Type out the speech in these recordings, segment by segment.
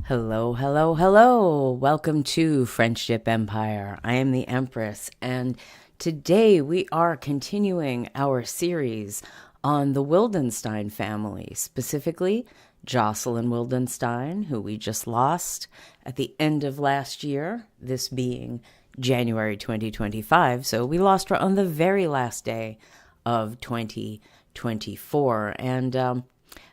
Hello, hello, hello. Welcome to Friendship Empire. I am the Empress, and today we are continuing our series on the Wildenstein family, specifically Jocelyne Wildenstein, who we just lost at the end of last year, this being January 2025. So we lost her on the very last day of 2024. And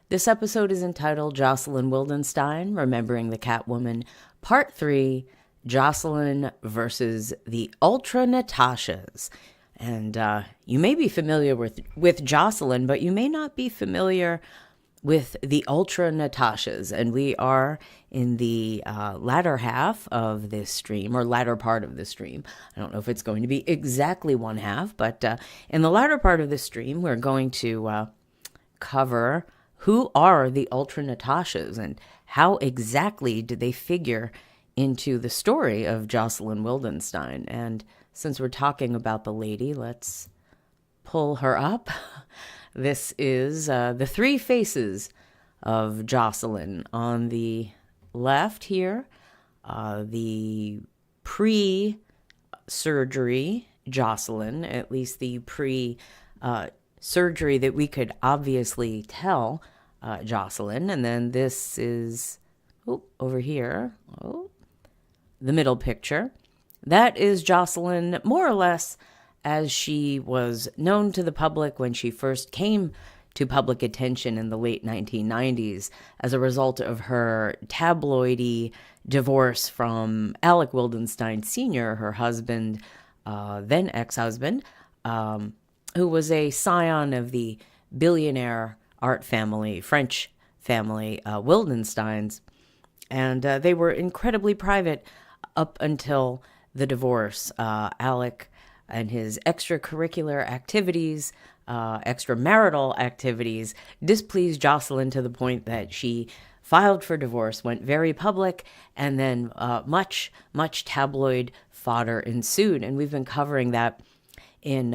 this episode is entitled Jocelyne Wildenstein, Remembering the Catwoman, Part 3, Jocelyne versus the Ultra-Natashas. And you may be familiar with Jocelyne, but you may not be familiar with the Ultra-Natashas. And we are in the latter half of this stream, or latter part of the stream. I don't know if it's going to be exactly one half, but in the latter part of the stream, we're going to cover who are the Ultra-Natashas and how exactly did they figure into the story of Jocelyne Wildenstein. And since we're talking about the lady, let's pull her up. This is the three faces of Jocelyne. On the left here, the pre-surgery Jocelyne, at least the surgery that we could obviously tell Jocelyne. And then this is over here, the middle picture. That is Jocelyne more or less as she was known to the public when she first came to public attention in the late 1990s as a result of her tabloidy divorce from Alec Wildenstein Sr., her husband, then ex-husband, who was a scion of the billionaire art family, French family, Wildensteins. And they were incredibly private up until the divorce. Alec and his extracurricular activities, extramarital activities, displeased Jocelyne to the point that she filed for divorce, went very public, and then much tabloid fodder ensued. And we've been covering that in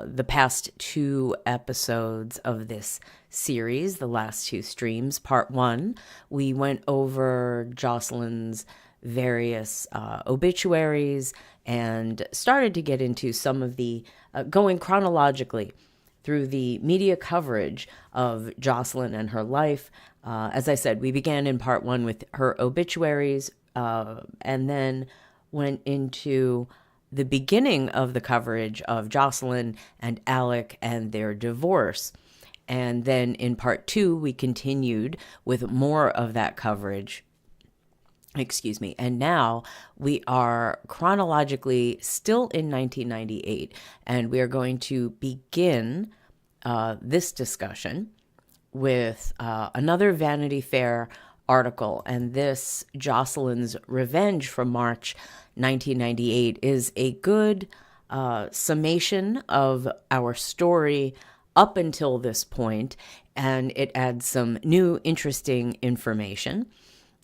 the past two episodes of this series, the last two streams. Part 1, we went over Jocelyne's various obituaries and started to get into some of the, going chronologically through the media coverage of Jocelyne and her life. As I said, we began in Part 1 with her obituaries and then went into the beginning of the coverage of Jocelyne and Alec and their divorce. And then in Part 2, we continued with more of that coverage. And now we are chronologically still in 1998, and we are going to begin this discussion with another Vanity Fair article. And this, Jocelyne's Revenge, from March 1998, is a good summation of our story up until this point, and it adds some new interesting information.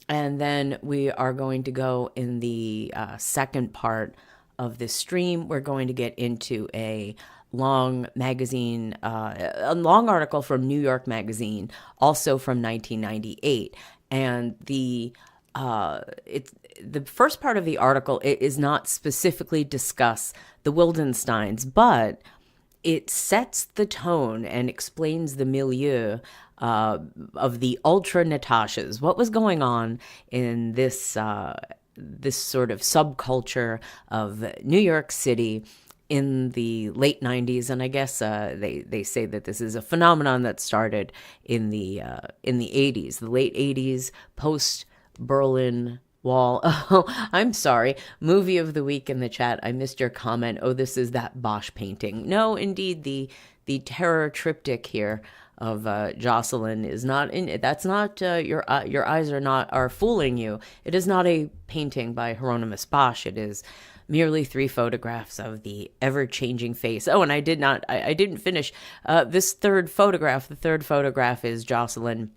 And then we are going to go in the second part of this stream. We're going to get into a long magazine, a long article from New York Magazine, also from 1998. And the first part of the article, it is not specifically discuss the Wildensteins, but it sets the tone and explains the milieu of the Ultra-Natashas. What was going on in this this sort of subculture of New York City in the late 90s, and I guess they say that this is a phenomenon that started in the 80s, the late 80s, post Berlin Wall. Oh, I'm sorry. Movie of the week in the chat. I missed your comment. Oh, this is that Bosch painting. No, indeed, the terror triptych here of Jocelyne is not in. That's not your eyes are fooling you. It is not a painting by Hieronymus Bosch. It is merely 3 photographs of the ever-changing face. Oh, and I didn't finish this third photograph. The third photograph is Jocelyne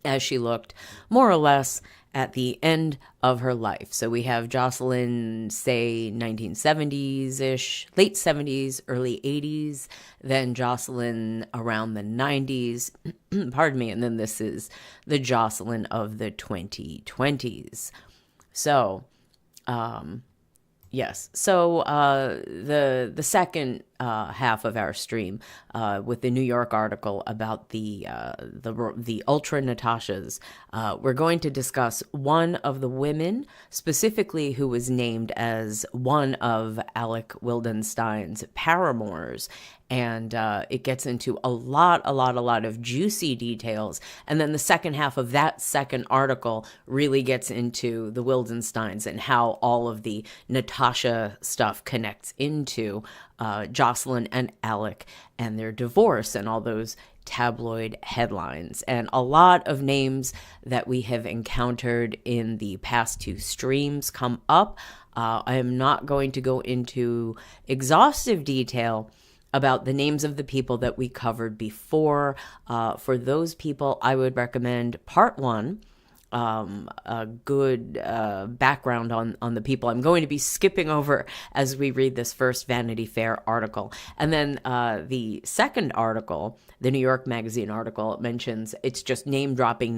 as she looked more or less at the end of her life. So we have Jocelyne, say 1970s-ish, late 70s, early 80s, then Jocelyne around the 90s, pardon me, and then this is the Jocelyne of the 2020s. So, yes. So the second half of our stream with the New York article about the Ultra-Natashas, we're going to discuss one of the women specifically who was named as one of Alec Wildenstein's paramours. And it gets into a lot of juicy details. And then the second half of that second article really gets into the Wildensteins and how all of the Natasha stuff connects into Jocelyne and Alec and their divorce and all those tabloid headlines. And a lot of names that we have encountered in the past two streams come up. I am not going to go into exhaustive detail about the names of the people that we covered before. For those people, I would recommend part one, a good background on the people I'm going to be skipping over as we read this first Vanity Fair article. And then the second article, the New York Magazine article, mentions it's just name dropping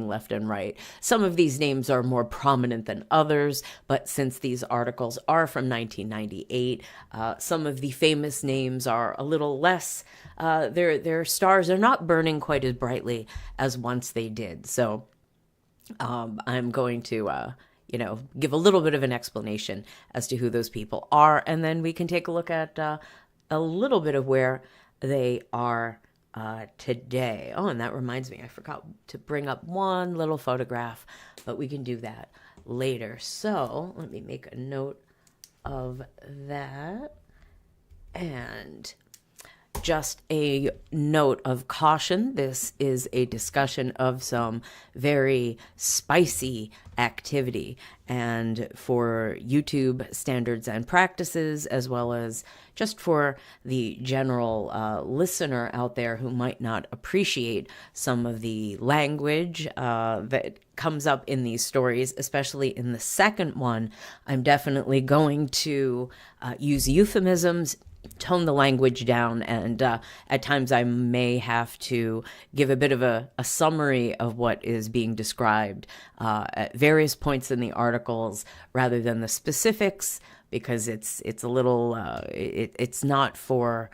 left and right. Some of these names are more prominent than others, but since these articles are from 1998, some of the famous names are a little less, their stars are not burning quite as brightly as once they did. So I'm going to, give a little bit of an explanation as to who those people are, and then we can take a look at a little bit of where they are today. Oh, and that reminds me, I forgot to bring up one little photograph, but we can do that later. So let me make a note of that. And just a note of caution, this is a discussion of some very spicy activity, and for YouTube standards and practices, as well as just for the general listener out there who might not appreciate some of the language that comes up in these stories, especially in the second one, I'm definitely going to use euphemisms, tone the language down, and at times I may have to give a bit of a summary of what is being described at various points in the articles rather than the specifics, because it's a little it's not for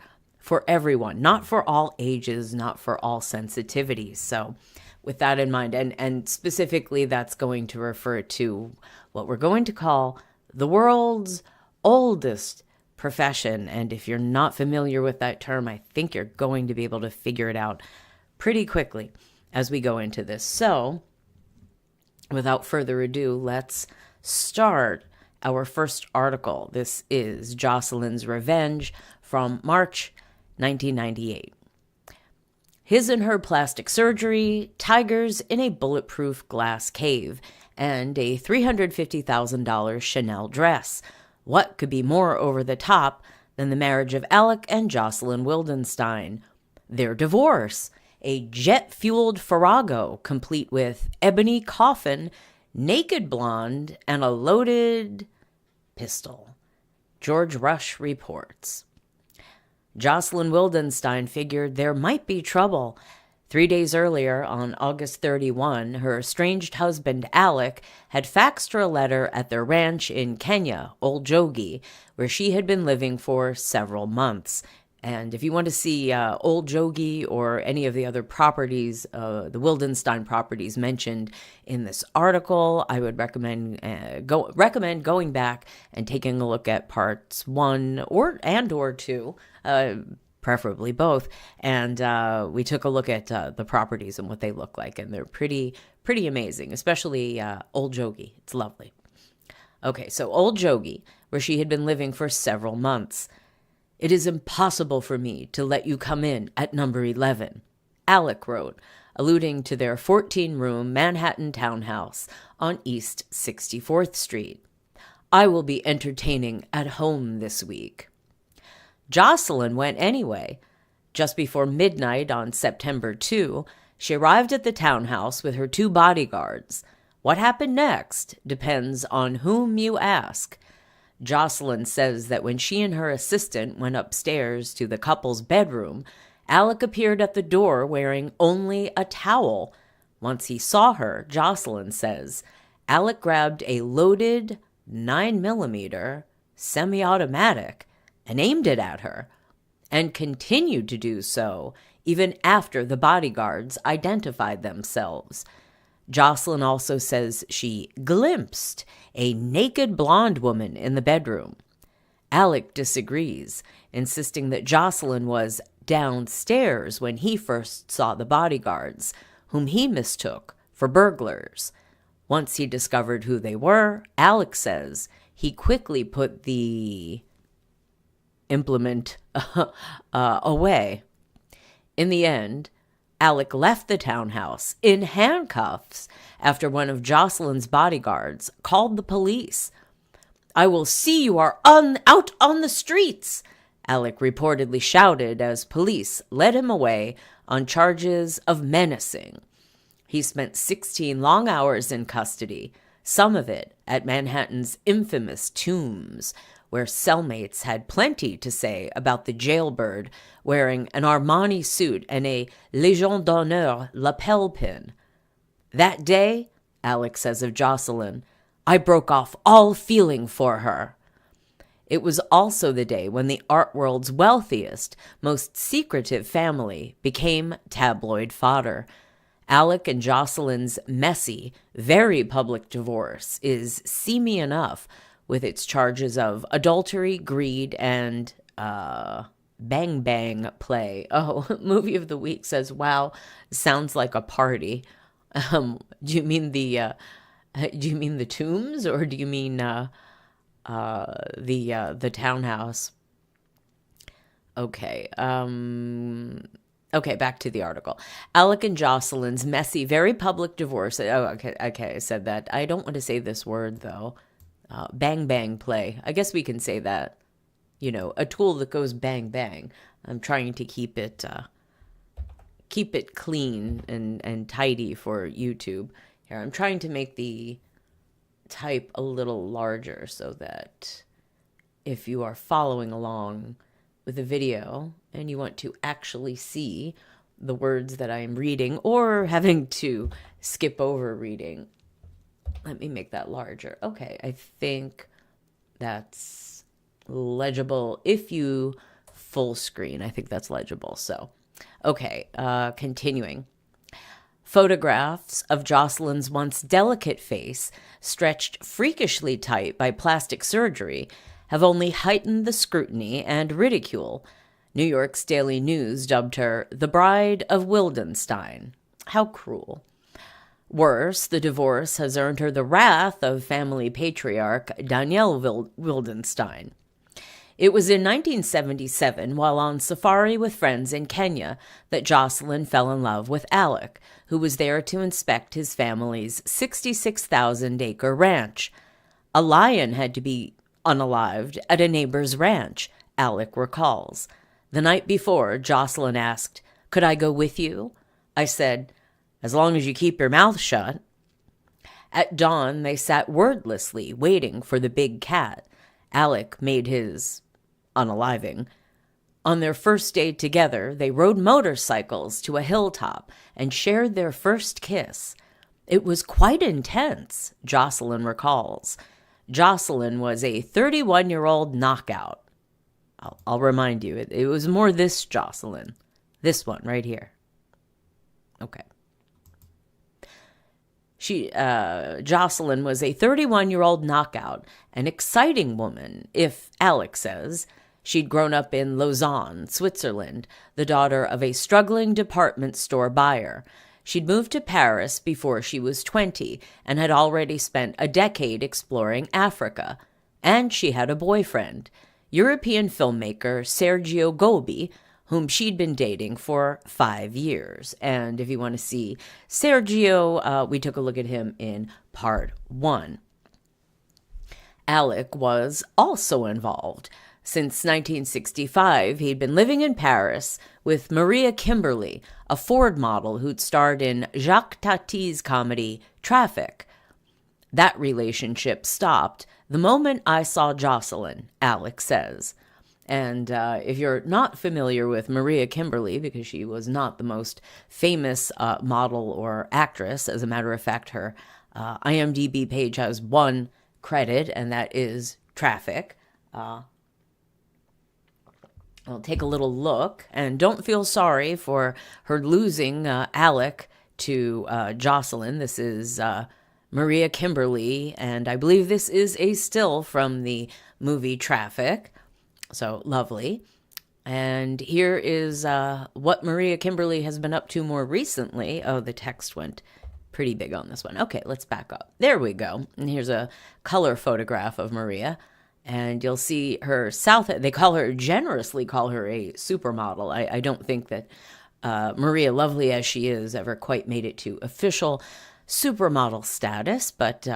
everyone, not for all ages, not for all sensitivities. So with that in mind, and specifically that's going to refer to what we're going to call the world's oldest profession. And if you're not familiar with that term, I think you're going to be able to figure it out pretty quickly as we go into this. So without further ado, let's start our first article. This is Jocelyne's Revenge from March 1998. His and her plastic surgery, tigers in a bulletproof glass cave, and a $350,000 Chanel dress. What could be more over the top than the marriage of Alec and Jocelyne Wildenstein? Their divorce, a jet-fueled Farrago complete with ebony coffin, naked blonde, and a loaded pistol. George Rush reports. Jocelyne Wildenstein figured there might be trouble. 3 days earlier, on August 31, her estranged husband, Alec, had faxed her a letter at their ranch in Kenya, Old Jogi, where she had been living for several months. And if you want to see Old Jogi or any of the other properties, the Wildenstein properties mentioned in this article, I would recommend going back and taking a look at parts 1 or 2, preferably both. And we took a look at the properties and what they look like, and they're pretty amazing, especially Old Jogi. It's lovely. Okay, so Old Jogi, where she had been living for several months. It is impossible for me to let you come in at number 11, Alec wrote, alluding to their 14-room Manhattan townhouse on East 64th Street. I will be entertaining at home this week. Jocelyne went anyway. Just before midnight on September 2, she arrived at the townhouse with her 2 bodyguards. What happened next depends on whom you ask. Jocelyne says that when she and her assistant went upstairs to the couple's bedroom, Alec appeared at the door wearing only a towel. Once he saw her, Jocelyne says, Alec grabbed a loaded 9mm semi-automatic and aimed it at her, and continued to do so even after the bodyguards identified themselves. Jocelyne also says she glimpsed a naked blonde woman in the bedroom. Alec disagrees, insisting that Jocelyne was downstairs when he first saw the bodyguards, whom he mistook for burglars. Once he discovered who they were, Alec says he quickly put the implement away. In the end, Alec left the townhouse in handcuffs after one of Jocelyne's bodyguards called the police. "I will see you are out on the streets," Alec reportedly shouted as police led him away on charges of menacing. He spent 16 long hours in custody, some of it at Manhattan's infamous Tombs, where cellmates had plenty to say about the jailbird wearing an Armani suit and a Légion d'honneur lapel pin. "That day," Alec says of Jocelyne, "I broke off all feeling for her." It was also the day when the art world's wealthiest, most secretive family became tabloid fodder. Alec and Jocelyne's messy, very public divorce is seamy enough, with its charges of adultery, greed, and bang bang play. Oh, Movie of the Week says, "Wow, sounds like a party." Do you mean the Tombs, or do you mean the townhouse? Okay. Okay, back to the article. Alec and Jocelyne's messy, very public divorce. Oh, okay, I said that. I don't want to say this word, though. Bang bang play. I guess we can say that. You know, a tool that goes bang bang. I'm trying to keep it clean and tidy for YouTube. Here, I'm trying to make the type a little larger so that if you are following along with the video and you want to actually see the words that I am reading or having to skip over reading, let me make that larger. Okay, I think that's legible. If you full screen, I think that's legible. So, okay, continuing. Photographs of Jocelyne's once delicate face, stretched freakishly tight by plastic surgery, have only heightened the scrutiny and ridicule. New York's Daily News dubbed her the Bride of Wildenstein. How cruel. Worse, the divorce has earned her the wrath of family patriarch Daniel Wildenstein. It was in 1977, while on safari with friends in Kenya, that Jocelyne fell in love with Alec, who was there to inspect his family's 66,000-acre ranch. A lion had to be unalived at a neighbor's ranch, Alec recalls. The night before, Jocelyne asked, "Could I go with you?" I said, "As long as you keep your mouth shut." At dawn, they sat wordlessly, waiting for the big cat. Alec made his unaliving. On their first day together, they rode motorcycles to a hilltop and shared their first kiss. It was quite intense, Jocelyne recalls. Jocelyne was a 31-year-old knockout. I'll remind you, it was more this Jocelyne. This one right here. Okay. Jocelyne was a 31-year-old knockout, an exciting woman, if Alec says. She'd grown up in Lausanne, Switzerland, the daughter of a struggling department store buyer. She'd moved to Paris before she was 20 and had already spent a decade exploring Africa. And she had a boyfriend, European filmmaker Sergio Gobi, whom she'd been dating for 5 years. And if you want to see Sergio, we took a look at him in part 1. Alec was also involved. Since 1965, he'd been living in Paris with Maria Kimberly, a Ford model who'd starred in Jacques Tati's comedy Traffic. that relationship stopped the moment I saw Jocelyne, Alec says. And if you're not familiar with Maria Kimberly, because she was not the most famous model or actress, as a matter of fact, her IMDb page has one credit, and that is Traffic. I'll take a little look, and don't feel sorry for her losing Alec to Jocelyne. This is Maria Kimberly, and I believe this is a still from the movie Traffic. So lovely. And here is what Maria Kimberly has been up to more recently. Oh, the text went pretty big on this one. Okay, let's back up. There we go. And here's a color photograph of Maria. And you'll see her generously call her a supermodel. I don't think that Maria, lovely as she is, ever quite made it to official supermodel status. But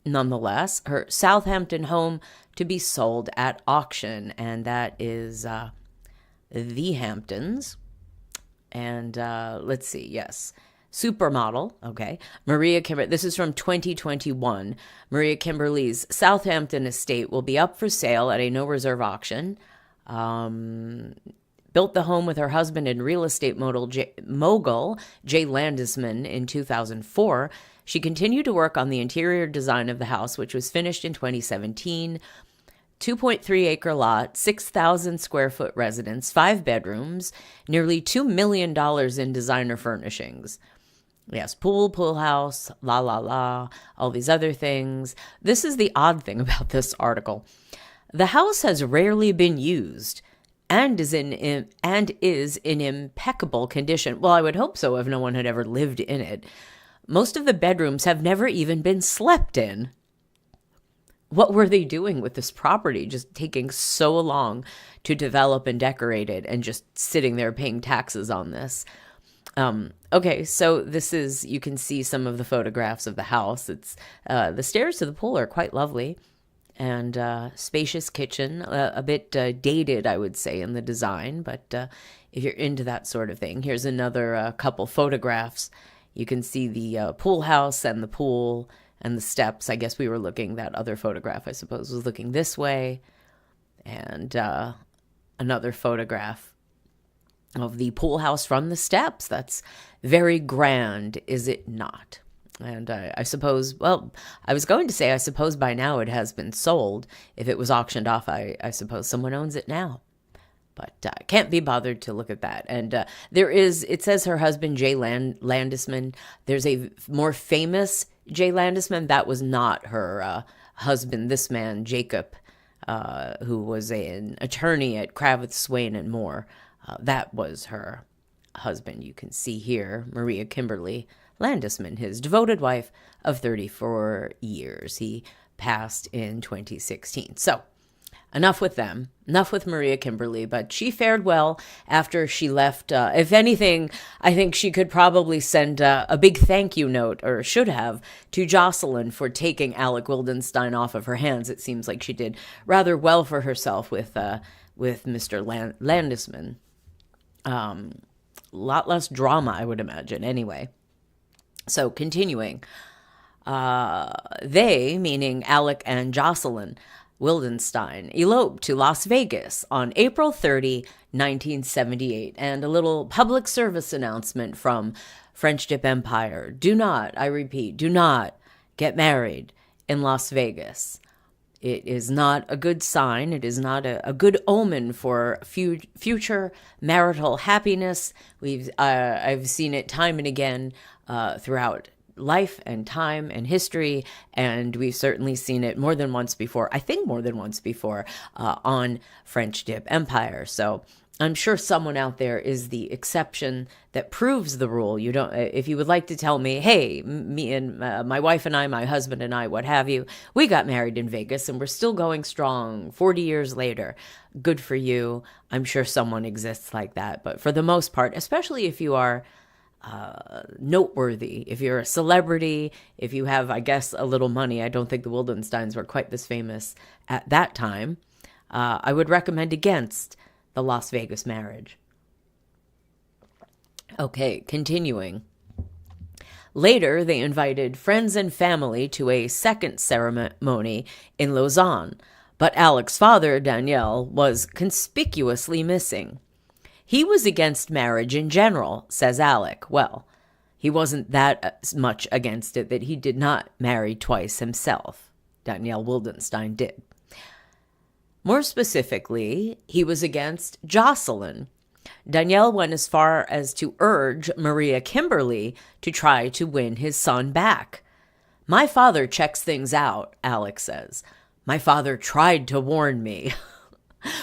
nonetheless, her Southampton home to be sold at auction. And that is the Hamptons. And let's see, yes. Supermodel, okay. Maria Kimberly, this is from 2021. Maria Kimberly's Southampton estate will be up for sale at a no-reserve auction. Built the home with her husband and real estate mogul Jay Landisman in 2004. She continued to work on the interior design of the house, which was finished in 2017. 2.3-acre lot, 6,000 square foot residence, 5 bedrooms, nearly $2 million in designer furnishings. Yes, pool house, all these other things. This is the odd thing about this article. The house has rarely been used and is in impeccable condition. Well, I would hope so if no one had ever lived in it. Most of the bedrooms have never even been slept in. What were they doing with this property? Just taking so long to develop and decorate it and just sitting there paying taxes on this. Okay, so this is, you can see some of the photographs of the house. It's the stairs to the pool are quite lovely, and spacious kitchen, a bit dated, I would say, in the design, but if you're into that sort of thing. Here's another couple photographs. You can see the pool house and the pool and the steps. I guess we were looking, that other photograph, I suppose, was looking this way. And another photograph of the pool house from the steps. That's very grand, is it not? And I suppose, well, I was going to say, I suppose by now it has been sold. If it was auctioned off, I suppose someone owns it now. But I can't be bothered to look at that. And it says her husband, Jay Landisman. There's a more famous Jay Landisman. That was not her husband, this man, Jacob, who was an attorney at Kravitz, Swaine and Moore. That was her husband. You can see here, Maria Kimberly Landisman, his devoted wife of 34 years. He passed in 2016. So, enough with them. Enough with Maria Kimberly, but she fared well after she left. If anything, I think she could probably send a big thank you note, or should have, to Jocelyne for taking Alec Wildenstein off of her hands. It seems like she did rather well for herself with Mr. Landisman. Lot less drama, I would imagine, anyway. So, continuing. They, meaning Alec and Jocelyne Wildenstein, eloped to Las Vegas on April 30, 1978. And a little public service announcement from French Dip Empire. Do not, I repeat, do not get married in Las Vegas. It is not a good sign. It is not a good omen for future marital happiness. I've seen it time and again throughout life and time and history, and we've certainly seen it more than once before. I think more than once before on French Dip Empire. So I'm sure someone out there is the exception that proves the rule. You don't. If you would like to tell me, hey, me and my wife and I, my husband and I, what have you, we got married in Vegas and we're still going strong 40 years later. Good for you. I'm sure someone exists like that. But for the most part, especially if you are noteworthy, if you're a celebrity, if you have, I guess, a little money, I don't think the Wildensteins were quite this famous at that time, I would recommend against the Las Vegas marriage. Okay, continuing. Later, they invited friends and family to a second ceremony in Lausanne, but Alec's father, Daniel, was conspicuously missing. He was against marriage in general, says Alec. Well, he wasn't that much against it that he did not marry twice himself. Daniel Wildenstein did. More specifically, he was against Jocelyne. Daniel went as far as to urge Maria Kimberly to try to win his son back. My father checks things out, Alec says. My father tried to warn me.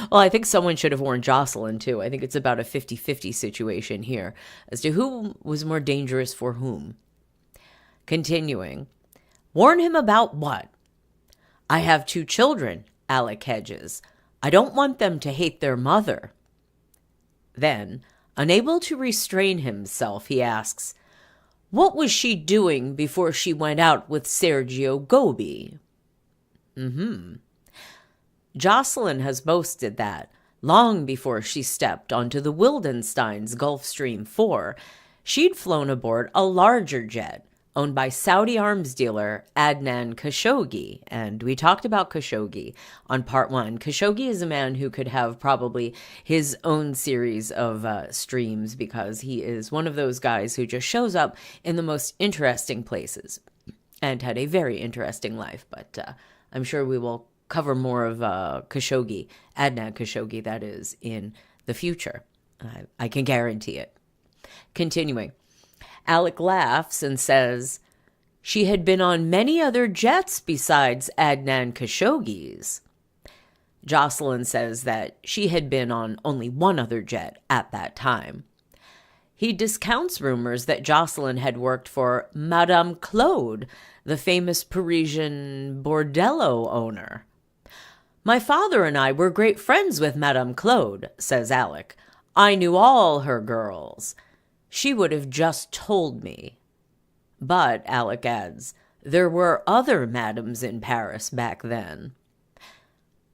Well, I think someone should have warned Jocelyne, too. I think it's about a 50-50 situation here as to who was more dangerous for whom. Continuing. Warn him about what? I have 2 children, Alec hedges. I don't want them to hate their mother. Then, unable to restrain himself, he asks, what was she doing before she went out with Sergio Gobi? Jocelyne has boasted that, long before she stepped onto the Wildensteins' Gulfstream 4, she'd flown aboard a larger jet owned by Saudi arms dealer Adnan Khashoggi. And we talked about Khashoggi on part 1. Khashoggi is a man who could have probably his own series of streams because he is one of those guys who just shows up in the most interesting places and had a very interesting life. But I'm sure we will cover more of Khashoggi, Adnan Khashoggi, that is, in the future. I can guarantee it. Continuing. Alec laughs and says, she had been on many other jets besides Adnan Khashoggi's. Jocelyne says that she had been on only one other jet at that time. He discounts rumors that Jocelyne had worked for Madame Claude, the famous Parisian bordello owner. My father and I were great friends with Madame Claude, says Alec. I knew all her girls. She would have just told me. But, Alec adds, there were other madams in Paris back then.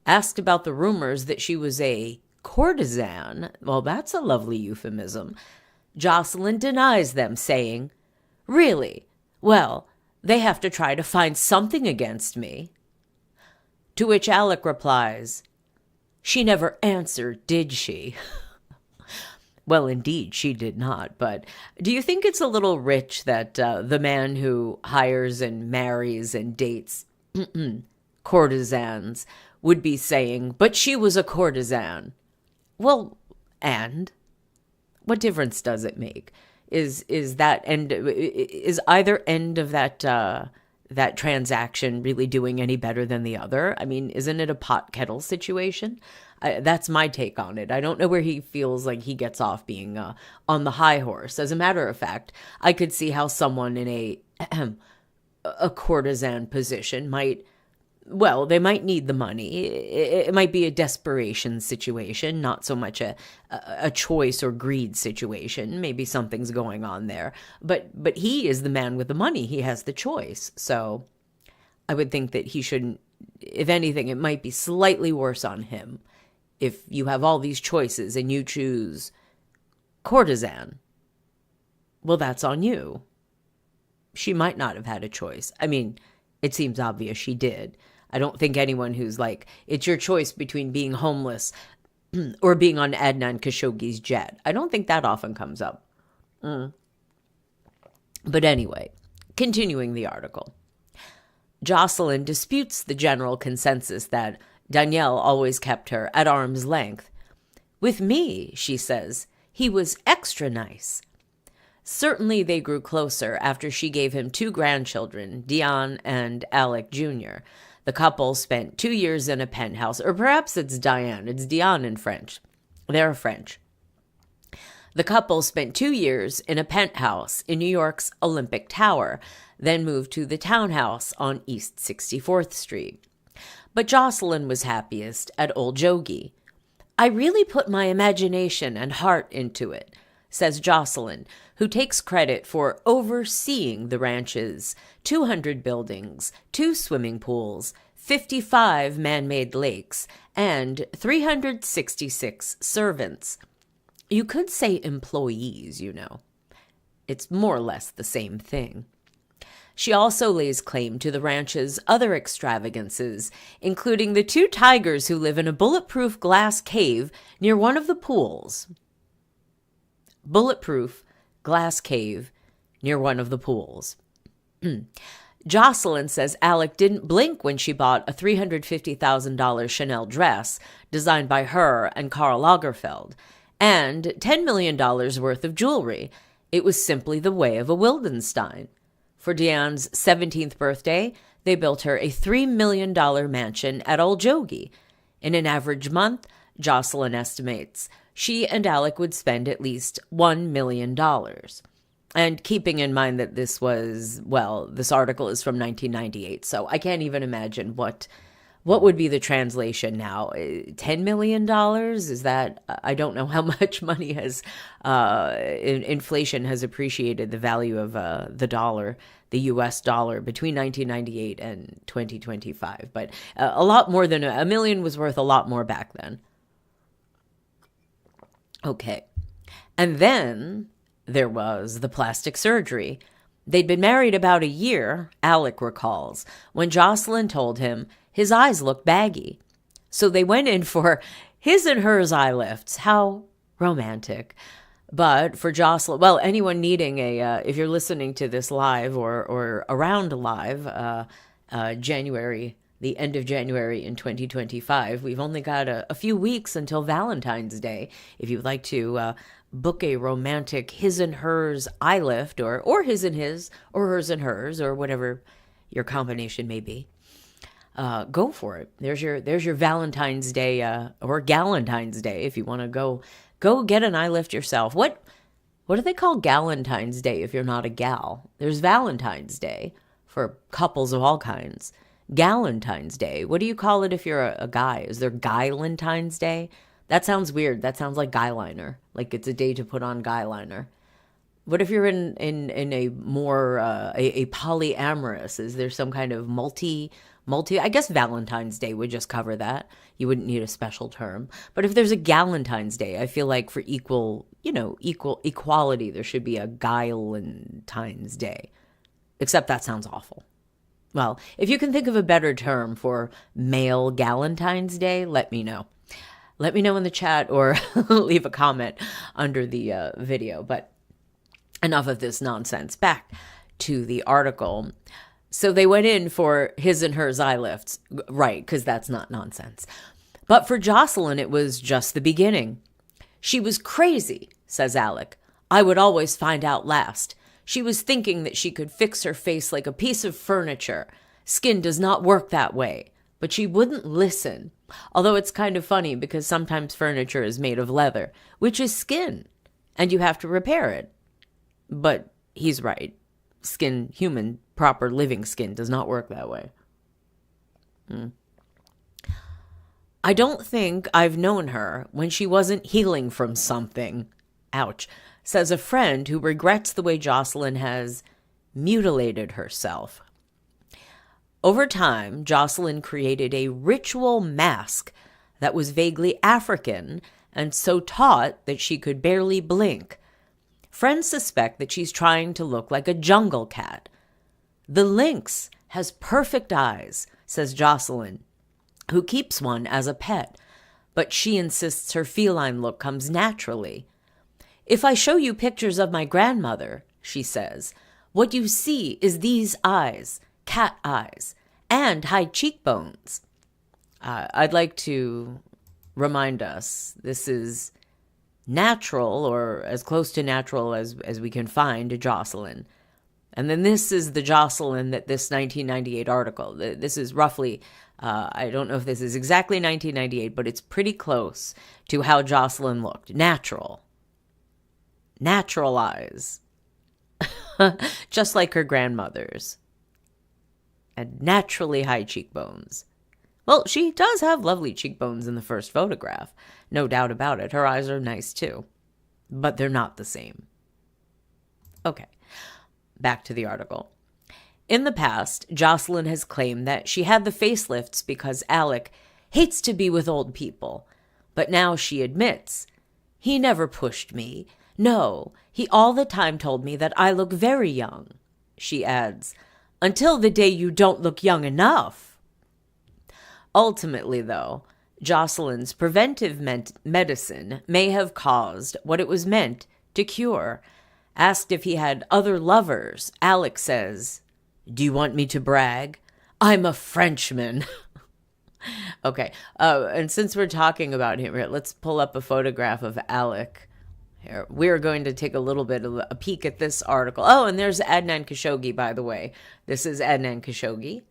Asked about the rumors that she was a courtesan, well, that's a lovely euphemism. Jocelyne denies them, saying, really? Well, they have to try to find something against me. To which Alec replies, she never answered, did she? Well, indeed, she did not. But do you think it's a little rich that the man who hires and marries and dates courtesans would be saying, but she was a courtesan? Well, and what difference does it make? Is that end? Is either end of that transaction really doing any better than the other? I mean, isn't it a pot kettle situation? That's my take on it. I don't know where he feels like he gets off being on the high horse. As a matter of fact, I could see how someone in a courtesan position might, well, they might need the money. It might be a desperation situation, not so much a choice or greed situation. Maybe something's going on there. But he is the man with the money. He has the choice. So I would think that he shouldn't, if anything, it might be slightly worse on him. If you have all these choices and you choose courtesan, well, that's on you. She might not have had a choice. I mean, it seems obvious she did. I don't think anyone who's like, it's your choice between being homeless or being on Adnan Khashoggi's jet. I don't think that often comes up. But anyway, continuing the article. Jocelyne disputes the general consensus that Danielle always kept her at arm's length. With me, she says, he was extra nice. Certainly they grew closer after she gave him 2 grandchildren, Diane and Alec Jr. The couple spent 2 years in a penthouse, or perhaps it's Diane, it's Diane in French. They're French. The couple spent 2 years in a penthouse in New York's Olympic Tower, then moved to the townhouse on East 64th Street. But Jocelyne was happiest at Old Jogie. I really put my imagination and heart into it, says Jocelyne, who takes credit for overseeing the ranch's 200 buildings, 2 swimming pools, 55 man-made lakes, and 366 servants. You could say employees, you know. it's more or less the same thing. She also lays claim to the ranch's other extravagances, including the 2 tigers who live in a bulletproof glass cave near one of the pools. Bulletproof glass cave near one of the pools. Jocelyne says Alec didn't blink when she bought a $350,000 Chanel dress designed by her and Karl Lagerfeld, and $10 million worth of jewelry. It was simply the way of a Wildenstein. For Diane's 17th birthday, they built her a $3 million mansion at Old Jogi. In an average month, Jocelyne estimates she and Alec would spend at least $1 million. And keeping in mind that this article is from 1998, so I can't even imagine what would be the translation now. $10 million? Is that, I don't know how much money has, inflation has appreciated the value of the dollar, the US dollar, between 1998 and 2025. But a lot more than $1 million was worth a lot more back then. Okay. And then there was the plastic surgery. They'd been married about a year, Alec recalls, when Jocelyne told him his eyes looked baggy. So they went in for his and hers eye lifts. How romantic. But for Jocelyne, well, anyone needing if you're listening to this live or around live, January, the end of January in 2025, we've only got a few weeks until Valentine's Day. If you'd like to book a romantic his and hers eye lift, or his and his, or hers and hers, or whatever your combination may be, go for it. There's your Valentine's Day or Galentine's Day if you want to go get an eye lift yourself. What do they call Galentine's Day if you're not a gal? There's Valentine's Day for couples of all kinds. Galentine's Day. What do you call it if you're a guy? Is there Guylentine's Day? That sounds weird. That sounds like guyliner. Like it's a day to put on guyliner. What if you're in a more a polyamorous? Is there some kind of multi? I guess Valentine's Day would just cover that. You wouldn't need a special term. But if there's a Galentine's Day, I feel like for equality, there should be a Guylentine's Day. Except that sounds awful. Well, if you can think of a better term for male Galentine's Day, let me know. Let me know in the chat or leave a comment under the video. But enough of this nonsense. Back to the article. So they went in for his and hers eye lifts. Right, because that's not nonsense. But for Jocelyne, it was just the beginning. She was crazy, says Alec. I would always find out last. She was thinking that she could fix her face like a piece of furniture. Skin does not work that way. But she wouldn't listen. Although it's kind of funny because sometimes furniture is made of leather, which is skin, and you have to repair it. But he's right. Skin, human, proper living skin does not work that way. I don't think I've known her when she wasn't healing from something. Ouch. Says a friend who regrets the way Jocelyne has mutilated herself. Over time, Jocelyne created a ritual mask that was vaguely African and so taut that she could barely blink. Friends suspect that she's trying to look like a jungle cat. The lynx has perfect eyes, says Jocelyne, who keeps one as a pet, but she insists her feline look comes naturally. If I show you pictures of my grandmother, she says, what you see is these eyes, cat eyes, and high cheekbones. I'd like to remind us this is natural, or as close to natural as we can find, to Jocelyne. And then this is the Jocelyne that this 1998 article, this is roughly, I don't know if this is exactly 1998, but it's pretty close to how Jocelyne looked. Natural eyes. Just like her grandmother's. And naturally high cheekbones. Well, she does have lovely cheekbones in the first photograph. No doubt about it. Her eyes are nice too. But they're not the same. Okay, back to the article. In the past, Jocelyne has claimed that she had the facelifts because Alec hates to be with old people. But now she admits, he never pushed me, No, he all the time told me that I look very young. She adds, until the day you don't look young enough. Ultimately, though, Jocelyne's preventive medicine may have caused what it was meant to cure. Asked if he had other lovers, Alec says, do you want me to brag? I'm a Frenchman. Okay, and since we're talking about him, let's pull up a photograph of Alec. Here, we're going to take a little bit of a peek at this article. Oh, and there's Adnan Khashoggi, by the way. This is Adnan Khashoggi,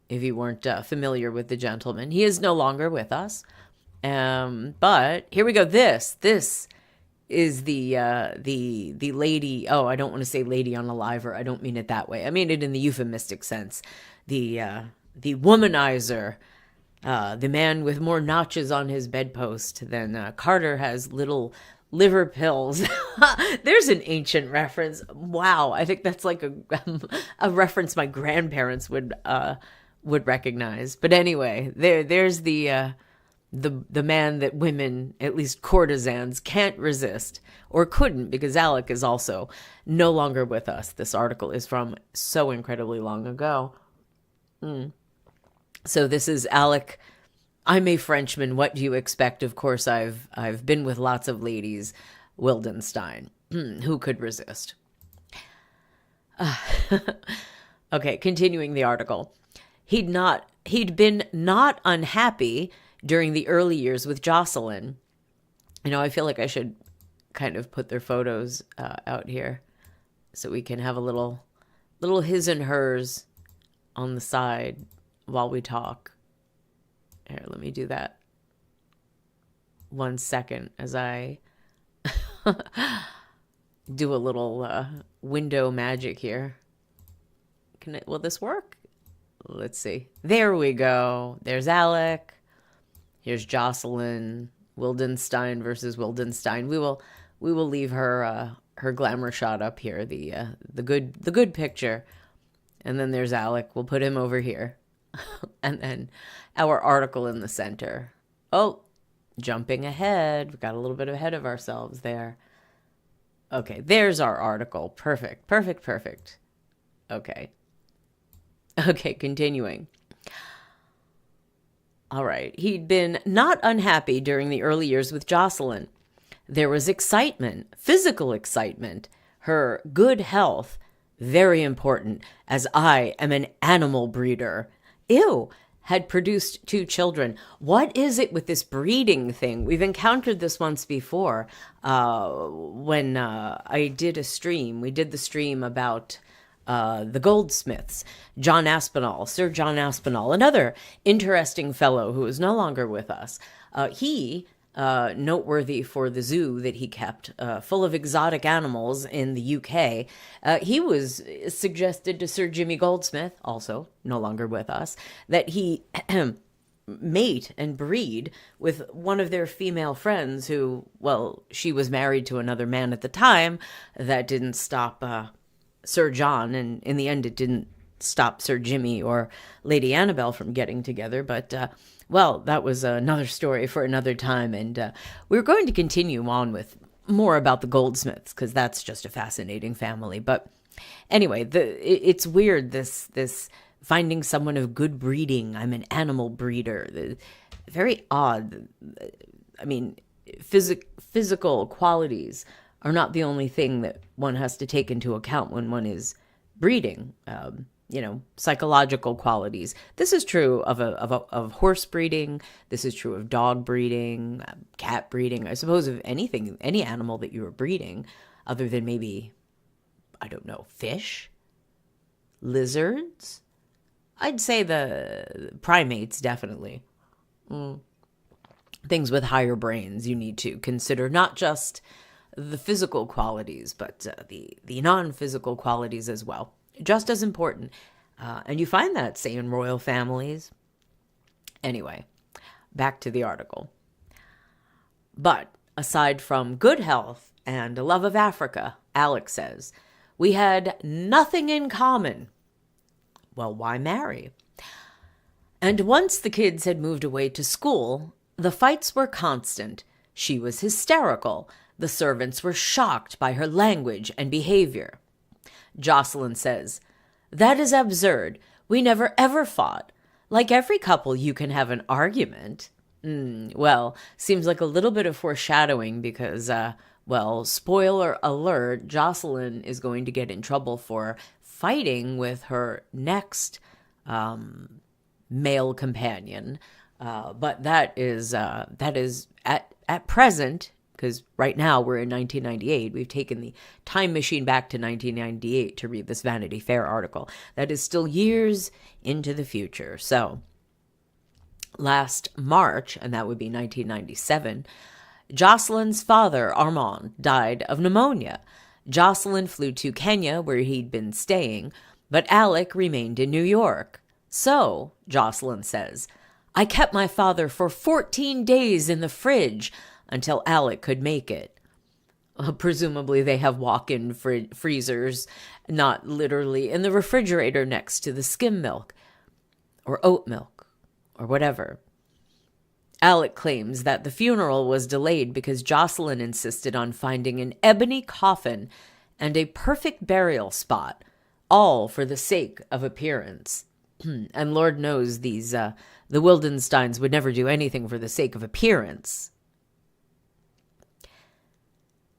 if you weren't familiar with the gentleman. He is no longer with us. But here we go. This is the lady. Oh, I don't want to say lady on a liver. I don't mean it that way. I mean it in the euphemistic sense. The womanizer. The man with more notches on his bedpost than Carter has little liver pills. There's an ancient reference. Wow, I think that's like a reference my grandparents would recognize. But anyway, there's the man that women, at least courtesans, can't resist or couldn't, because Alec is also no longer with us. This article is from so incredibly long ago. So this is Alec. I'm a Frenchman. What do you expect? Of course, I've been with lots of ladies. Wildenstein. Who could resist? Okay, continuing the article. He'd been not unhappy during the early years with Jocelyne. You know, I feel like I should kind of put their photos out here so we can have a little his and hers on the side while we talk. Here, let me do that. 1 second as I do a little window magic here. Will this work? Let's see. There we go. There's Alec. Here's Jocelyne Wildenstein versus Wildenstein. We will leave her glamour shot up here. The good picture. And then there's Alec. We'll put him over here. And then our article in the center. Oh, jumping ahead. We got a little bit ahead of ourselves there. Okay, there's our article. Perfect. Okay, continuing. All right. He'd been not unhappy during the early years with Jocelyne. There was excitement, physical excitement, her good health, very important, as I am an animal breeder. Ew, had produced 2 children. What is it with this breeding thing? We've encountered this once before when I did a stream. We did the stream about the goldsmiths, Sir John Aspinall, another interesting fellow who is no longer with us. He noteworthy for the zoo that he kept, full of exotic animals in the UK. He was suggested to Sir Jimmy Goldsmith, also no longer with us, that he mate and breed with one of their female friends who, well, she was married to another man at the time. That didn't stop Sir John, and in the end it didn't stop Sir Jimmy or Lady Annabelle from getting together, but well, that was another story for another time, and we're going to continue on with more about the Goldsmiths, because that's just a fascinating family. But anyway, it's weird, this finding someone of good breeding. I'm an animal breeder. Very odd. I mean, physical qualities are not the only thing that one has to take into account when one is breeding. Psychological qualities. This is true of horse breeding. This is true of dog breeding, cat breeding. I suppose of any animal that you are breeding, other than maybe, I don't know, fish, lizards. I'd say the primates, definitely. Things with higher brains you need to consider, not just the physical qualities, but the non-physical qualities as well. Just as important. And you find that, say, in royal families. Anyway, back to the article. But aside from good health and a love of Africa, Alec says, we had nothing in common. Well, why marry? And once the kids had moved away to school, the fights were constant. She was hysterical. The servants were shocked by her language and behavior. Jocelyne says, "That is absurd. We never ever fought. Like every couple, you can have an argument." Well, seems like a little bit of foreshadowing because, spoiler alert, Jocelyne is going to get in trouble for fighting with her next male companion. But that is at present, because right now we're in 1998. We've taken the time machine back to 1998 to read this Vanity Fair article. That is still years into the future. So last March, and that would be 1997, Jocelyne's father, Armand, died of pneumonia. Jocelyne flew to Kenya, where he'd been staying, but Alec remained in New York. So, Jocelyne says, "I kept my father for 14 days in the fridge until Alec could make it." Presumably they have walk-in freezers, not literally in the refrigerator next to the skim milk or oat milk or whatever. Alec claims that the funeral was delayed because Jocelyne insisted on finding an ebony coffin and a perfect burial spot, all for the sake of appearance. And Lord knows the Wildensteins would never do anything for the sake of appearance.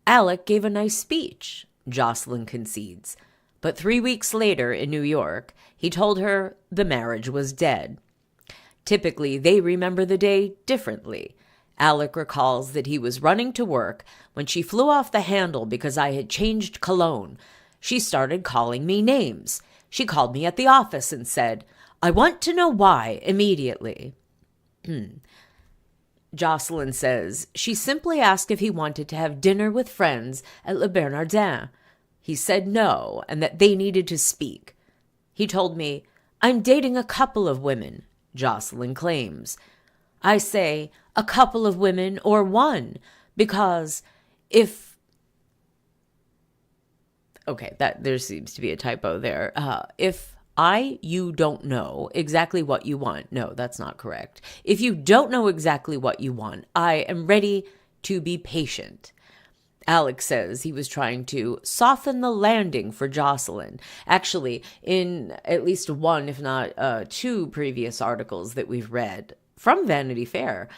Alec gave a nice speech, Jocelyne concedes, but 3 weeks later in New York, he told her the marriage was dead. Typically, they remember the day differently. Alec recalls that he was running to work when she flew off the handle because I had changed cologne. She started calling me names. She called me at the office and said, "I want to know why," immediately. Jocelyne says she simply asked if he wanted to have dinner with friends at Le Bernardin. He said no, and that they needed to speak. He told me, "I'm dating a couple of women," Jocelyne claims. I say, a couple of women or one, because there seems to be a typo there. You don't know exactly what you want. No, that's not correct. If you don't know exactly what you want, I am ready to be patient. Alec says he was trying to soften the landing for Jocelyne. Actually, in at least one, if not two previous articles that we've read from Vanity Fair,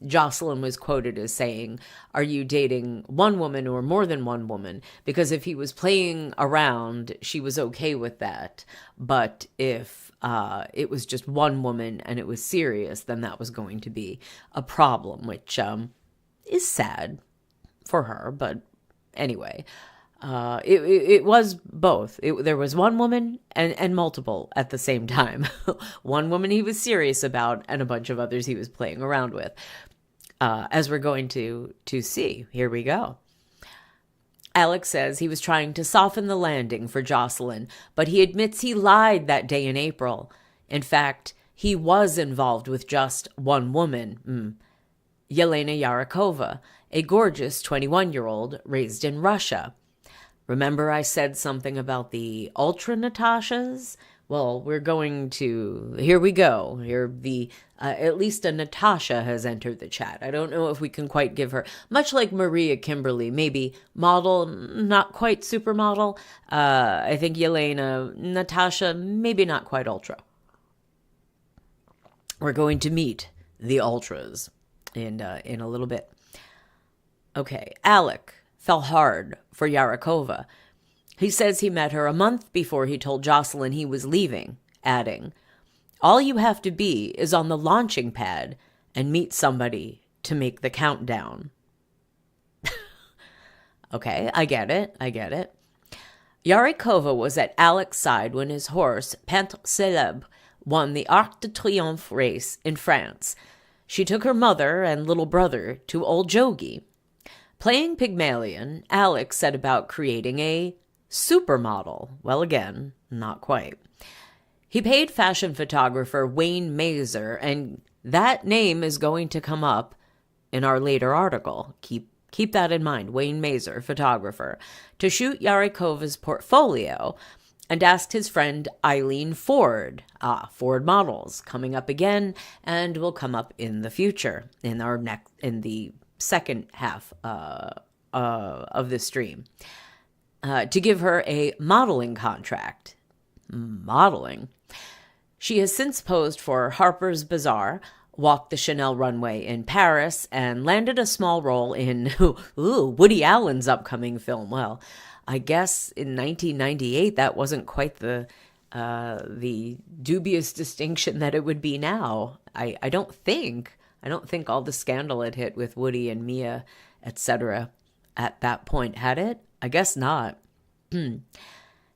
Jocelyne was quoted as saying, "Are you dating one woman or more than one woman?" Because if he was playing around, she was okay with that. But if it was just one woman and it was serious, then that was going to be a problem, which is sad for her. But anyway, it was both. There was one woman and multiple at the same time. One woman he was serious about and a bunch of others he was playing around with. As we're going to see. Here we go. Alec says he was trying to soften the landing for Jocelyne, but he admits he lied that day in April. In fact, he was involved with just one woman, Yelena Yarakova, a gorgeous 21-year-old raised in Russia. Remember I said something about the Ultra-Natashas? Well, we're going to, here we go. Here at least a Natasha has entered the chat. I don't know if we can quite give her, much like Maria Kimberly, maybe model, not quite supermodel. I think Yelena, Natasha, maybe not quite ultra. We're going to meet the ultras in a little bit. Okay, Alec fell hard for Yarakova. He says he met her a month before he told Jocelyne he was leaving, adding, "All you have to be is on the launching pad and meet somebody to make the countdown." Okay, I get it. Yarakova was at Alec's side when his horse, Peintre Célèbre, won the Arc de Triomphe race in France. She took her mother and little brother to Old Jogi. Playing Pygmalion, Alec set about creating a supermodel. Well, again, not quite. He paid fashion photographer Wayne Mazer, and that name is going to come up in our later article. Keep that in mind, Wayne Mazer, photographer, to shoot Yarakova's portfolio, and asked his friend Eileen Ford, Ford Models, coming up again and will come up in the future in the second half of this stream, to give her a modeling contract. Modeling. She has since posed for Harper's Bazaar, walked the Chanel runway in Paris, and landed a small role in Woody Allen's upcoming film. Well, I guess in 1998 that wasn't quite the dubious distinction that it would be now. I don't think all the scandal had hit with Woody and Mia, etc. at that point, had it? I guess not.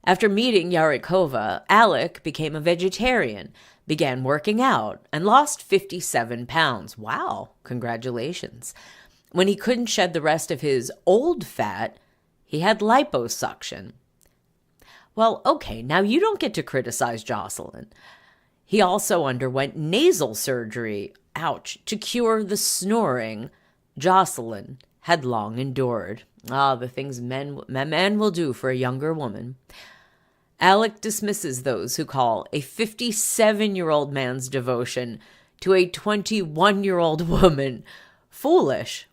After meeting Yarikova, Alec became a vegetarian, began working out, and lost 57 pounds. Wow, congratulations. When he couldn't shed the rest of his old fat, he had liposuction. Well, okay, now you don't get to criticize Jocelyne. He also underwent nasal surgery, ouch, to cure the snoring Jocelyne had long endured. The things men will do for a younger woman. Alec dismisses those who call a 57-year-old man's devotion to a 21-year-old woman foolish.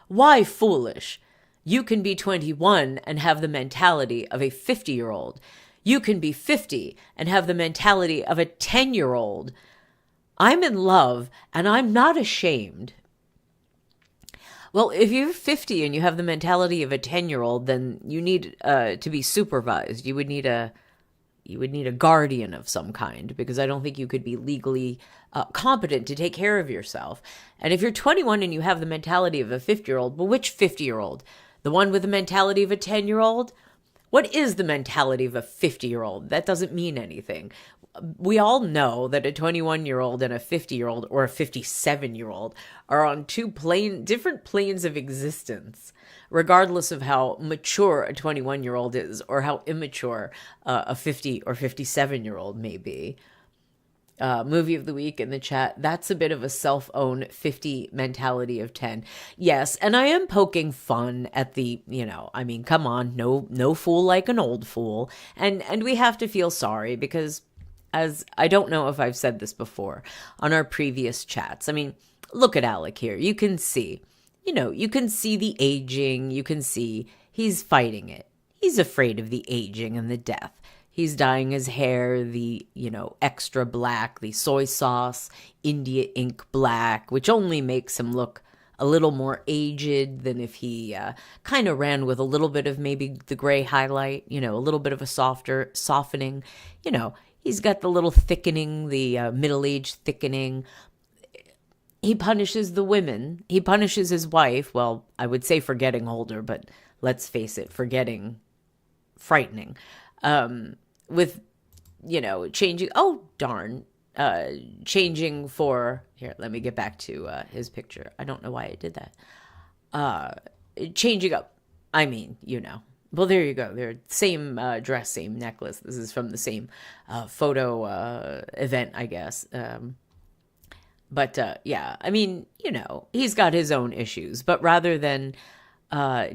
Why foolish? You can be 21 and have the mentality of a 50-year-old. You can be 50 and have the mentality of a 10-year-old. I'm in love and I'm not ashamed. Well, if you're 50 and you have the mentality of a 10-year-old, then you need to be supervised. You would need a guardian of some kind, because I don't think you could be legally competent to take care of yourself. And if you're 21 and you have the mentality of a 50-year-old, well, which 50-year-old? The one with the mentality of a 10-year-old? What is the mentality of a 50-year-old? That doesn't mean anything. We all know that a 21-year-old and a 50-year-old or a 57-year-old are on two different planes of existence, regardless of how mature a 21-year-old is or how immature a 50 or 57-year-old may be. Movie of the week in the chat. That's a bit of a self-own 50 mentality of 10. Yes, and I am poking fun at the, come on, no fool like an old fool. And we have to feel sorry because, as I don't know if I've said this before on our previous chats. I mean, look at Alec here. You can see, you can see the aging. You can see he's fighting it. He's afraid of the aging and the death. He's dyeing his hair the, extra black, the soy sauce, India ink black, which only makes him look a little more aged than if he kind of ran with a little bit of maybe the gray highlight, a little bit of a softening, He's got the little thickening, the middle-aged thickening. He punishes the women. He punishes his wife. Well, I would say for getting older, but let's face it, for getting frightening. With, changing. Oh, darn. Changing for, here, let me get back to his picture. I don't know why I did that. Changing up. I mean, Well, there you go. They're same dress, same necklace. This is from the same photo event, I guess. But yeah, I mean, he's got his own issues. But rather than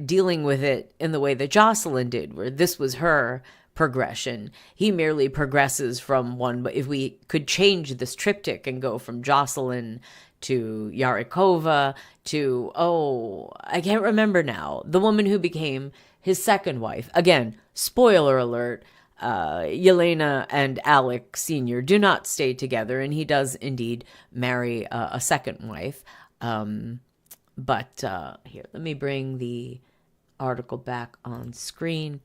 dealing with it in the way that Jocelyne did, where this was her progression, he merely progresses from one. But if we could change this triptych and go from Jocelyne to Yarikova to, I can't remember now, the woman who became his second wife. Again, spoiler alert, Yelena and Alec Sr. do not stay together, and he does indeed marry a second wife. But here, let me bring the article back on screen.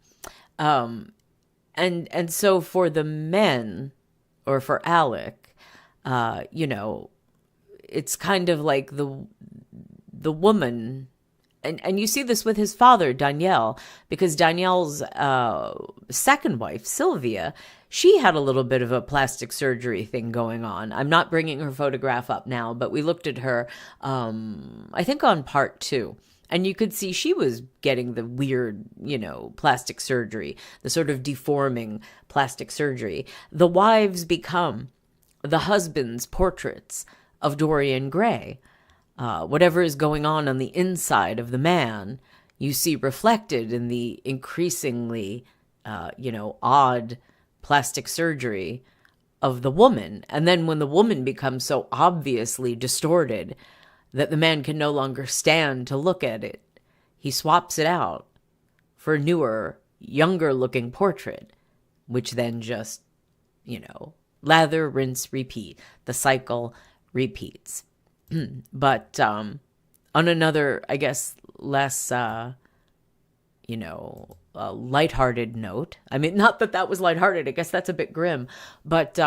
And so for the men, or for Alec, it's kind of like the woman. And you see this with his father, Danielle, because Danielle's second wife, Sylvia, she had a little bit of a plastic surgery thing going on. I'm not bringing her photograph up now, but we looked at her, I think on part 2. And you could see she was getting the weird, plastic surgery, the sort of deforming plastic surgery. The wives become the husband's portraits of Dorian Gray. Whatever is going on the inside of the man, you see reflected in the increasingly, odd plastic surgery of the woman. And then when the woman becomes so obviously distorted, that the man can no longer stand to look at it, he swaps it out for a newer, younger-looking portrait, which then just, lather, rinse, repeat. The cycle repeats. But on another, I guess, less, lighthearted note. I mean, not that that was lighthearted. I guess that's a bit grim. But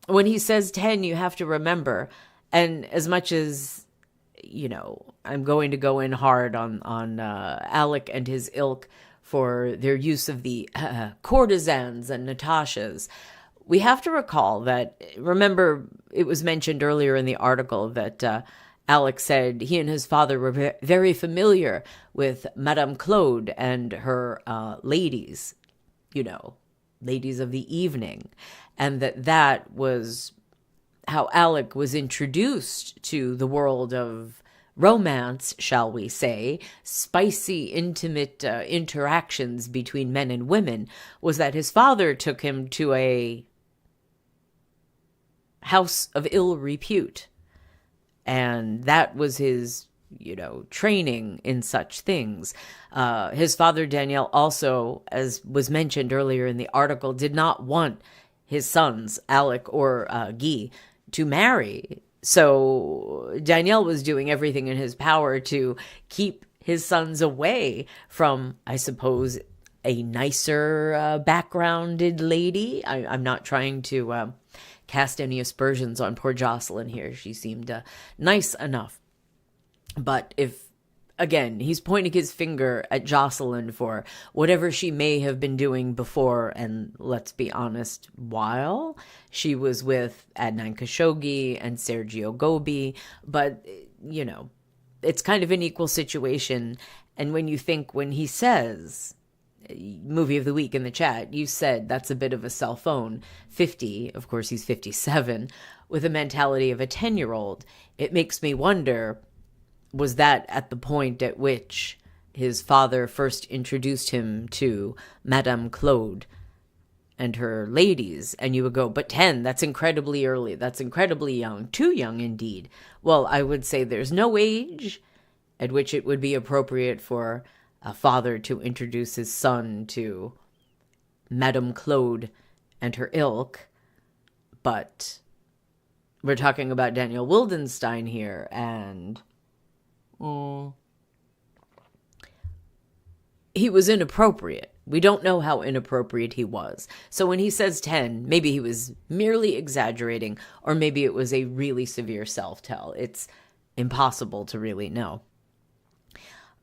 when he says 10, you have to remember. And as much as, I'm going to go in hard on Alec and his ilk for their use of the courtesans and Natashas, we have to recall that, remember, it was mentioned earlier in the article that Alec said he and his father were very familiar with Madame Claude and her ladies, ladies of the evening, and that was how Alec was introduced to the world of romance, shall we say, spicy, intimate interactions between men and women, was that his father took him to a house of ill repute. And that was his, training in such things. His father, Daniel, also, as was mentioned earlier in the article, did not want his sons, Alec or Guy, to marry. So Daniel was doing everything in his power to keep his sons away from, I suppose, a nicer backgrounded lady. I'm not trying to cast any aspersions on poor Jocelyne here. She seemed nice enough. But again, he's pointing his finger at Jocelyne for whatever she may have been doing before, and let's be honest, while she was with Adnan Khashoggi and Sergio Gobi. But, it's kind of an equal situation. And when he says, movie of the week in the chat, you said that's a bit of a cell phone. 50, of course he's 57, with a mentality of a 10-year-old. It makes me wonder, was that at the point at which his father first introduced him to Madame Claude and her ladies? And you would go, but 10, that's incredibly early. That's incredibly young. Too young, indeed. Well, I would say there's no age at which it would be appropriate for a father to introduce his son to Madame Claude and her ilk. But we're talking about Daniel Wildenstein here, and he was inappropriate. We don't know how inappropriate he was. So when he says 10, maybe he was merely exaggerating, or maybe it was a really severe self-tell. It's impossible to really know.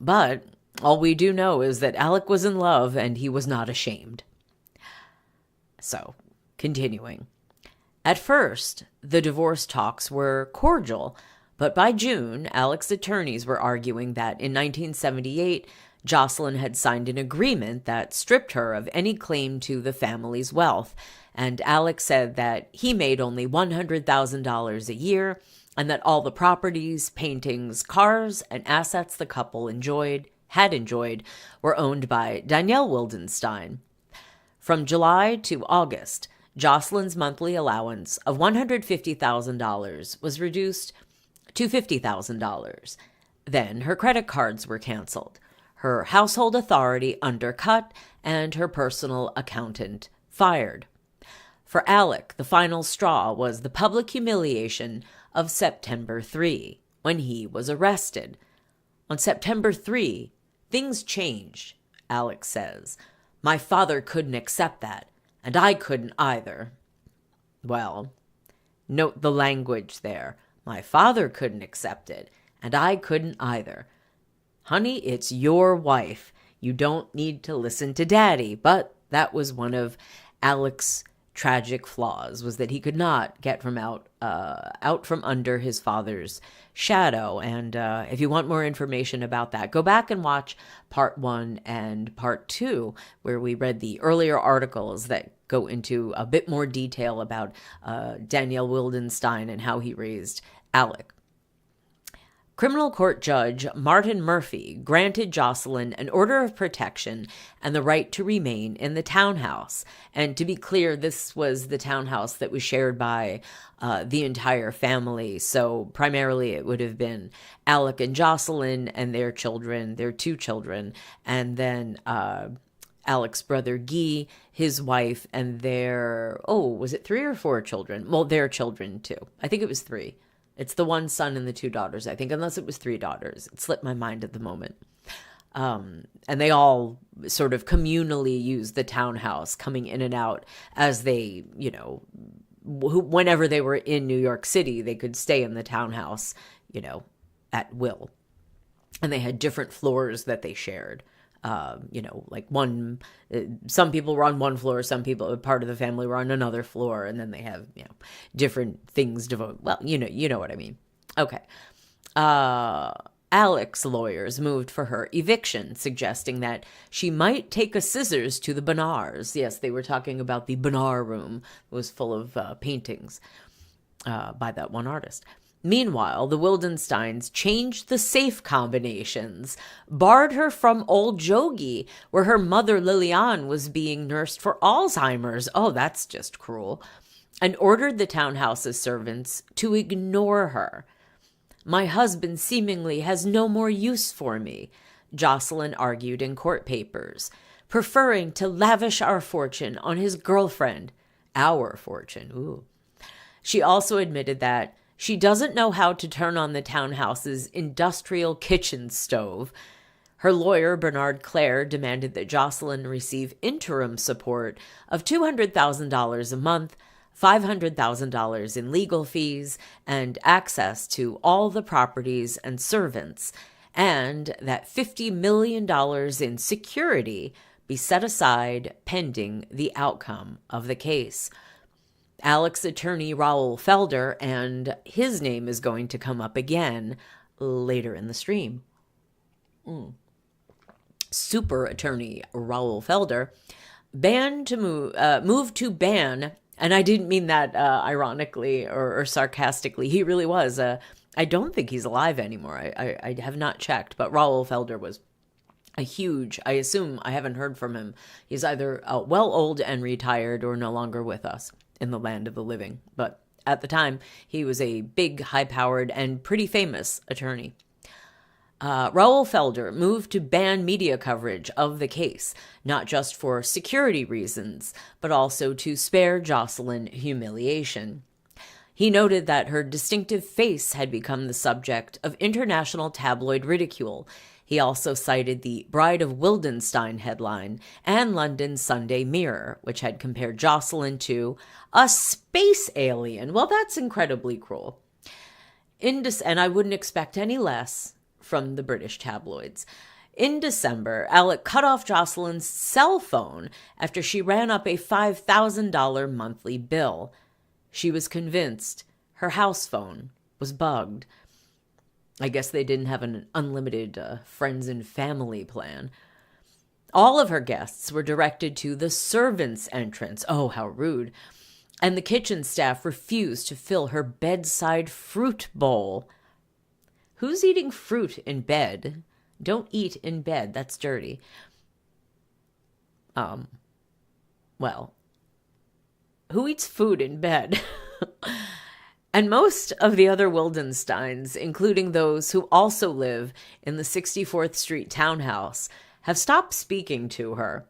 But all we do know is that Alec was in love and he was not ashamed. So, continuing. At first, the divorce talks were cordial, but by June, Alec's attorneys were arguing that in 1978, Jocelyne had signed an agreement that stripped her of any claim to the family's wealth, and Alec said that he made only $100,000 a year, and that all the properties, paintings, cars, and assets the couple had enjoyed were owned by Danielle Wildenstein. From July to August, Jocelyne's monthly allowance of $150,000 was reduced to $50,000. Then her credit cards were canceled, her household authority undercut, and her personal accountant fired. For Alec, the final straw was the public humiliation of September 3, when he was arrested. On September 3, things changed, Alec says. My father couldn't accept that, and I couldn't either. Well, note the language there. My father couldn't accept it, and I couldn't either. Honey, it's your wife. You don't need to listen to Daddy. But that was one of Alec's tragic flaws, was that he could not get out from under his father's shadow. And if you want more information about that, go back and watch part 1 and part 2, where we read the earlier articles that go into a bit more detail about Daniel Wildenstein and how he raised Alec. Criminal court judge Martin Murphy granted Jocelyne an order of protection and the right to remain in the townhouse. And to be clear, this was the townhouse that was shared by the entire family. So primarily it would have been Alec and Jocelyne and their children, their 2 children, and then Alec's brother Guy, his wife, and their, was it 3 or 4 children? Well, their children too. I think it was 3. It's the 1 son and the 2 daughters, I think, unless it was 3 daughters. It slipped my mind at the moment. And they all sort of communally used the townhouse, coming in and out as they, whenever they were in New York City, they could stay in the townhouse, at will. And they had different floors that they shared. Like some people were on one floor, some people, part of the family were on another floor, and then they have, different things devoted. Well, you know what I mean. Okay. Alec's lawyers moved for her eviction, suggesting that she might take a scissors to the Bonnars. Yes, they were talking about the Bonnar room. It was full of paintings by that one artist. Meanwhile, the Wildensteins changed the safe combinations, barred her from Old Jogi, where her mother Liliane was being nursed for Alzheimer's. Oh, that's just cruel. And ordered the townhouse's servants to ignore her. My husband seemingly has no more use for me, Jocelyne argued in court papers, preferring to lavish our fortune on his girlfriend. Our fortune, ooh. She also admitted that she doesn't know how to turn on the townhouse's industrial kitchen stove. Her lawyer, Bernard Clare, demanded that Jocelyne receive interim support of $200,000 a month, $500,000 in legal fees, and access to all the properties and servants, and that $50 million in security be set aside pending the outcome of the case. Alec's attorney, Raoul Felder, and his name is going to come up again later in the stream. Super attorney Raoul Felder moved to ban, and I didn't mean that ironically or sarcastically. He really was. I don't think he's alive anymore. I have not checked, but Raoul Felder was a huge, I assume, I haven't heard from him. He's either well old and retired or no longer with us in the land of the living. But at the time, he was a big, high-powered, and pretty famous attorney. Raoul Felder moved to ban media coverage of the case, not just for security reasons, but also to spare Jocelyne humiliation. He noted that her distinctive face had become the subject of international tabloid ridicule. He also cited the Bride of Wildenstein headline and London's Sunday Mirror, which had compared Jocelyne to a space alien. Well, that's incredibly cruel. And I wouldn't expect any less from the British tabloids. In December, Alec cut off Jocelyne's cell phone after she ran up a $5,000 monthly bill. She was convinced her house phone was bugged. I guess they didn't have an unlimited friends and family plan. All of her guests were directed to the servants' entrance. Oh, how rude. And the kitchen staff refused to fill her bedside fruit bowl. Who's eating fruit in bed? Don't eat in bed. That's dirty. Well, who eats food in bed? And most of the other Wildensteins, including those who also live in the 64th Street townhouse, have stopped speaking to her.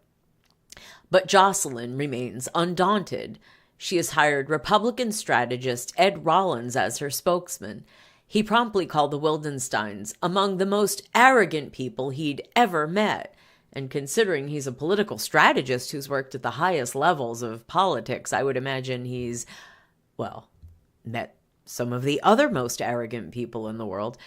But Jocelyne remains undaunted. She has hired Republican strategist Ed Rollins as her spokesman. He promptly called the Wildensteins among the most arrogant people he'd ever met. And considering he's a political strategist who's worked at the highest levels of politics, I would imagine he's, met some of the other most arrogant people in the world.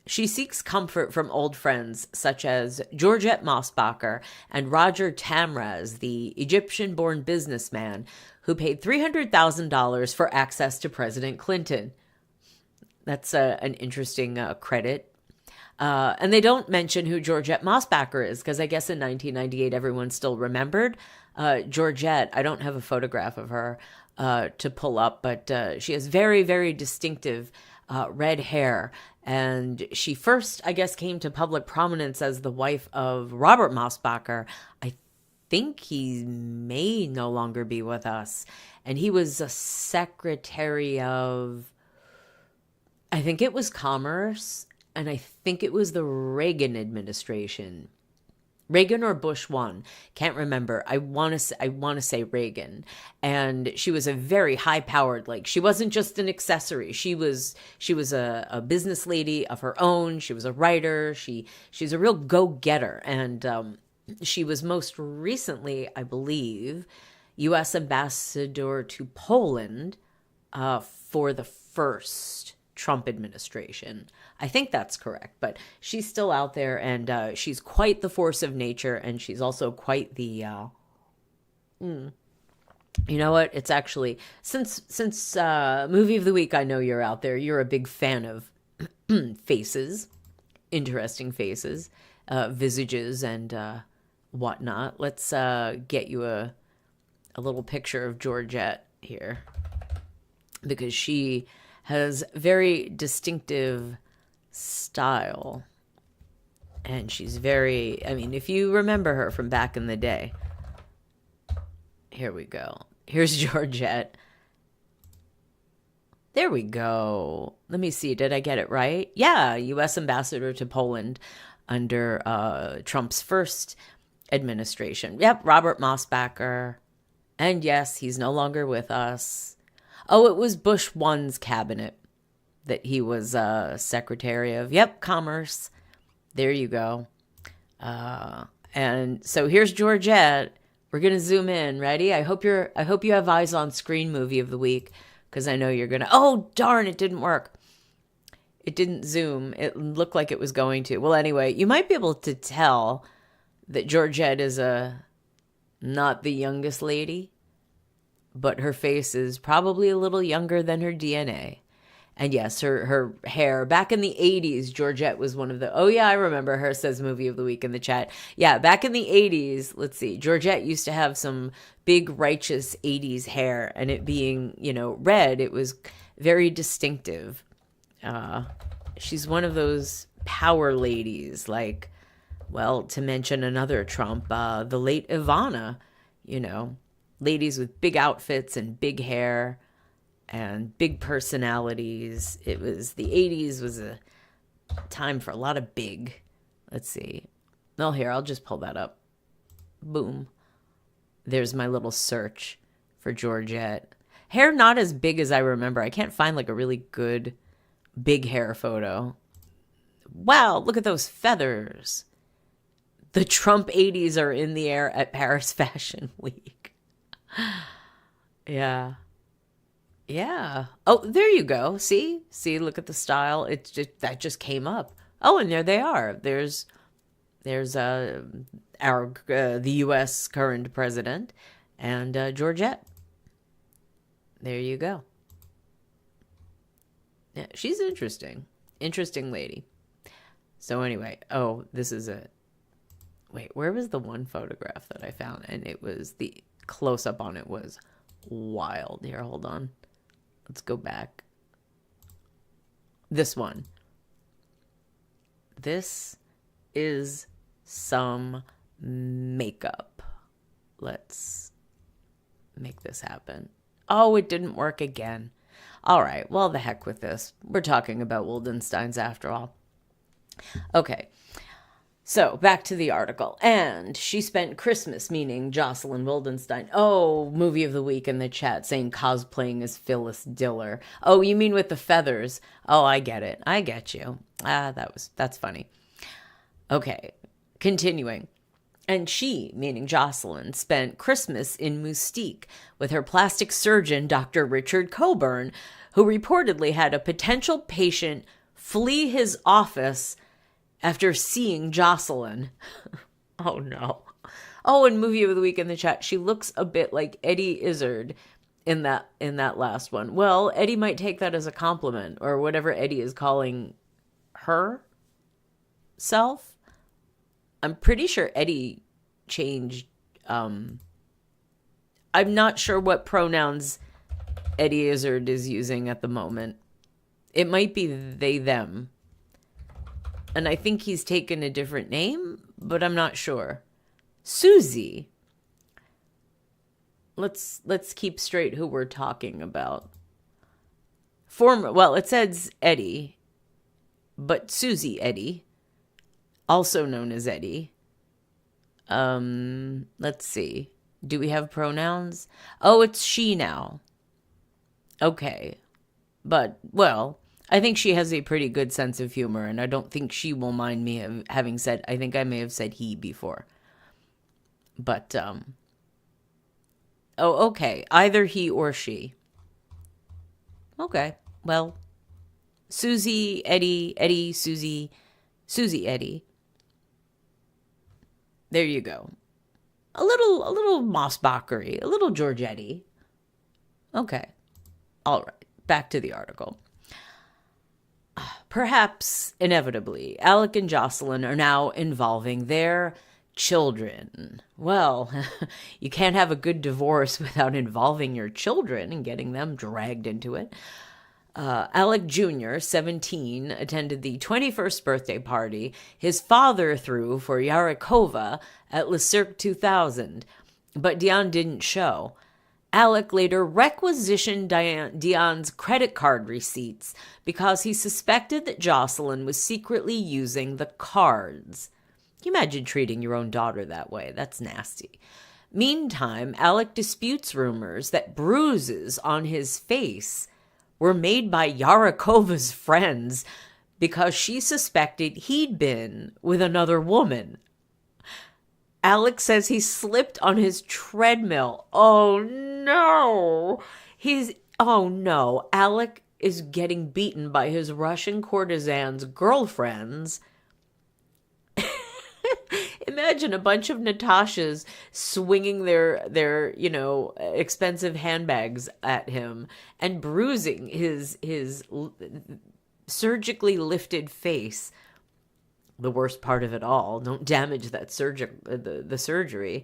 She seeks comfort from old friends such as Georgette Mosbacher and Roger Tamraz, the Egyptian-born businessman who paid $300,000 for access to President Clinton. That's an interesting credit. And they don't mention who Georgette Mosbacher is, because I guess in 1998 everyone still remembered. Georgette, I don't have a photograph of her to pull up, but she has very, very distinctive red hair. And she first, I guess, came to public prominence as the wife of Robert Mosbacher. I think he may no longer be with us. And he was a secretary of, I think it was Commerce, and I think it was the Reagan administration. Reagan or Bush one, can't remember. I want to say Reagan. And she was a very high powered, like, she wasn't just an accessory. She was a business lady of her own. She was a writer. She's a real go-getter. And she was most recently, I believe, U.S. ambassador to Poland for the first Trump administration. I think that's correct, but she's still out there, and she's quite the force of nature, and she's also quite the you know what, it's actually, since movie of the week, I know you're out there, you're a big fan of faces, interesting faces, visages, and whatnot. Let's get you a little picture of Georgette here, because she has very distinctive style. And she's very, I mean, if you remember her from back in the day. Here we go. Here's Georgette. There we go. Let me see. Did I get it right? Yeah, U.S. ambassador to Poland under Trump's first administration. Yep, Robert Mosbacher. And yes, he's no longer with us. Oh, it was Bush 1's cabinet that he was secretary of. Yep, Commerce. There you go. And so here's Georgette. We're gonna zoom in. Ready? I hope you have eyes on screen, movie of the week, because I know you're gonna. Oh darn! It didn't work. It didn't zoom. It looked like it was going to. Well, anyway, you might be able to tell that Georgette is not the youngest lady, but her face is probably a little younger than her DNA. And yes, her hair, back in the 80s, Georgette was one of the, oh yeah, I remember her, says movie of the week in the chat. Yeah, back in the 80s, let's see, Georgette used to have some big righteous 80s hair, and it being, red, it was very distinctive. She's one of those power ladies, like, well, to mention another Trump, the late Ivana, ladies with big outfits and big hair and big personalities. It was, the 80s was a time for a lot of big. Let's see. Well, here, I'll just pull that up. Boom. There's my little search for Georgette. Hair not as big as I remember. I can't find like a really good big hair photo. Wow, look at those feathers. The Trump 80s are in the air at Paris Fashion Week. Yeah. Oh, there you go. See, look at the style. That just came up. Oh, and there they are. There's the U.S. current president and Georgette. There you go. Yeah, she's interesting lady. So anyway, this is it. Wait, where was the one photograph that I found? And it was, the close-up on it was wild. Here, hold on. Let's go back. This one. This is some makeup. Let's make this happen. Oh, it didn't work again. All right, well, the heck with this. We're talking about Wildensteins after all. Okay. So, back to the article. And she spent Christmas, meaning Jocelyne Wildenstein. Oh, movie of the week in the chat saying cosplaying as Phyllis Diller. Oh, you mean with the feathers? Oh, I get it. I get you. That's funny. Okay, continuing. And she, meaning Jocelyne, spent Christmas in Moustique with her plastic surgeon, Dr. Richard Coburn, who reportedly had a potential patient flee his office after seeing Jocelyne. Oh, no. Oh, and movie of the week in the chat, she looks a bit like Eddie Izzard in that last one. Well, Eddie might take that as a compliment, or whatever Eddie is calling her self. I'm pretty sure Eddie changed. I'm not sure what pronouns Eddie Izzard is using at the moment. It might be they, them. And I think he's taken a different name, but I'm not sure. Susie. Let's keep straight who we're talking about. It says Eddie, but Susie Eddie, also known as Eddie. Let's see. Do we have pronouns? Oh, it's she now. Okay. But, well, I think she has a pretty good sense of humor, and I don't think she will mind me having said, I think I may have said he before. But, oh, okay. Either he or she. Okay. Well, Susie, Eddie, Susie, Eddie. There you go. A little Mossbachery, a little Georgetti. Okay. All right. Back to the article. Perhaps, inevitably, Alec and Jocelyne are now involving their children. Well, you can't have a good divorce without involving your children and getting them dragged into it. Alec Jr., 17, attended the 21st birthday party his father threw for Yarakova at Le Cirque 2000, but Dion didn't show. Alec later requisitioned Dion's credit card receipts because he suspected that Jocelyne was secretly using the cards. Can you imagine treating your own daughter that way? That's nasty. Meantime, Alec disputes rumors that bruises on his face were made by Yarakova's friends because she suspected he'd been with another woman. Alec says he slipped on his treadmill. Oh no! Alec is getting beaten by his Russian courtesan's girlfriends. Imagine a bunch of Natashas swinging their expensive handbags at him and bruising his surgically lifted face. The worst part of it all, don't damage that the surgery.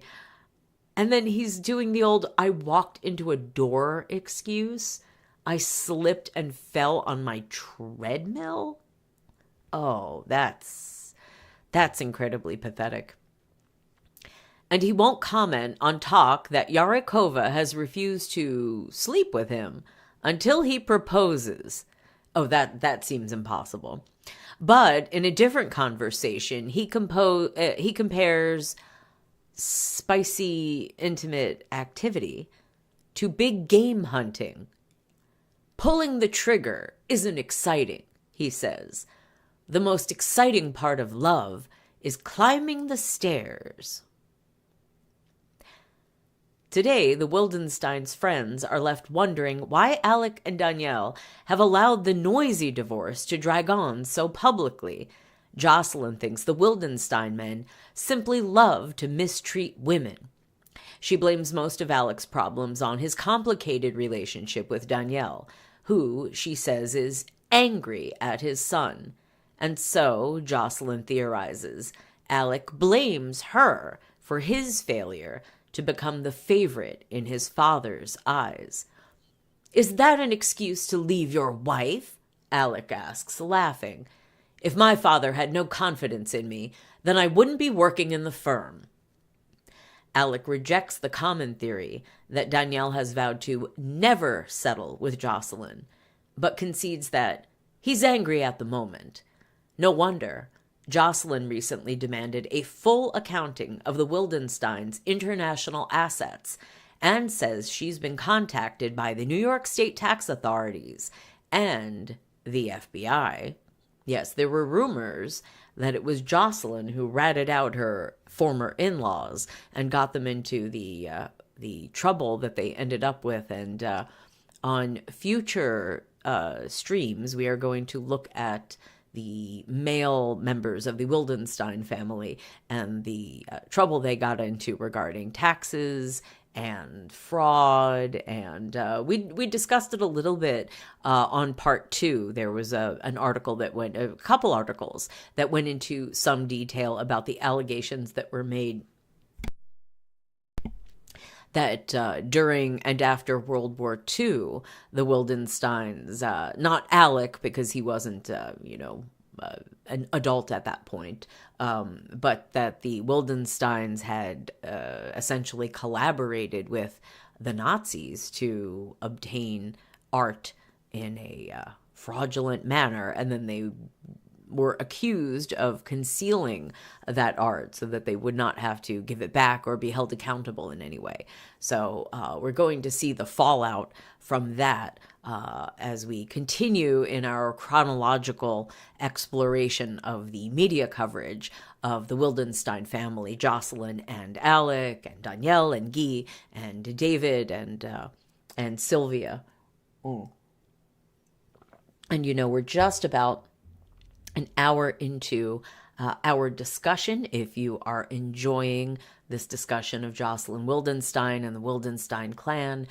And then he's doing the old I walked into a door excuse. I slipped and fell on my treadmill. Oh, that's incredibly pathetic. And he won't comment on talk that Yarakova has refused to sleep with him until he proposes. Oh, that seems impossible. But in a different conversation, he compares spicy, intimate activity to big game hunting. Pulling the trigger isn't exciting, he says. The most exciting part of love is climbing the stairs. Today, the Wildensteins' friends are left wondering why Alec and Danielle have allowed the noisy divorce to drag on so publicly. Jocelyne thinks the Wildenstein men simply love to mistreat women. She blames most of Alec's problems on his complicated relationship with Danielle, who, she says, is angry at his son. And so, Jocelyne theorizes, Alec blames her for his failure to become the favorite in his father's eyes. Is that an excuse to leave your wife? Alec asks, laughing. If my father had no confidence in me, then I wouldn't be working in the firm. Alec rejects the common theory that Danielle has vowed to never settle with Jocelyne, but concedes that he's angry at the moment. No wonder. Jocelyne recently demanded a full accounting of the Wildensteins' international assets and says she's been contacted by the New York State tax authorities and the FBI. Yes, there were rumors that it was Jocelyne who ratted out her former in-laws and got them into the trouble that they ended up with. And on future streams, we are going to look at the male members of the Wildenstein family and the trouble they got into regarding taxes and fraud. And we discussed it a little bit on part 2. There was a couple articles that went into some detail about the allegations that were made that during and after World War II, the Wildensteins, not Alec, because he wasn't, an adult at that point, but that the Wildensteins had essentially collaborated with the Nazis to obtain art in a fraudulent manner, and then they were accused of concealing that art so that they would not have to give it back or be held accountable in any way. So we're going to see the fallout from that as we continue in our chronological exploration of the media coverage of the Wildenstein family, Jocelyne and Alec and Danielle and Guy and David and Sylvia. And we're just about an hour into our discussion. If you are enjoying this discussion of Jocelyne Wildenstein and the Wildenstein clan,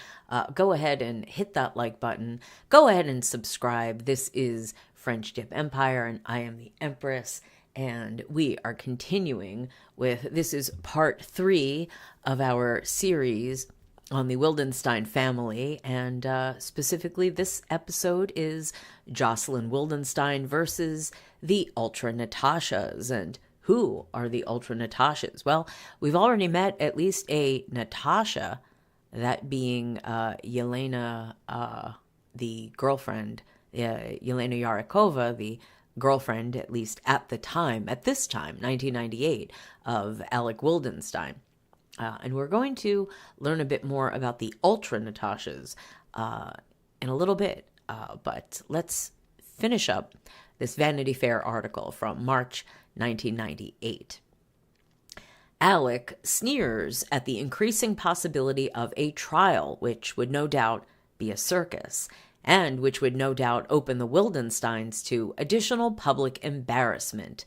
go ahead and hit that like button. Go ahead and subscribe. This is French Dip Empire, and I am the Empress. And we are continuing this is part 3 of our series on the Wildenstein family, and specifically this episode is Jocelyne Wildenstein versus the Ultra-Natashas. And who are the Ultra-Natashas? Well, we've already met at least a Natasha, that being Yelena, the girlfriend, Yelena Yarikova, the girlfriend, at least at this time, 1998, of Alec Wildenstein. And we're going to learn a bit more about the Ultra-Natashas in a little bit. But let's finish up this Vanity Fair article from March 1998. Alec sneers at the increasing possibility of a trial, which would no doubt be a circus, and which would no doubt open the Wildensteins to additional public embarrassment.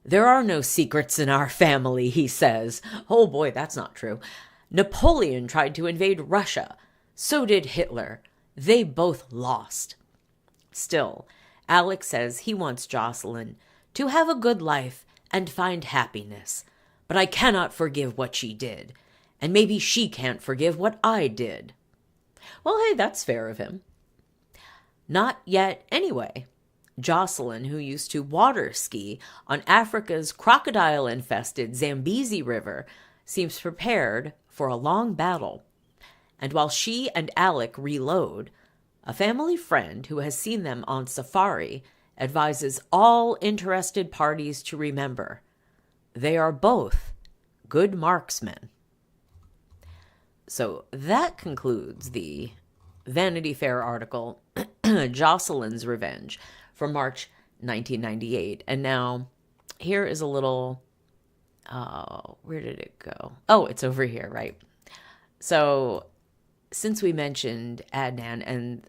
There are no secrets in our family, he says. Oh boy, that's not true. Napoleon tried to invade Russia. So did Hitler. They both lost. Still, Alec says he wants Jocelyne to have a good life and find happiness. But I cannot forgive what she did. And maybe she can't forgive what I did. Well, hey, that's fair of him. Not yet anyway. Jocelyne, who used to water ski on Africa's crocodile-infested Zambezi River, seems prepared for a long battle. And while she and Alec reload, a family friend who has seen them on safari advises all interested parties to remember they are both good marksmen. So that concludes the Vanity Fair article, Jocelyne's Revenge, from March 1998. And now here is a little, where did it go? Oh, it's over here, right? So since we mentioned Adnan and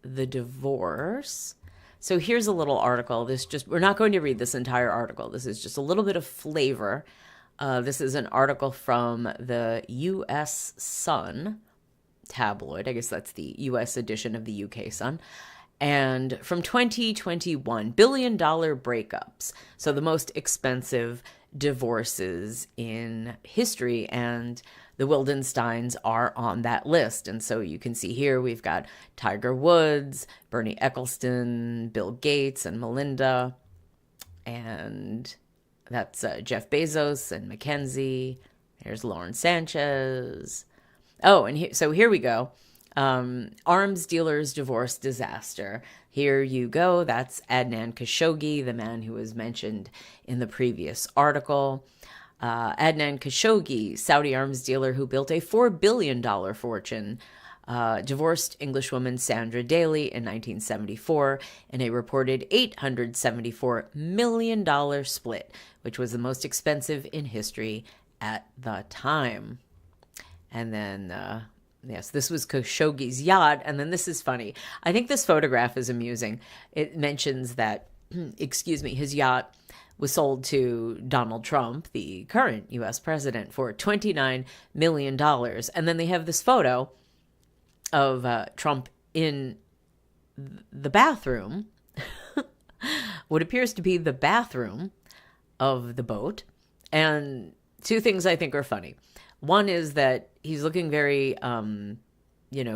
the divorce, so here's a little article. We're not going to read this entire article. This is just a little bit of flavor. This is an article from the U.S. Sun tabloid. I guess that's the U.S. edition of the U.K. Sun. And from 2021, billion-dollar breakups. So the most expensive divorces in history, and the Wildensteins are on that list. And so you can see here we've got Tiger Woods, Bernie Ecclestone, Bill Gates, and Melinda. And that's Jeff Bezos and Mackenzie. Here's Lauren Sanchez. Oh, and so here we go. Arms dealers divorce disaster. Here you go. That's Adnan Khashoggi, the man who was mentioned in the previous article. Adnan Khashoggi, Saudi arms dealer who built a $4 billion fortune, divorced Englishwoman Sandra Daly in 1974 in a reported $874 million split, which was the most expensive in history at the time. And then, yes, this was Khashoggi's yacht. And then this is funny. I think this photograph is amusing. It mentions that, his yacht was sold to Donald Trump, the current U.S. president, for $29 million. And then they have this photo of Trump in the bathroom, what appears to be the bathroom of the boat. And two things I think are funny. One is that he's looking very,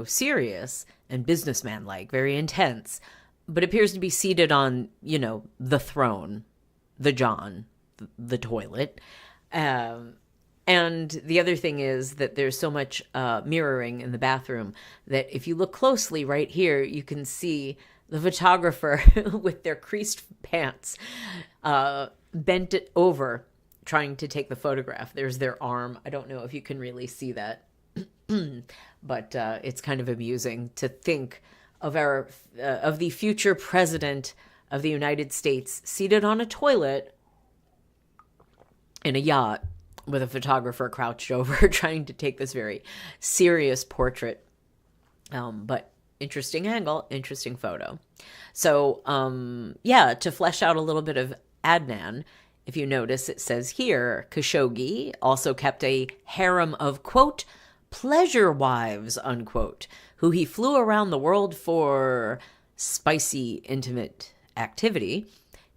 serious and businessman-like, very intense, but appears to be seated on, the throne, the John, the toilet. And the other thing is that there's so much mirroring in the bathroom that if you look closely right here, you can see the photographer with their creased pants bent it over trying to take the photograph. There's their arm. I don't know if you can really see that, but it's kind of amusing to think of of the future president of the United States seated on a toilet in a yacht with a photographer crouched over trying to take this very serious portrait. But interesting angle, interesting photo. So, to flesh out a little bit of Adnan, if you notice, it says here, Khashoggi also kept a harem of, quote, pleasure wives, unquote, who he flew around the world for spicy, intimate activity,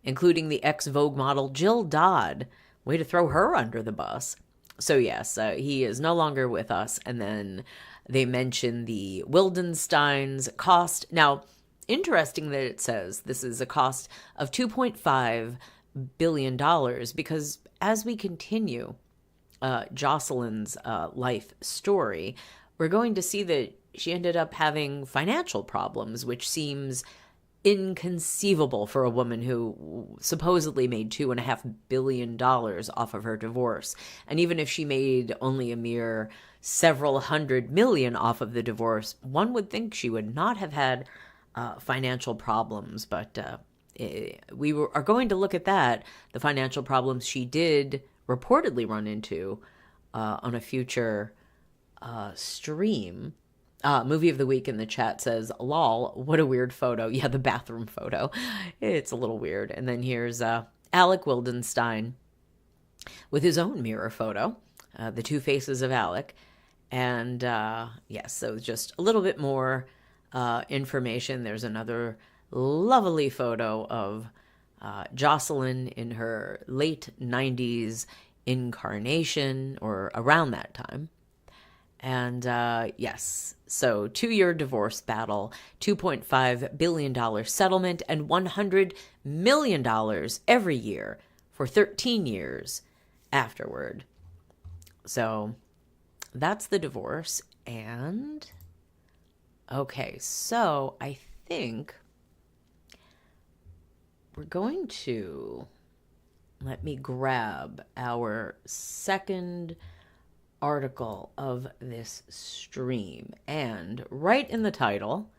including the ex-Vogue model Jill Dodd. Way to throw her under the bus. So yes, he is no longer with us. And then they mention the Wildensteins cost. Now, interesting that it says this is a cost of $2.5 billion because as we continue Jocelyne's life story, we're going to see that she ended up having financial problems, which seems inconceivable for a woman who supposedly made $2.5 billion off of her divorce. And even if she made only a mere several hundred million off of the divorce, one would think she would not have had financial problems. But are going to look at that, the financial problems she did reportedly run into on a future stream. Movie of the week in the chat says, lol, what a weird photo. Yeah, the bathroom photo. It's a little weird. And then here's Alec Wildenstein with his own mirror photo, the two faces of Alec. And yes, so just a little bit more information. There's another lovely photo of Jocelyne in her late 90s incarnation, or around that time. And yes, so 2-year divorce battle, $2.5 billion settlement, and $100 million every year for 13 years afterward. So that's the divorce. And okay, so I think we're going to, let me grab our second article of this stream, and right in the title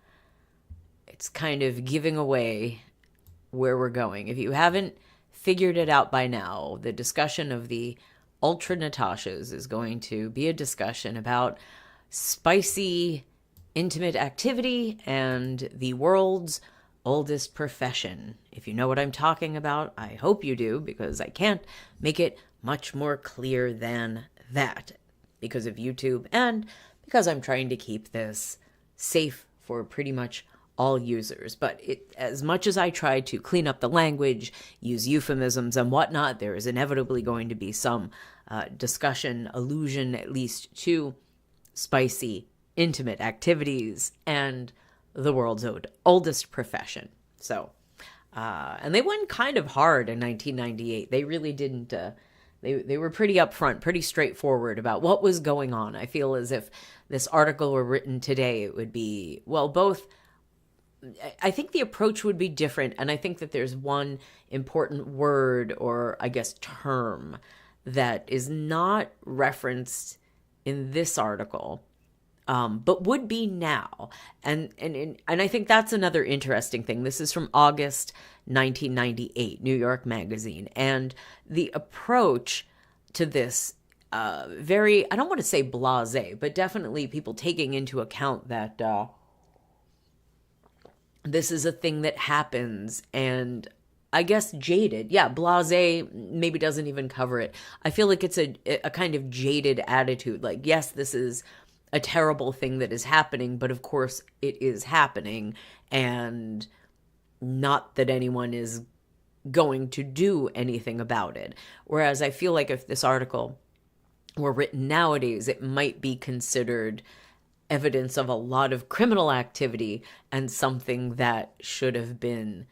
it's kind of giving away where we're going. If you haven't figured it out by now, the discussion of the Ultra-Natashas is going to be a discussion about spicy, intimate activity and the world's oldest profession. If you know what I'm talking about, I hope you do, because I can't make it much more clear than that, because of YouTube and because I'm trying to keep this safe for pretty much all users. But as much as I try to clean up the language, use euphemisms and whatnot, there is inevitably going to be some discussion, allusion at least, to spicy, intimate activities and the world's oldest profession. So, and they went kind of hard in 1998. They really didn't... They were pretty upfront, pretty straightforward about what was going on. I feel as if this article were written today, it would be, well, both. I think the approach would be different. And I think that there's one important word, or I guess term, that is not referenced in this article, but would be now. And I think that's another interesting thing. This is from August 1998, New York Magazine. And the approach to this, very, I don't want to say blasé, but definitely people taking into account that this is a thing that happens, and I guess jaded. Yeah, blasé maybe doesn't even cover it. I feel like it's a kind of jaded attitude. Like, yes, this is a terrible thing that is happening, but of course it is happening, and not that anyone is going to do anything about it. Whereas I feel like if this article were written nowadays, it might be considered evidence of a lot of criminal activity and something that should have been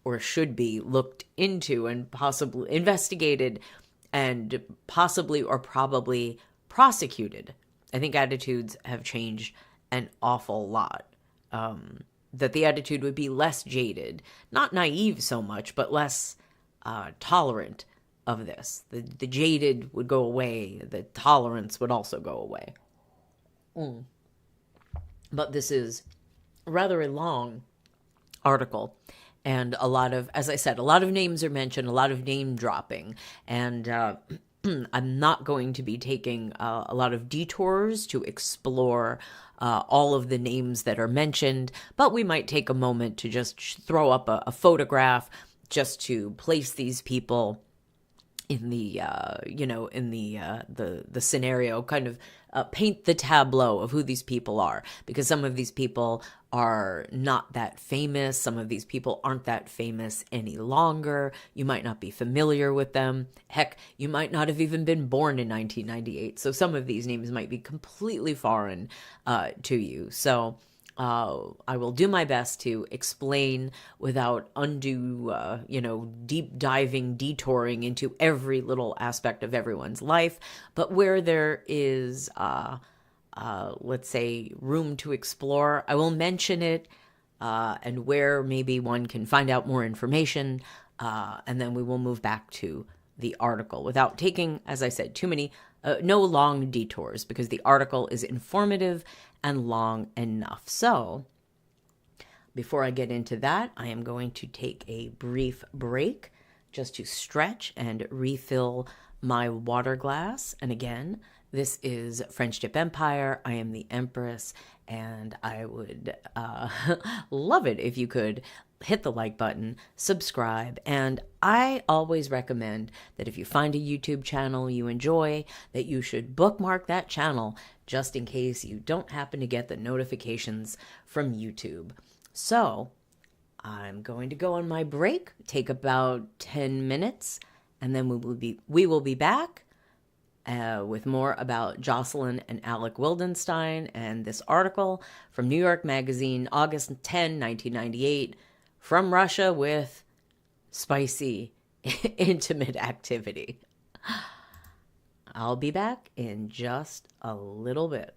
or should be looked into and possibly investigated and possibly or probably prosecuted. I think attitudes have changed an awful lot. That the attitude would be less jaded, not naive so much, but less tolerant of this. The jaded would go away. The tolerance would also go away. But this is rather a long article. And a lot of, as I said, a lot of names are mentioned, a lot of name dropping. And I'm not going to be taking a lot of detours to explore all of the names that are mentioned, but we might take a moment to just throw up a photograph just to place these people in the the scenario, kind of paint the tableau of who these people are, because some of these people are not that famous. Some of these people aren't that famous any longer. You might not be familiar with them. Heck, you might not have even been born in 1998. So some of these names might be completely foreign to you. So I will do my best to explain without undue, deep diving, detouring into every little aspect of everyone's life. But where there is, let's say, room to explore, I will mention it, and where maybe one can find out more information, and then we will move back to the article without taking, as I said, too many, no long detours, because the article is informative and long enough. So before I get into that, I am going to take a brief break just to stretch and refill my water glass. And again, this is Friendship Empire. I am the Empress, and I would love it if you could hit the like button, subscribe, and I always recommend that if you find a YouTube channel you enjoy, that you should bookmark that channel just in case you don't happen to get the notifications from YouTube. So I'm going to go on my break, take about 10 minutes, and then we will be back with more about Jocelyne and Alec Wildenstein and this article from New York Magazine, August 10, 1998, from Russia with spicy, intimate activity. I'll be back in just a little bit.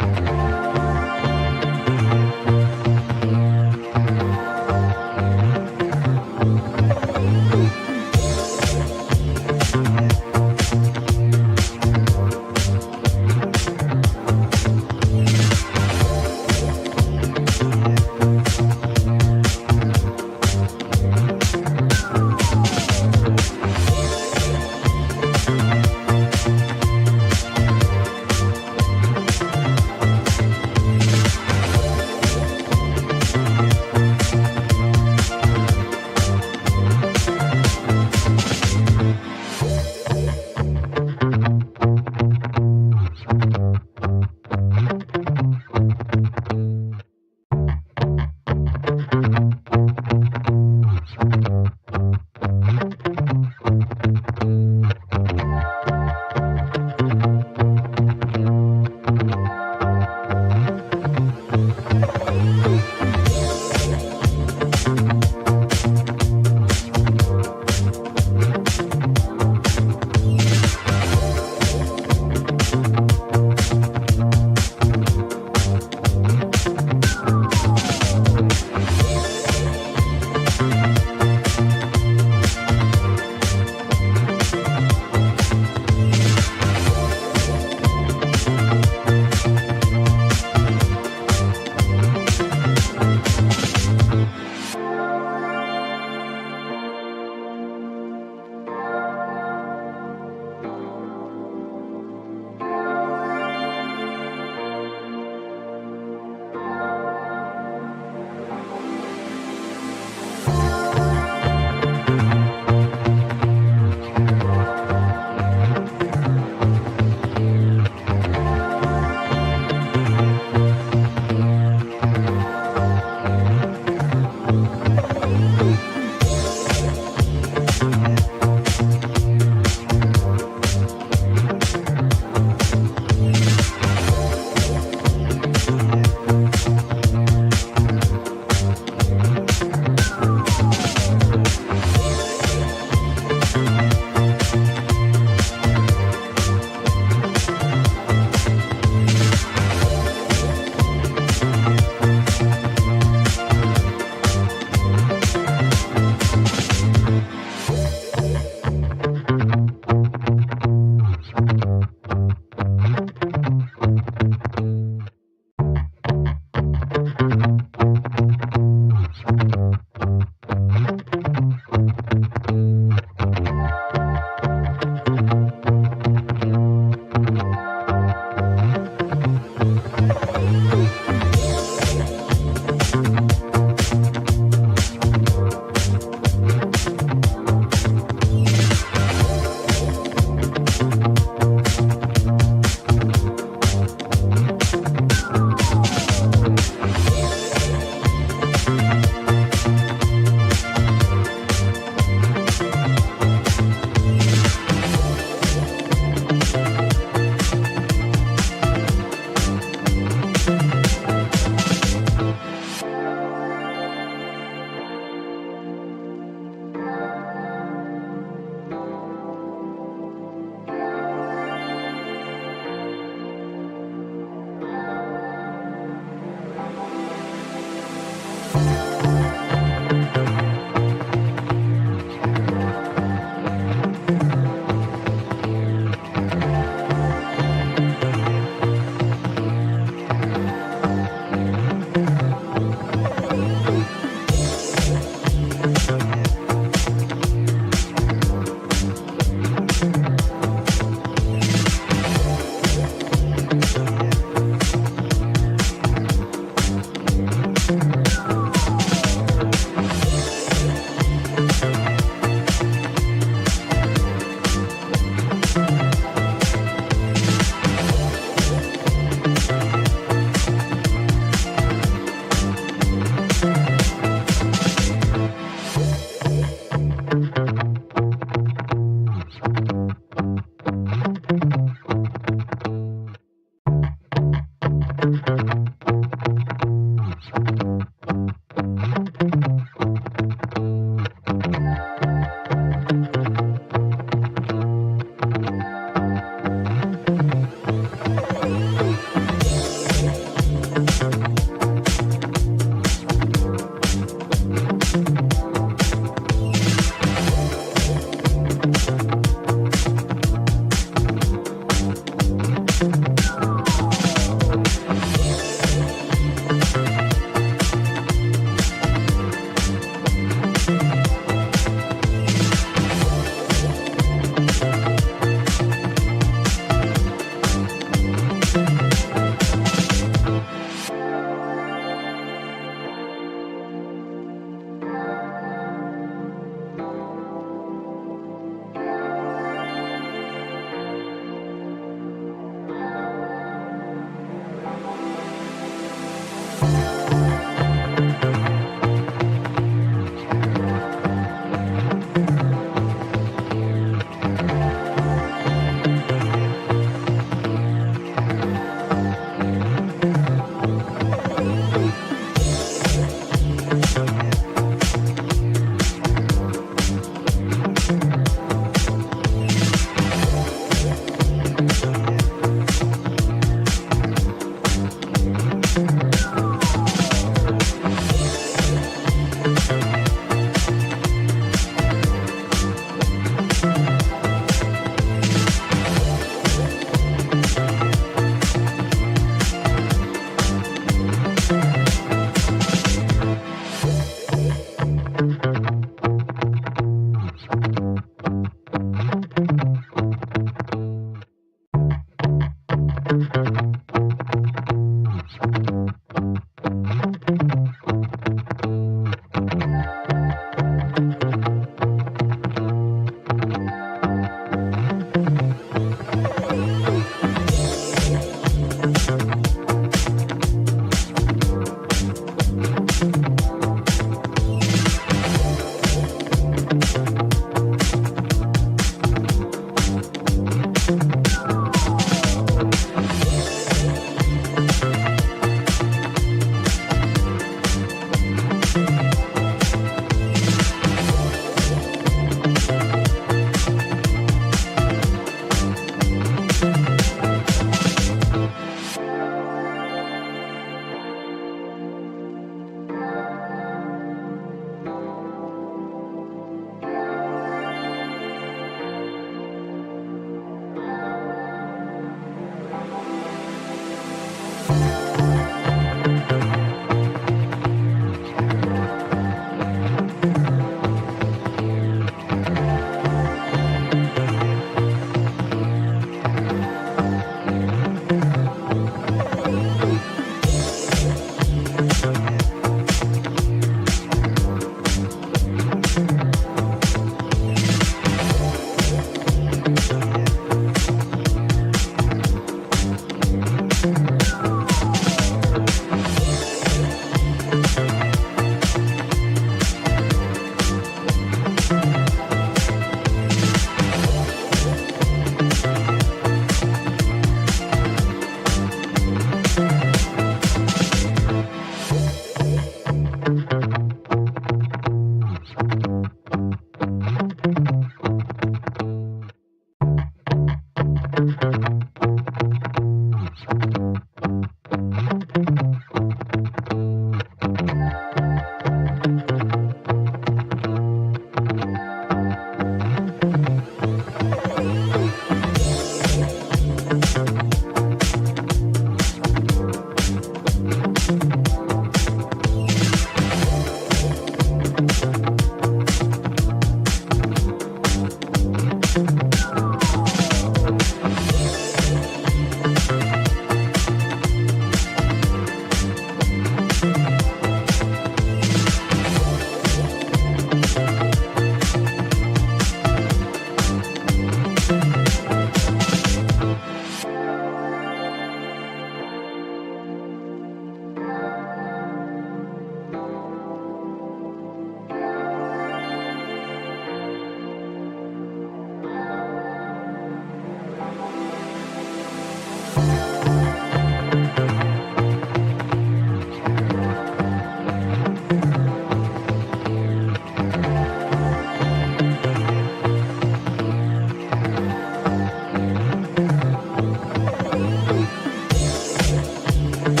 Hello,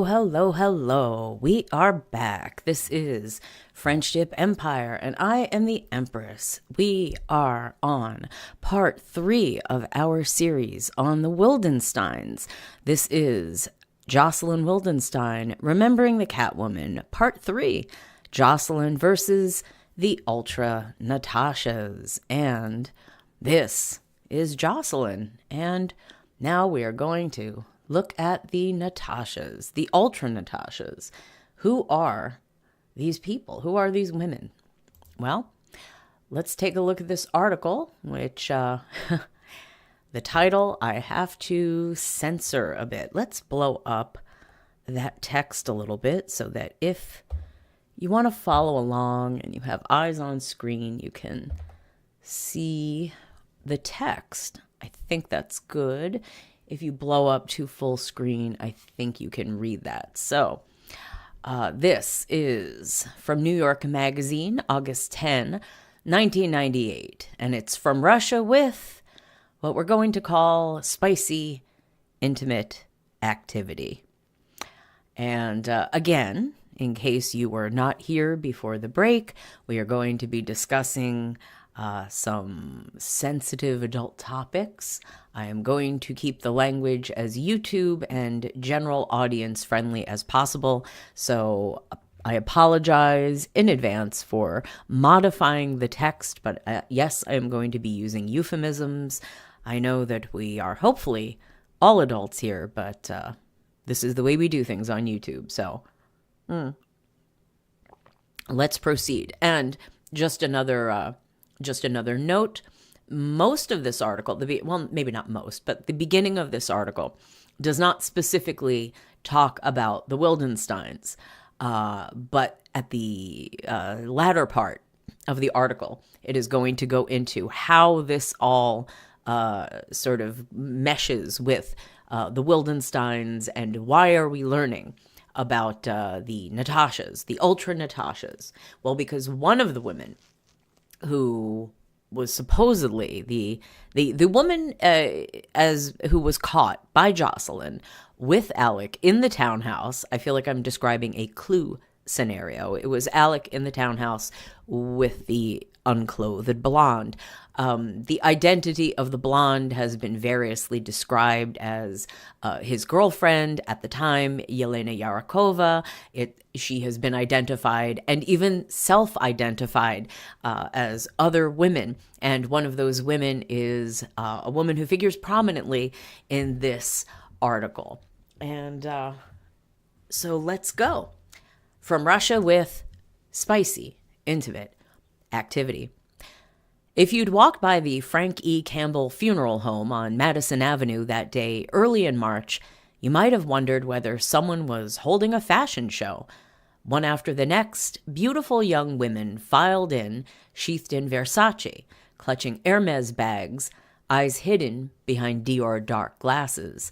hello, hello. We are back. This is Friendship Empire, and I am the Empress. We are on part 3 of our series on the Wildensteins. This is Jocelyne Wildenstein, Remembering the Catwoman, part 3, Jocelyne versus the Ultra-Natashas. And this is Jocelyne, and now we are going to look at the Natashas, the Ultra-Natashas. Who are these people? Who are these women? Well, let's take a look at this article, which the title I have to censor a bit. Let's blow up that text a little bit so that if you want to follow along and you have eyes on screen, you can see the text. I think that's good. If you blow up to full screen, I think you can read that. So this is from New York Magazine, August 10, 1998. And it's from Russia with what we're going to call spicy, intimate activity. And again, in case you were not here before the break, we are going to be discussing some sensitive adult topics. I am going to keep the language as YouTube and general audience friendly as possible, so I apologize in advance for modifying the text, but yes, I am going to be using euphemisms. I know that we are hopefully all adults here, but this is the way we do things on YouTube, so let's proceed. And just another note, most of this article, well, maybe not most, but the beginning of this article does not specifically talk about the Wildensteins, but at the latter part of the article, it is going to go into how this all sort of meshes with the Wildensteins and why are we learning about the Natashas, the Ultra-Natashas. Well, because one of the women who was supposedly the woman who was caught by Jocelyne with Alec in the townhouse. I feel like I'm describing a Clue scenario. It was Alec in the townhouse with the unclothed blonde. The identity of the blonde has been variously described as his girlfriend at the time, Yelena Yarakova. She has been identified and even self-identified as other women. And one of those women is a woman who figures prominently in this article. And so let's go. From Russia with spicy, intimate activity. If you'd walked by the Frank E. Campbell funeral home on Madison Avenue that day early in March, you might have wondered whether someone was holding a fashion show. One after the next, beautiful young women filed in, sheathed in Versace, clutching Hermes bags, eyes hidden behind Dior dark glasses.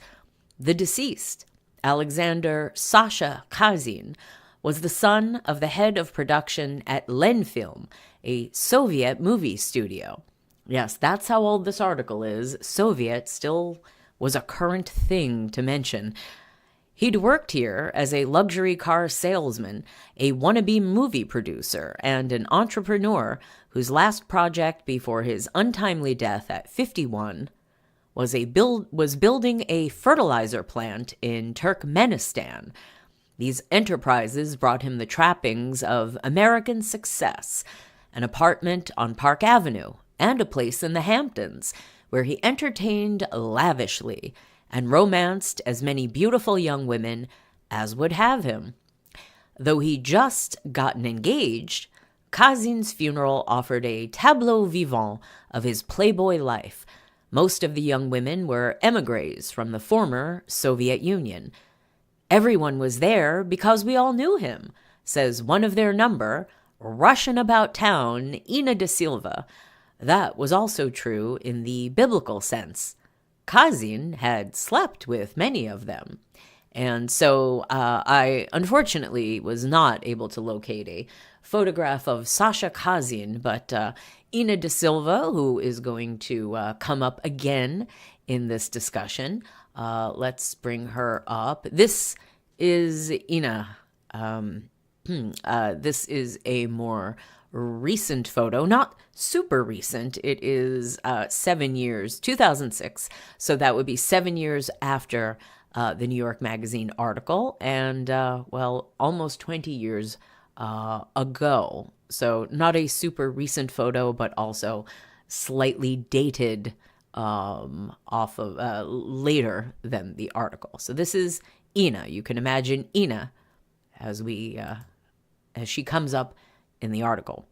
The deceased, Alexander Sasha Kazin, was the son of the head of production at Lenfilm, a Soviet movie studio. Yes, that's how old this article is. Soviet still was a current thing to mention. He'd worked here as a luxury car salesman, a wannabe movie producer, and an entrepreneur whose last project before his untimely death at 51 was building a fertilizer plant in Turkmenistan. These enterprises brought him the trappings of American success, an apartment on Park Avenue, and a place in the Hamptons, where he entertained lavishly and romanced as many beautiful young women as would have him. Though he'd just gotten engaged, Kazin's funeral offered a tableau vivant of his playboy life. Most of the young women were émigrés from the former Soviet Union. Everyone was there because we all knew him, says one of their number, Russian about town, Ina da Silva. That was also true in the biblical sense. Kazin had slept with many of them. And so I unfortunately was not able to locate a photograph of Sasha Kazin, but Ina da Silva, who is going to come up again in this discussion. Let's bring her up. This is Ina. This is a more recent photo, not super recent. It is 7 years, 2006. So that would be 7 years after the New York Magazine article, and almost 20 years ago. So not a super recent photo, but also slightly dated off of later than the article. So this is Ina. You can imagine Ina as she comes up in the article.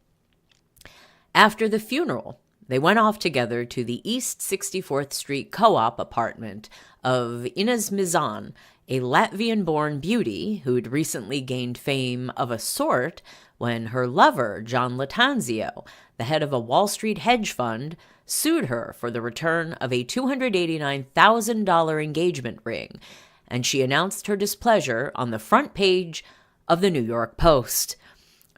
After the funeral, they went off together to the East 64th Street co-op apartment of Ines Mizan, a Latvian-born beauty who'd recently gained fame of a sort when her lover, John Latanzio, the head of a Wall Street hedge fund, sued her for the return of a $289,000 engagement ring, and she announced her displeasure on the front page of the New York Post.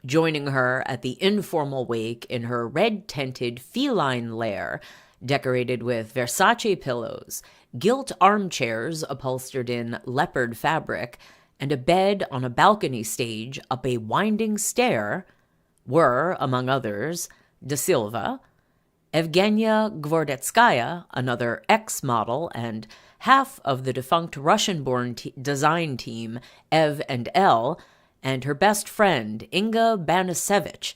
Joining her at the informal wake in her red-tinted feline lair, decorated with Versace pillows, gilt armchairs upholstered in leopard fabric, and a bed on a balcony stage up a winding stair, were, among others, Da Silva, Evgenia Gvordetskaya, another ex-model and half of the defunct Russian-born design team Ev and El, and her best friend, Inga Banasevich.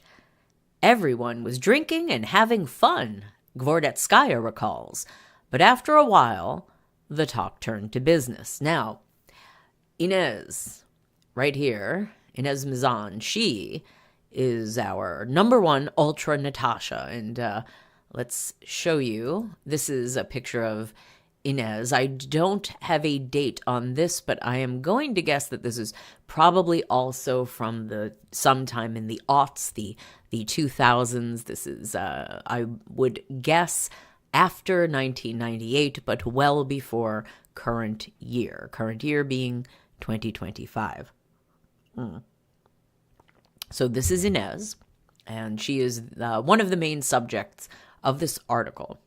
Everyone was drinking and having fun, Gvordetskaya recalls. But after a while, the talk turned to business. Now, Inez, right here, Inez Mizan, she is our number one Ultra-Natasha. And let's show you. This is a picture of Inez. I don't have a date on this, but I am going to guess that this is probably also from sometime in the aughts, the 2000s. This is, I would guess, after 1998, but well before current year. Current year being 2025. So this is Inez, and she is one of the main subjects of this article.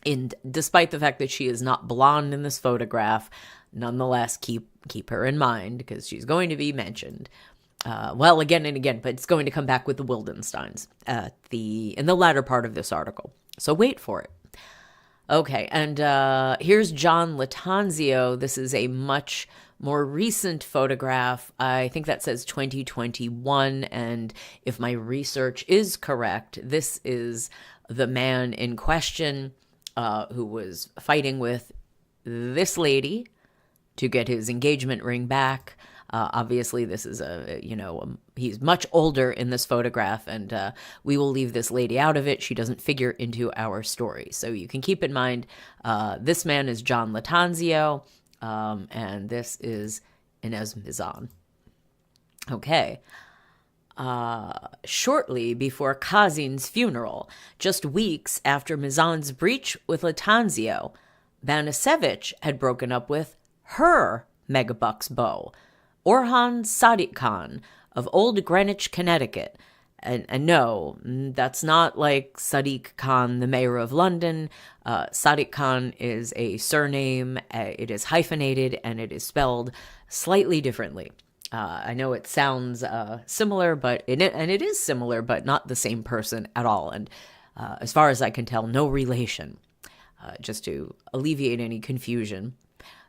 And despite the fact that she is not blonde in this photograph, nonetheless, keep her in mind because she's going to be mentioned. Again and again, but it's going to come back with the Wildensteins in the latter part of this article. So wait for it. Okay, and here's John Latanzio. This is a much more recent photograph. I think that says 2021, and if my research is correct, this is the man in question who was fighting with this lady to get his engagement ring back. Obviously, this is he's much older in this photograph, and we will leave this lady out of it. She doesn't figure into our story. So you can keep in mind, this man is John Latanzio, and this is Inez Mizan. Okay. Shortly before Kazin's funeral, just weeks after Mizan's breach with Latanzio, Banasevich had broken up with her megabucks beau, Orhan Sadiq Khan of Old Greenwich, Connecticut. And no, that's not like Sadiq Khan, the mayor of London. Sadiq Khan is a surname. It is hyphenated, and it is spelled slightly differently. I know it sounds similar, but it is similar, but not the same person at all. And as far as I can tell, no relation, just to alleviate any confusion.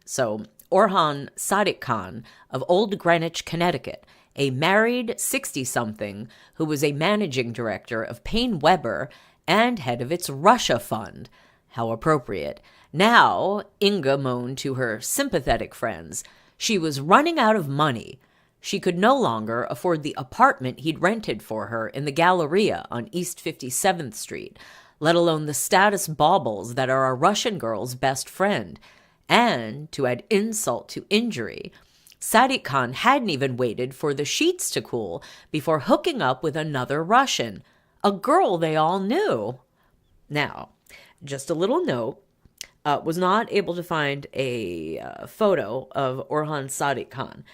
So Orhan Sadiq Khan of Old Greenwich, Connecticut, a married 60-something who was a managing director of Payne Weber and head of its Russia fund. How appropriate. Now, Inga moaned to her sympathetic friends. She was running out of money. She could no longer afford the apartment he'd rented for her in the Galleria on East 57th Street, let alone the status baubles that are a Russian girl's best friend. And, to add insult to injury, Sadiq Khan hadn't even waited for the sheets to cool before hooking up with another Russian, a girl they all knew. Now, just a little note, was not able to find a photo of Orhan Sadiq Khan.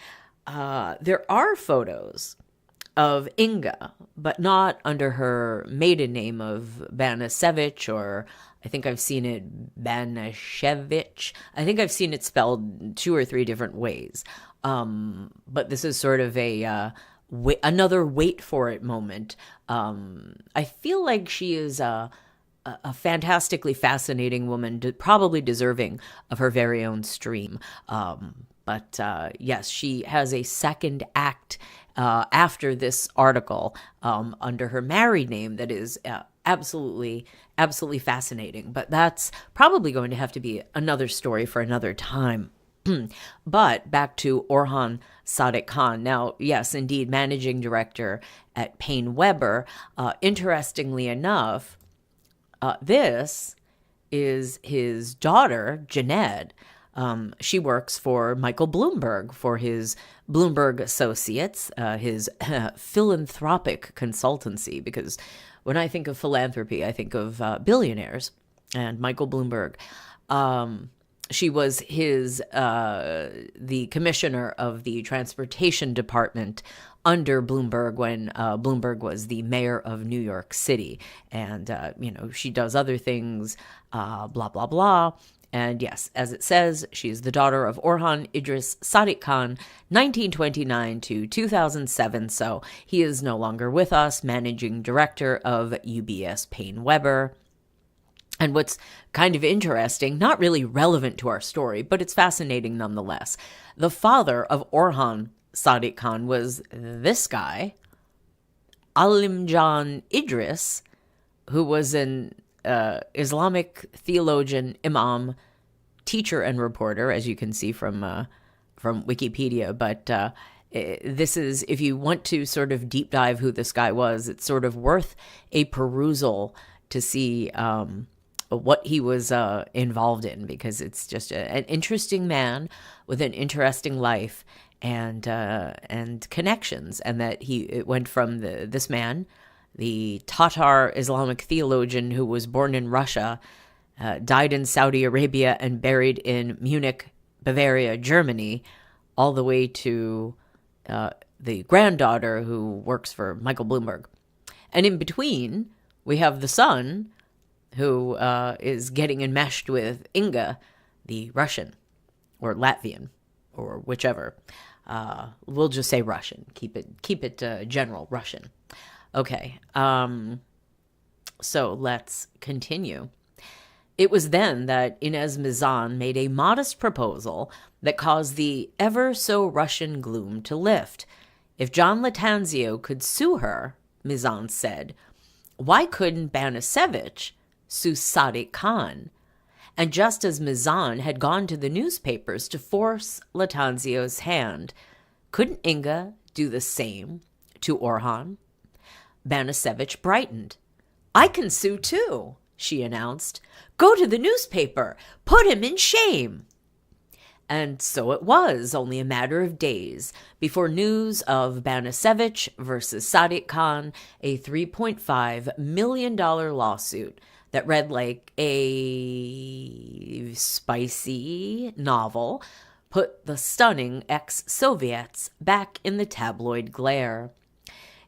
There are photos of Inga, but not under her maiden name of Banasevich, or I think I've seen it Banashevich. I think I've seen it spelled 2 or 3 different ways. But this is sort of another wait for it moment. I feel like she is a fantastically fascinating woman, probably deserving of her very own stream. But yes, she has a second act after this article under her married name that is absolutely fascinating. But that's probably going to have to be another story for another time. But back to Orhan Sadiq Khan. Now, yes, indeed, managing director at Payne Weber. Interestingly enough, this is his daughter, Jeanette. She works for Michael Bloomberg for his Bloomberg Associates, his philanthropic consultancy, because when I think of philanthropy, I think of billionaires and Michael Bloomberg. She was the commissioner of the transportation department under Bloomberg when Bloomberg was the mayor of New York City. And, she does other things, blah, blah, blah. And yes, as it says, she is the daughter of Orhan Idris Sadiq Khan, 1929 to 2007. So he is no longer with us, managing director of UBS Payne Weber. And what's kind of interesting, not really relevant to our story, but it's fascinating nonetheless. The father of Orhan Sadiq Khan was this guy, Alimjan Idris, who was an Islamic theologian, imam, teacher, and reporter, as you can see from Wikipedia. But this is, if you want to sort of deep dive who this guy was, it's sort of worth a perusal to see what he was involved in, because it's just an interesting man with an interesting life and connections, and that it went from this man, the Tatar Islamic theologian who was born in Russia, died in Saudi Arabia, and buried in Munich, Bavaria, Germany, all the way to the granddaughter who works for Michael Bloomberg. And in between, we have the son who is getting enmeshed with Inga, the Russian, or Latvian, or whichever. We'll just say Russian. Keep it general Russian. Okay, so let's continue. It was then that Inez Mizan made a modest proposal that caused the ever-so-Russian gloom to lift. If John Latanzio could sue her, Mizan said, why couldn't Banasevich sue Sadiq Khan? And just as Mizan had gone to the newspapers to force Latanzio's hand, couldn't Inga do the same to Orhan? Banasevich brightened. I can sue too, she announced. Go to the newspaper. Put him in shame. And so it was only a matter of days before news of Banasevich versus Sadiq Khan, a $3.5 million lawsuit that read like a spicy novel, put the stunning ex-Soviets back in the tabloid glare.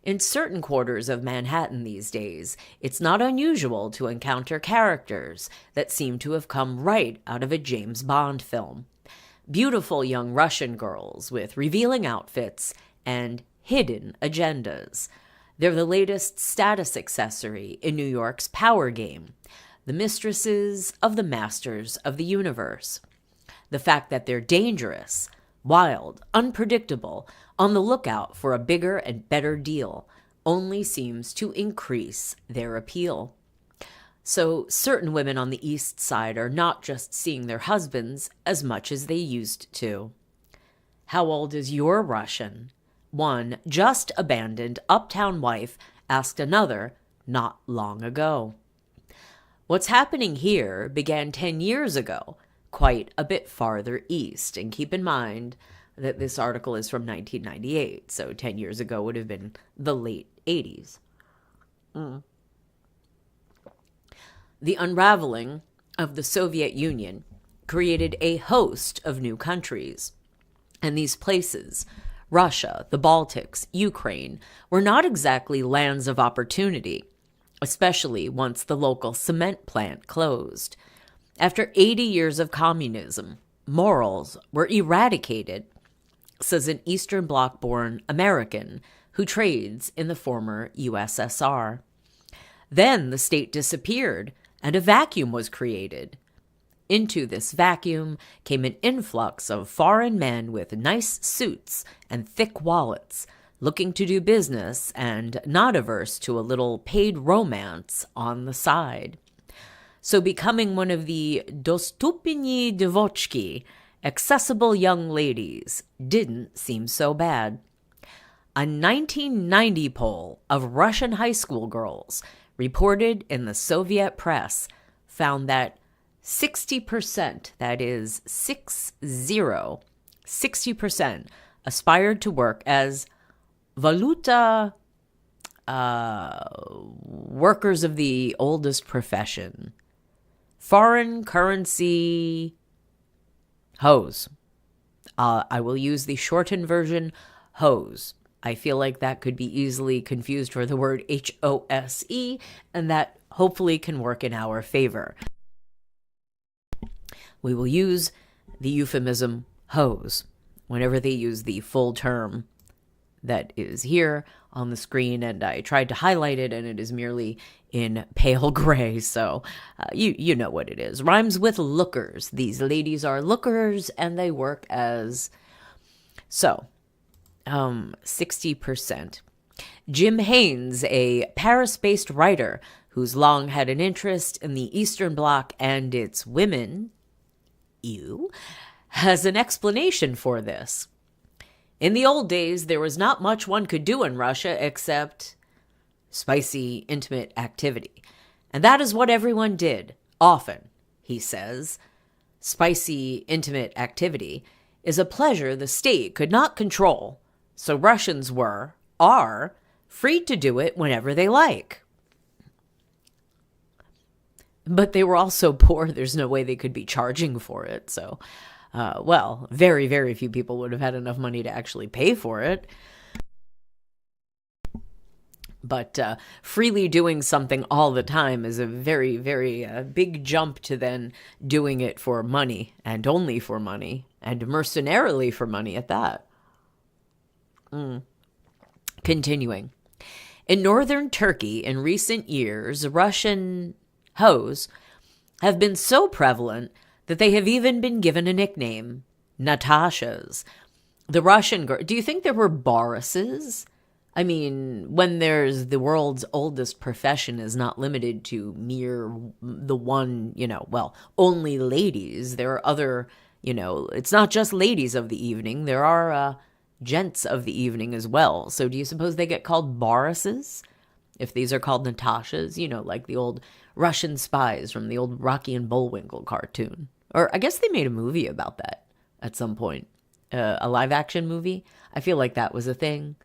In certain quarters of Manhattan these days, it's not unusual to encounter characters that seem to have come right out of a James Bond film. Beautiful young Russian girls with revealing outfits and hidden agendas. They're the latest status accessory in New York's power game, the mistresses of the masters of the universe. The fact that they're dangerous, wild, unpredictable, on the lookout for a bigger and better deal, only seems to increase their appeal. So certain women on the East Side are not just seeing their husbands as much as they used to. How old is your Russian? One just abandoned uptown wife asked another not long ago. What's happening here began 10 years ago, quite a bit farther east. And keep in mind that this article is from 1998, so 10 years ago would have been the late 80s. The unraveling of the Soviet Union created a host of new countries, and these places Russia, the Baltics, Ukraine were not exactly lands of opportunity, especially once the local cement plant closed. After 80 years of communism, morals were eradicated, says an Eastern Bloc-born American who trades in the former USSR. Then the state disappeared, and a vacuum was created. Into this vacuum came an influx of foreign men with nice suits and thick wallets, looking to do business and not averse to a little paid romance on the side. So becoming one of the dostupny devochki, accessible young ladies, didn't seem so bad. A 1990 poll of Russian high school girls reported in the Soviet press found that 60%, that is 60% aspired to work as valuta workers of the oldest profession. Foreign currency hoes. I will use the shortened version, hose. I feel like that could be easily confused for the word HOSE, and that hopefully can work in our favor. We will use the euphemism hose whenever they use the full term that is here on the screen, and I tried to highlight it, and it is merely in pale gray, so you know what it is. Rhymes with lookers. These ladies are lookers, and they work as... So, 60%. Jim Haynes, a Paris-based writer who's long had an interest in the Eastern Bloc and its women, has an explanation for this. In the old days, there was not much one could do in Russia except spicy, intimate activity. And that is what everyone did, often, he says. Spicy, intimate activity is a pleasure the state could not control, so Russians are, free to do it whenever they like. But they were all so poor, there's no way they could be charging for it, so... very, very few people would have had enough money to actually pay for it. But freely doing something all the time is a very, very big jump to then doing it for money, and only for money, and mercenarily for money at that. Continuing. In northern Turkey in recent years, Russian hoes have been so prevalent that they have even been given a nickname, Natashas. The Russian girl... Do you think there were Borises? I mean, when there's the world's oldest profession is not limited to mere the one, only ladies. There are other, it's not just ladies of the evening. There are gents of the evening as well. So do you suppose they get called Borises? If these are called Natashas, like the old Russian spies from the old Rocky and Bullwinkle cartoon. Or I guess they made a movie about that at some point. A live-action movie. I feel like that was a thing.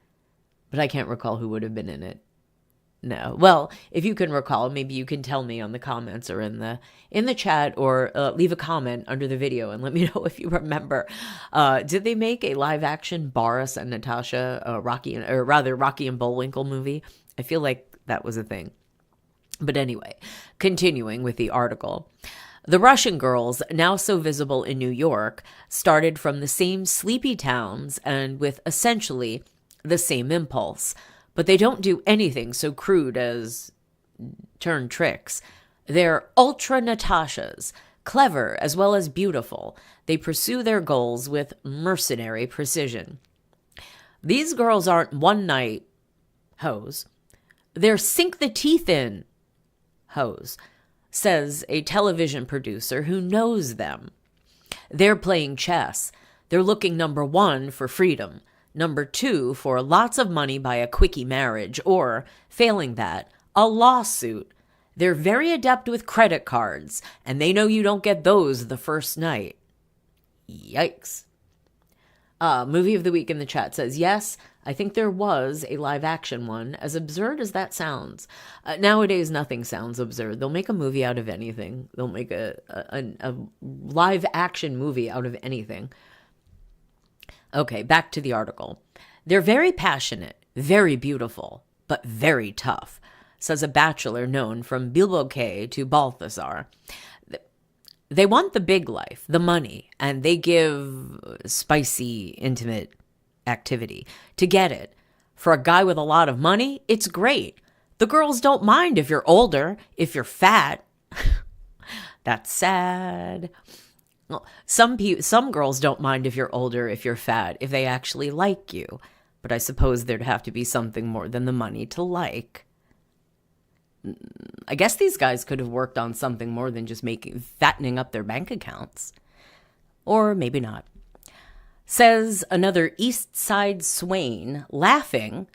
But I can't recall who would have been in it. No. Well, if you can recall, maybe you can tell me on the comments or in the chat, or leave a comment under the video and let me know if you remember. Did they make a live-action Boris and Natasha Rocky and Bullwinkle movie? I feel like that was a thing. But anyway, continuing with the article. The Russian girls, now so visible in New York, started from the same sleepy towns and with essentially the same impulse. But they don't do anything so crude as turn tricks. They're Ultra-Natashas, clever as well as beautiful. They pursue their goals with mercenary precision. These girls aren't one-night hoes. They're sink-the-teeth-in hoes, says a television producer who knows them. They're playing chess. They're looking, number one, for freedom. Number two, for lots of money by a quickie marriage, or, failing that, a lawsuit. They're very adept with credit cards, and they know you don't get those the first night. Yikes. Movie of the week in the chat says, yes, I think there was a live-action one, as absurd as that sounds. Nowadays, nothing sounds absurd. They'll make a movie out of anything. They'll make a live-action movie out of anything. Okay, back to the article. They're very passionate, very beautiful, but very tough, says a bachelor known from Bilboquet to Balthazar. They want the big life, the money, and they give spicy, intimate activity to get it. For a guy with a lot of money, it's great. The girls don't mind if you're older, if you're fat. That's sad. Well, some girls don't mind if you're older, if you're fat, if they actually like you. But I suppose there'd have to be something more than the money to like. I guess these guys could have worked on something more than just fattening up their bank accounts. Or maybe not. Says another East Side swain, laughing,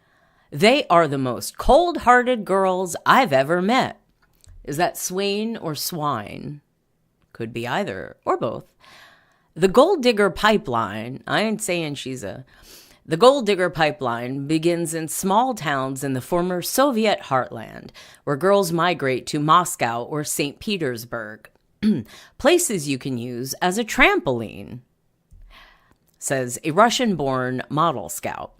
they are the most cold-hearted girls I've ever met. Is that swain or swine? Could be either or both. The gold digger pipeline, I ain't saying the gold digger pipeline begins in small towns in the former Soviet heartland, where girls migrate to Moscow or St. Petersburg. Places you can use as a trampoline, says a Russian-born model scout.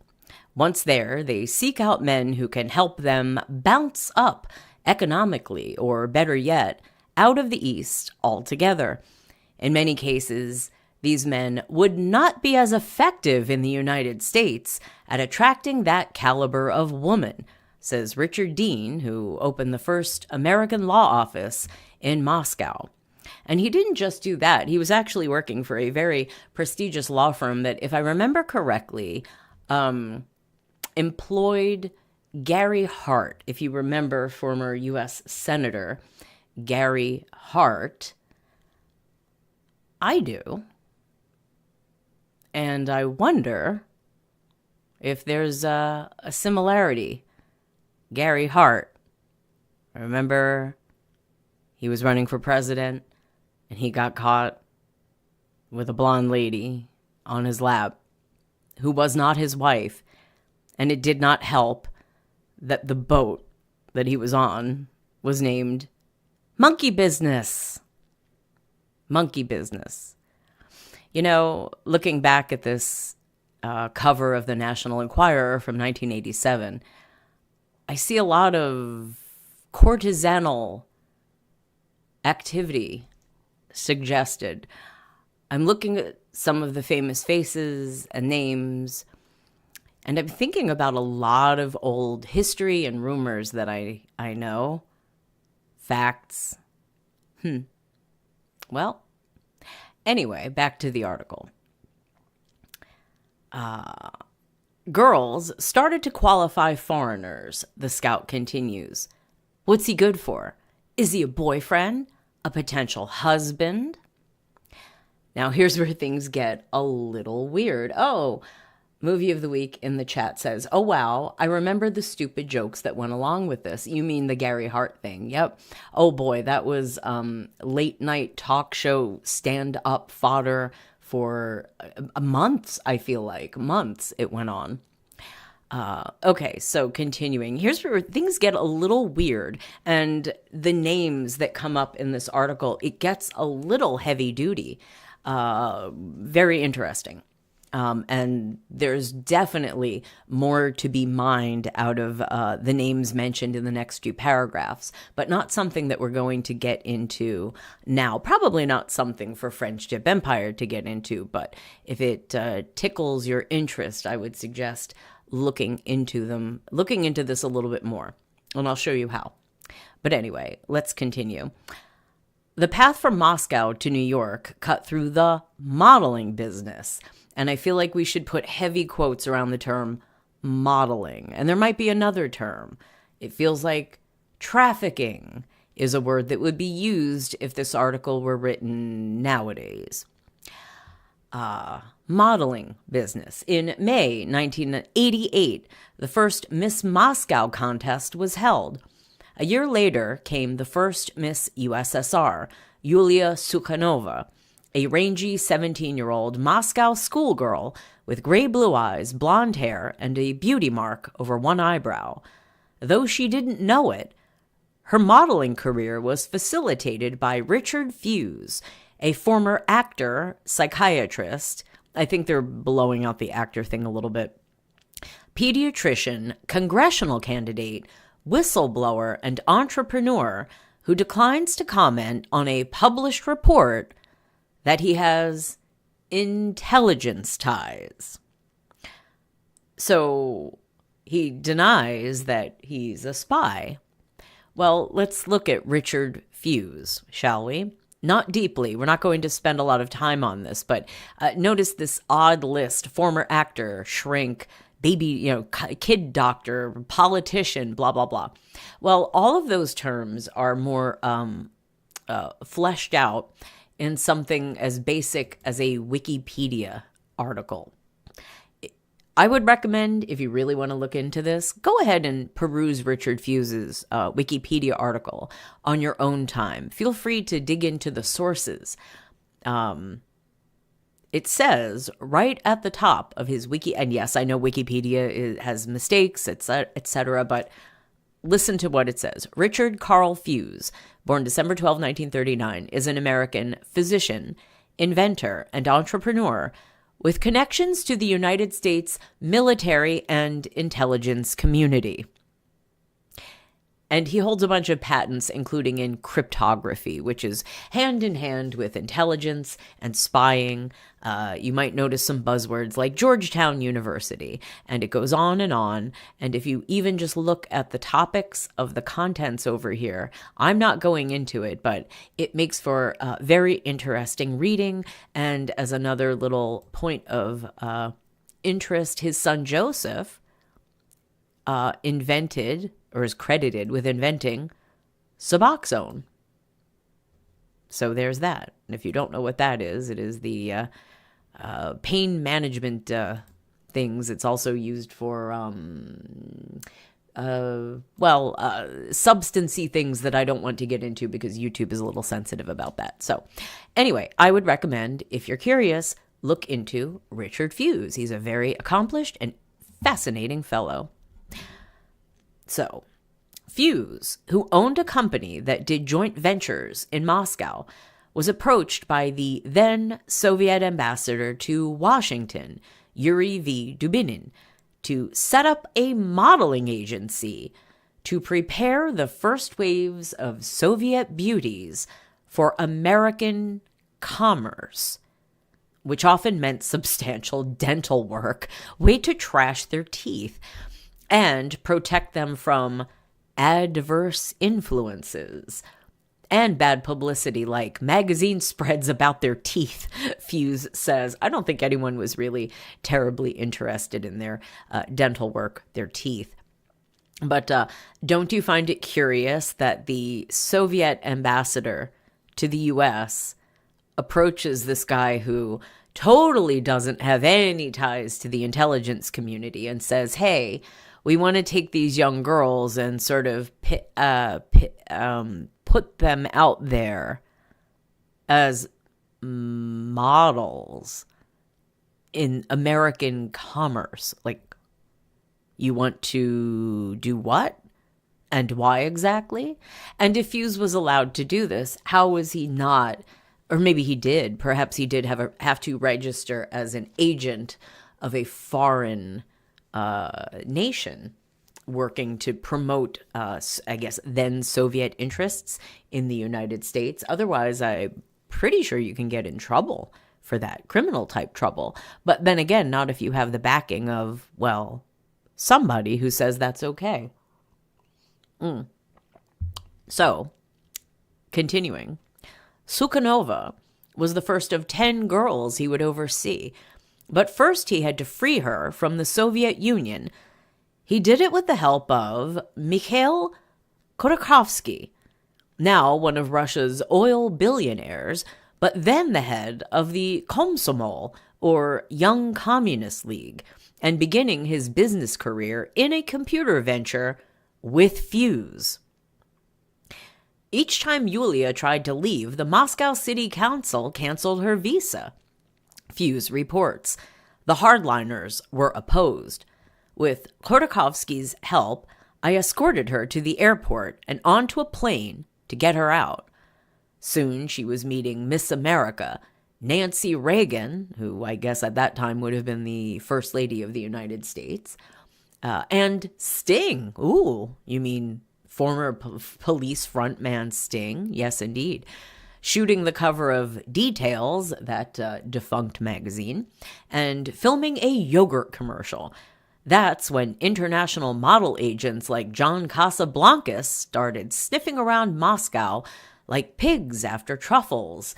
Once there, they seek out men who can help them bounce up economically, or better yet, out of the East altogether. In many cases, these men would not be as effective in the United States at attracting that caliber of woman, says Richard Dean, who opened the first American law office in Moscow. And he didn't just do that. He was actually working for a very prestigious law firm that, if I remember correctly, employed Gary Hart. If you remember, former U.S. Senator Gary Hart. I do. And I wonder if there's a similarity. Gary Hart. Remember, he was running for president and he got caught with a blonde lady on his lap who was not his wife. And it did not help that the boat that he was on was named Monkey Business. Monkey Business. You know, looking back at this cover of the National Enquirer from 1987, I see a lot of courtesanal activity suggested. I'm looking at some of the famous faces and names, and I'm thinking about a lot of old history and rumors that I know. Facts. Well, anyway, back to the article. Girls started to qualify foreigners, the scout continues. What's he good for? Is he a boyfriend? A potential husband? Now here's where things get a little weird. Oh, Movie of the Week in the chat says, oh, wow, I remember the stupid jokes that went along with this. You mean the Gary Hart thing? Yep. Oh, boy, that was late night talk show stand-up fodder for months, I feel like. Months it went on. Okay, so continuing. Here's where things get a little weird. And the names that come up in this article, it gets a little heavy-duty. Very interesting. And there's definitely more to be mined out of the names mentioned in the next few paragraphs, but not something that we're going to get into now. Probably not something for Friendship Empire to get into, but if it tickles your interest, I would suggest looking into this a little bit more, and I'll show you how. But anyway, let's continue. The path from Moscow to New York cut through the modeling business. And I feel like we should put heavy quotes around the term modeling. And there might be another term. It feels like trafficking is a word that would be used if this article were written nowadays. Modeling business. In May 1988, the first Miss Moscow contest was held. A year later came the first Miss USSR, Yulia Sukhanova, a rangy 17-year-old Moscow schoolgirl with gray-blue eyes, blonde hair, and a beauty mark over one eyebrow. Though she didn't know it, her modeling career was facilitated by Richard Fuse, a former actor, psychiatrist, I think they're blowing out the actor thing a little bit. Pediatrician, congressional candidate, whistleblower, and entrepreneur who declines to comment on a published report that he has intelligence ties. So he denies that he's a spy. Well, let's look at Richard Fuse, shall we? Not deeply. We're not going to spend a lot of time on this, but notice this odd list: former actor, shrink, baby, kid doctor, politician, blah, blah, blah. Well, all of those terms are more fleshed out in something as basic as a Wikipedia article. I would recommend, if you really want to look into this, go ahead and peruse Richard Fuse's Wikipedia article on your own time. Feel free to dig into the sources. It says right at the top of his wiki, and yes, I know Wikipedia has mistakes, etc., but listen to what it says. Richard Carl Fuse, born December 12, 1939, is an American physician, inventor, and entrepreneur with connections to the United States military and intelligence community. And he holds a bunch of patents, including in cryptography, which is hand in hand with intelligence and spying. You might notice some buzzwords like Georgetown University, and it goes on. And if you even just look at the topics of the contents over here, I'm not going into it, but it makes for very interesting reading. And as another little point of interest, his son Joseph invented, or is credited with inventing, Suboxone. So there's that. And if you don't know what that is, it is the pain management things. It's also used for, substancey things that I don't want to get into because YouTube is a little sensitive about that. So anyway, I would recommend, if you're curious, look into Richard Fuse. He's a very accomplished and fascinating fellow. So, Fuse, who owned a company that did joint ventures in Moscow, was approached by the then Soviet ambassador to Washington, Yuri V. Dubinin, to set up a modeling agency to prepare the first waves of Soviet beauties for American commerce, which often meant substantial dental work, way to trash their teeth, and protect them from adverse influences and bad publicity like magazine spreads about their teeth, Fuse says. I don't think anyone was really terribly interested in their dental work, their teeth. But don't you find it curious that the Soviet ambassador to the U.S. approaches this guy who totally doesn't have any ties to the intelligence community and says, hey, we want to take these young girls and sort of put them out there as models in American commerce. Like, you want to do what? And why exactly? And if Fuse was allowed to do this, how was he not, or maybe he did, perhaps he did have to register as an agent of a foreign nation working to promote, I guess, then Soviet interests in the United States. Otherwise, I'm pretty sure you can get in trouble for that, criminal type trouble. But then again, not if you have the backing of, well, somebody who says that's okay. So, continuing, Sukhanova was the first of 10 girls he would oversee. But first he had to free her from the Soviet Union. He did it with the help of Mikhail Khodorkovsky, now one of Russia's oil billionaires, but then the head of the Komsomol, or Young Communist League, and beginning his business career in a computer venture with Fuse. Each time Yulia tried to leave, the Moscow City Council canceled her visa. Fuse reports. The hardliners were opposed. With Khodorkovsky's help, I escorted her to the airport and onto a plane to get her out. Soon she was meeting Miss America, Nancy Reagan, who I guess at that time would have been the First Lady of the United States, and Sting. Ooh, you mean former police frontman Sting? Yes, indeed. Shooting the cover of Details, that defunct magazine, and filming a yogurt commercial. That's when international model agents like John Casablancas started sniffing around Moscow like pigs after truffles.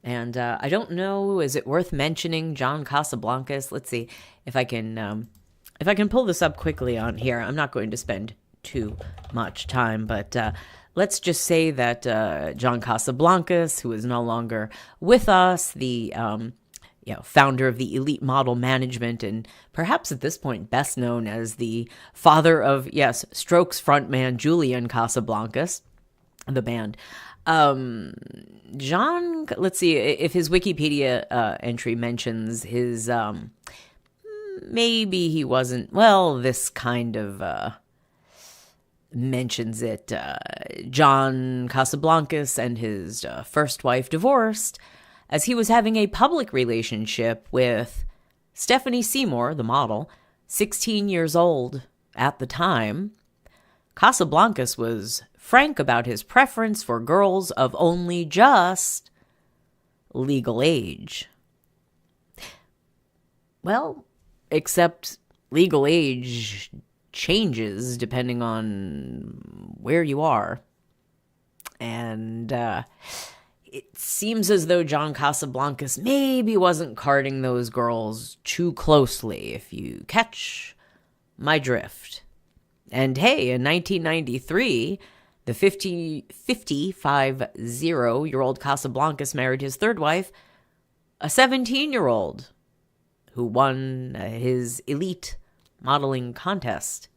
And I don't know, is it worth mentioning John Casablancas? Let's see if I can pull this up quickly on here. I'm not going to spend too much time, but let's just say that John Casablancas, who is no longer with us, the founder of the Elite Model Management, and perhaps at this point best known as the father of, yes, Strokes frontman Julian Casablancas, the band. John, let's see if his Wikipedia entry mentions his, maybe he wasn't, well, this kind of mentions it. John Casablancas and his first wife divorced as he was having a public relationship with Stephanie Seymour, the model, 16 years old at the time. Casablancas was frank about his preference for girls of only just legal age. Well, except legal age changes depending on where you are. And it seems as though John Casablancas maybe wasn't courting those girls too closely, if you catch my drift. And hey, in 1993, the 55-year-old Casablancas married his third wife, a 17-year-old, who won his elite modeling contest.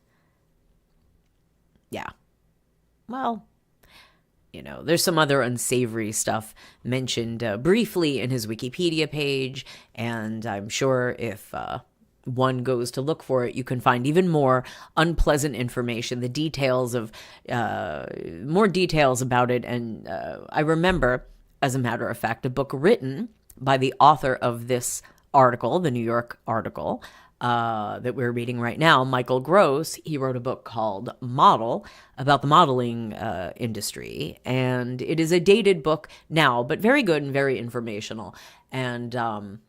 Yeah. Well, there's some other unsavory stuff mentioned briefly in his Wikipedia page, and I'm sure if one goes to look for it, you can find even more unpleasant information, the details of, more details about it. And I remember, as a matter of fact, a book written by the author of this article, the New York article, that we're reading right now, Michael Gross. He wrote a book called Model about the modeling industry. And it is a dated book now, but very good and very informational. And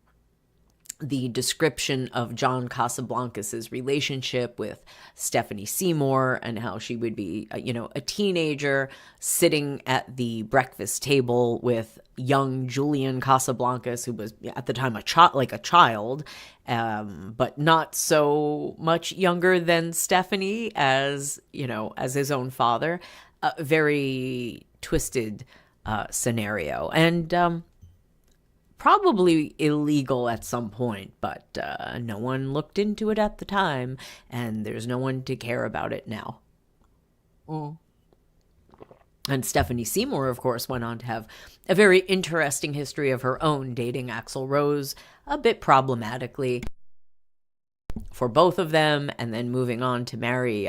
the description of John Casablancas' relationship with Stephanie Seymour and how she would be, a teenager sitting at the breakfast table with young Julian Casablancas, who was at the time a child, but not so much younger than Stephanie as his own father. A very twisted scenario. And probably illegal at some point, but no one looked into it at the time, and there's no one to care about it now. And Stephanie Seymour, of course, went on to have a very interesting history of her own, dating Axl Rose a bit problematically for both of them, and then moving on to marry,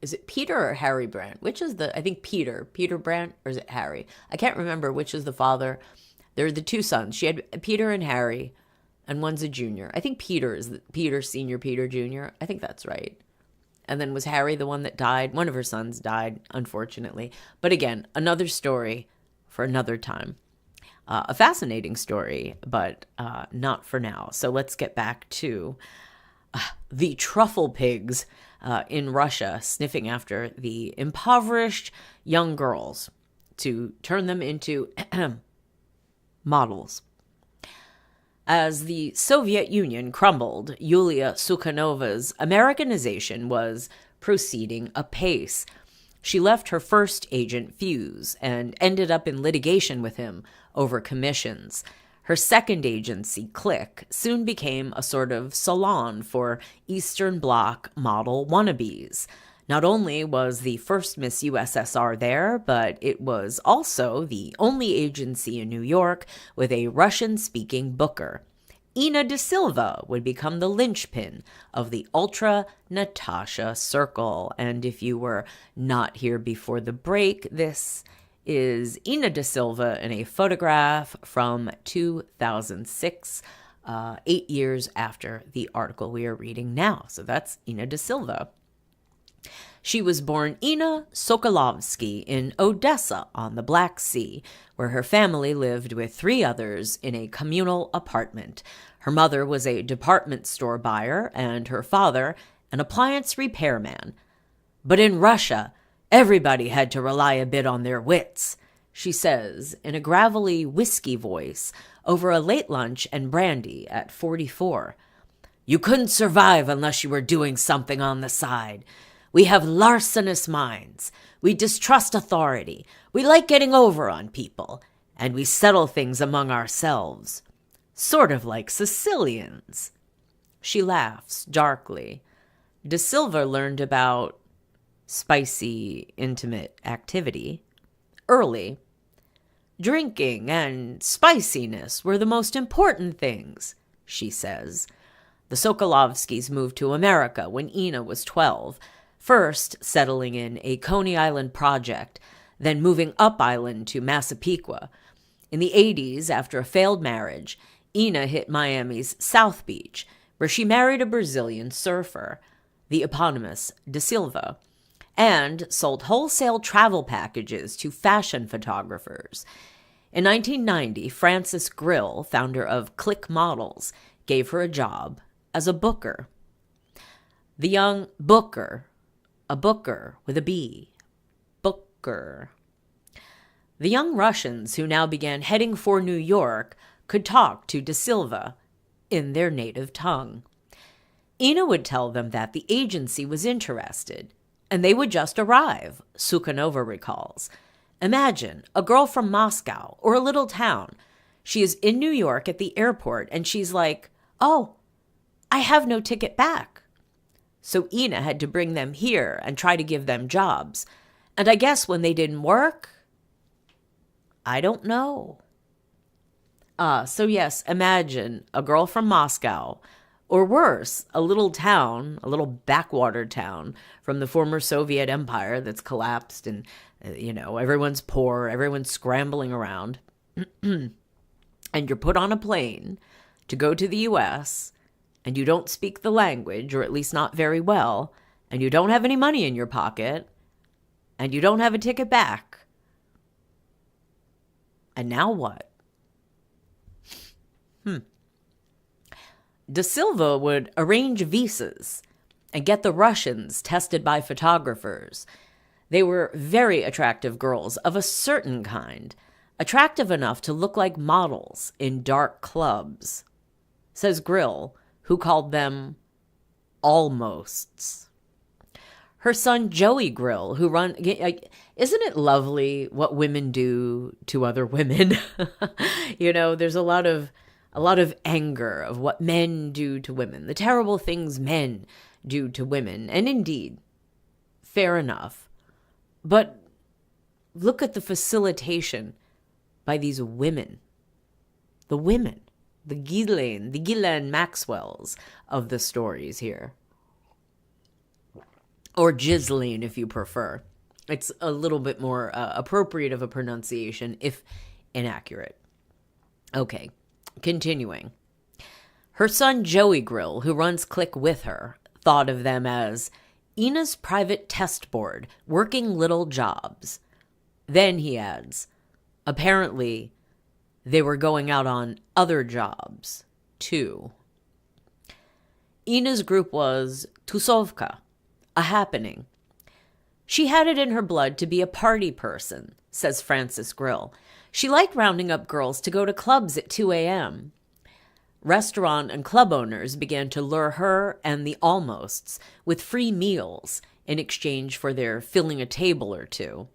is it Peter or Harry Brandt? Which is I think Peter Brandt, or is it Harry? I can't remember which is the father. They're the two sons. She had Peter and Harry, and one's a junior. I think Peter is Peter Senior, Peter Junior. I think that's right. And then was Harry the one that died? One of her sons died, unfortunately. But again, another story for another time. A fascinating story, but not for now. So let's get back to the truffle pigs in Russia sniffing after the impoverished young girls to turn them into models. As the Soviet Union crumbled, Yulia Sukhanova's Americanization was proceeding apace. She left her first agent Fuse and ended up in litigation with him over commissions. Her second agency, Click, soon became a sort of salon for Eastern Bloc model wannabes. Not only was the first Miss USSR there, but it was also the only agency in New York with a Russian-speaking booker. Ina de Silva would become the linchpin of the Ultra-Natashas circle. And if you were not here before the break, this is Ina da Silva in a photograph from 2006, 8 years after the article we are reading now. So that's Ina da Silva. She was born Ina Sokolovsky in Odessa on the Black Sea, where her family lived with 3 others in a communal apartment. Her mother was a department store buyer and her father an appliance repairman. But in Russia, everybody had to rely a bit on their wits, she says in a gravelly whiskey voice over a late lunch and brandy at 44. You couldn't survive unless you were doing something on the side. We have larcenous minds. We distrust authority. We like getting over on people. And we settle things among ourselves. Sort of like Sicilians. She laughs darkly. Da Silva learned about spicy, intimate activity early. Drinking and spiciness were the most important things, she says. The Sokolovskys moved to America when Ina was 12, first settling in a Coney Island project, then moving up island to Massapequa. In the 80s, after a failed marriage, Ina hit Miami's South Beach, where she married a Brazilian surfer, the eponymous Da Silva, and sold wholesale travel packages to fashion photographers. In 1990, Frances Grill, founder of Click Models, gave her a job as a booker. The young booker, a booker with a B, booker. The young Russians who now began heading for New York could talk to Da Silva in their native tongue. Ina would tell them that the agency was interested, and they would just arrive, Sukhanova recalls. Imagine a girl from Moscow or a little town. She is in New York at the airport, and she's like, oh, I have no ticket back. So Ina had to bring them here and try to give them jobs. And I guess when they didn't work, I don't know. So yes, imagine a girl from Moscow, or worse, a little town, a little backwater town from the former Soviet Empire that's collapsed and, everyone's poor, everyone's scrambling around. And you're put on a plane to go to the U.S., and you don't speak the language, or at least not very well, and you don't have any money in your pocket, and you don't have a ticket back. And now what? Da Silva would arrange visas and get the Russians tested by photographers. They were very attractive girls of a certain kind, attractive enough to look like models in dark clubs, says Grill, who called them almosts. Her son Joey Grill, who isn't it lovely what women do to other women? There's a lot of anger of what men do to women, the terrible things men do to women. And indeed, fair enough. But look at the facilitation by these women. The women, the Ghislaine Maxwells of the stories here. Or Jocelyne, if you prefer. It's a little bit more appropriate of a pronunciation, if inaccurate. Okay. Continuing. Her son Joey Grill, who runs Click with her, thought of them as Ina's private test board, working little jobs. Then he adds, apparently, they were going out on other jobs, too. Ina's group was Tusovka, a happening. She had it in her blood to be a party person, says Frances Grill. She liked rounding up girls to go to clubs at 2 a.m. Restaurant and club owners began to lure her and the almosts with free meals in exchange for their filling a table or two.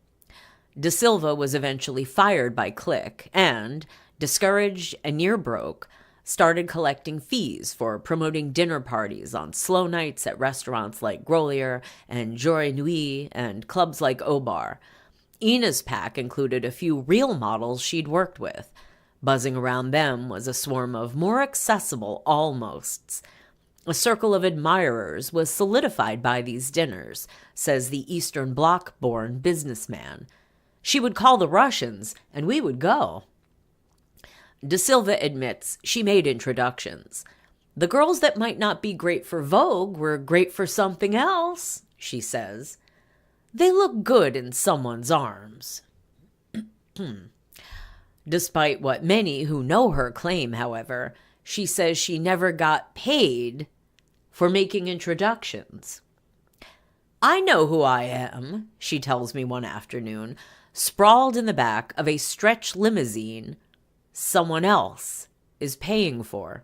Da Silva was eventually fired by Click and, discouraged and near broke, started collecting fees for promoting dinner parties on slow nights at restaurants like Grolier and Joie Nuit and clubs like Obar. Ina's pack included a few real models she'd worked with. Buzzing around them was a swarm of more accessible almosts. A circle of admirers was solidified by these dinners, says the Eastern Bloc-born businessman. She would call the Russians, and we would go. De Silva admits she made introductions. The girls that might not be great for Vogue were great for something else, she says. They look good in someone's arms. Despite what many who know her claim, however, she says she never got paid for making introductions. I know who I am, she tells me one afternoon, sprawled in the back of a stretch limousine someone else is paying for.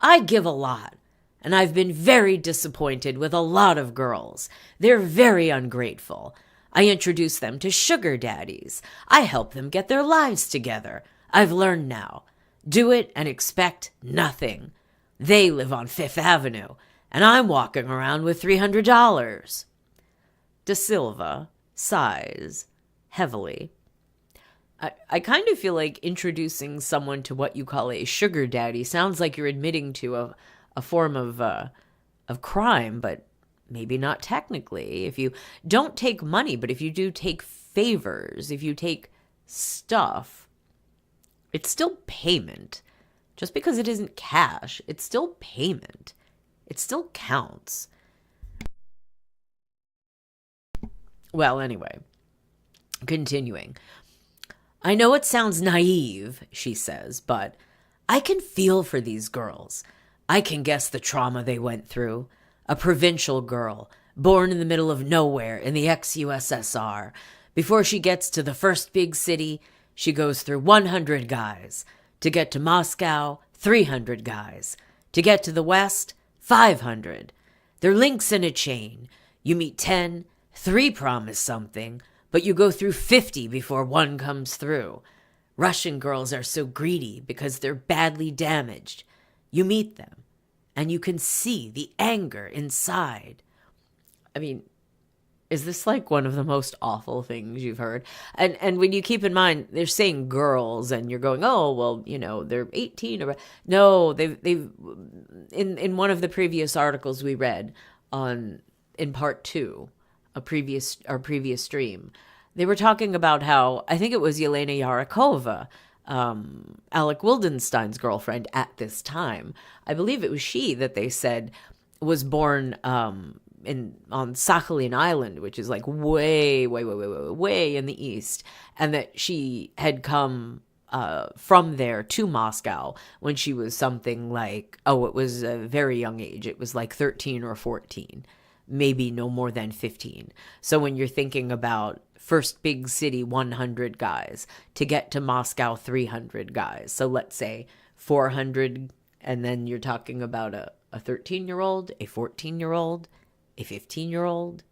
I give a lot, and I've been very disappointed with a lot of girls. They're very ungrateful. I introduce them to sugar daddies. I help them get their lives together. I've learned now. Do it and expect nothing. They live on Fifth Avenue, and I'm walking around with $300. De Silva sighs heavily. I kind of feel like introducing someone to what you call a sugar daddy sounds like you're admitting to a form of crime, but maybe not technically. If you don't take money, but if you do take favors, if you take stuff, it's still payment. Just because it isn't cash, it's still payment. It still counts. Well, anyway, continuing. I know it sounds naive, she says, but I can feel for these girls. I can guess the trauma they went through. A provincial girl, born in the middle of nowhere in the ex-USSR. Before she gets to the first big city, she goes through 100 guys. To get to Moscow, 300 guys. To get to the West, 500. They're links in a chain. You meet 10, 3 promise something, but you go through 50 before one comes through. Russian girls are so greedy because they're badly damaged. You meet them, and you can see the anger inside. I mean, is this like one of the most awful things you've heard? And when you keep in mind, they're saying girls, and you're going, oh, well, you know, they're 18 or no, they've in one of the previous articles we read in part 2, our previous stream, they were talking about how, I think it was Yelena Yarakova, Alec Wildenstein's girlfriend at this time. I believe it was she that they said was born on Sakhalin Island, which is like way in the east, and that she had come from there to Moscow when she was something like, it was a very young age. It was like 13 or 14. Maybe no more than 15. So when you're thinking about first big city, 100 guys, to get to Moscow, 300 guys. So let's say 400, and then you're talking about a 13-year-old, a 14-year-old, a 15-year-old.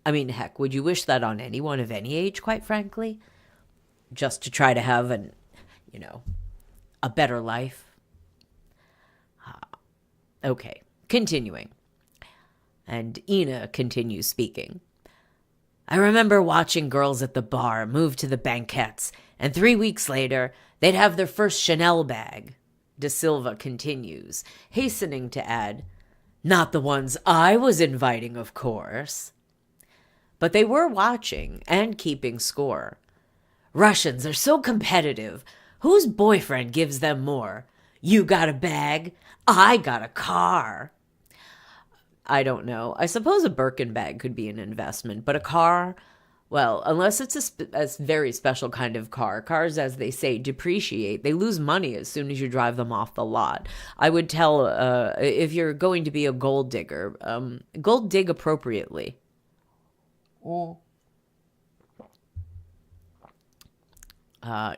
I mean, heck, would you wish that on anyone of any age, quite frankly? Just to try to have a better life? Okay, continuing. And Ina continues speaking. I remember watching girls at the bar move to the banquettes, and 3 weeks later, they'd have their first Chanel bag. De Silva continues, hastening to add, not the ones I was inviting, of course. But they were watching and keeping score. Russians are so competitive. Whose boyfriend gives them more? You got a bag, I got a car. I don't know. I suppose a Birkin bag could be an investment, but a car, well, unless it's a very special kind of car. Cars, as they say, depreciate. They lose money as soon as you drive them off the lot. I would tell, if you're going to be a gold digger, gold dig appropriately.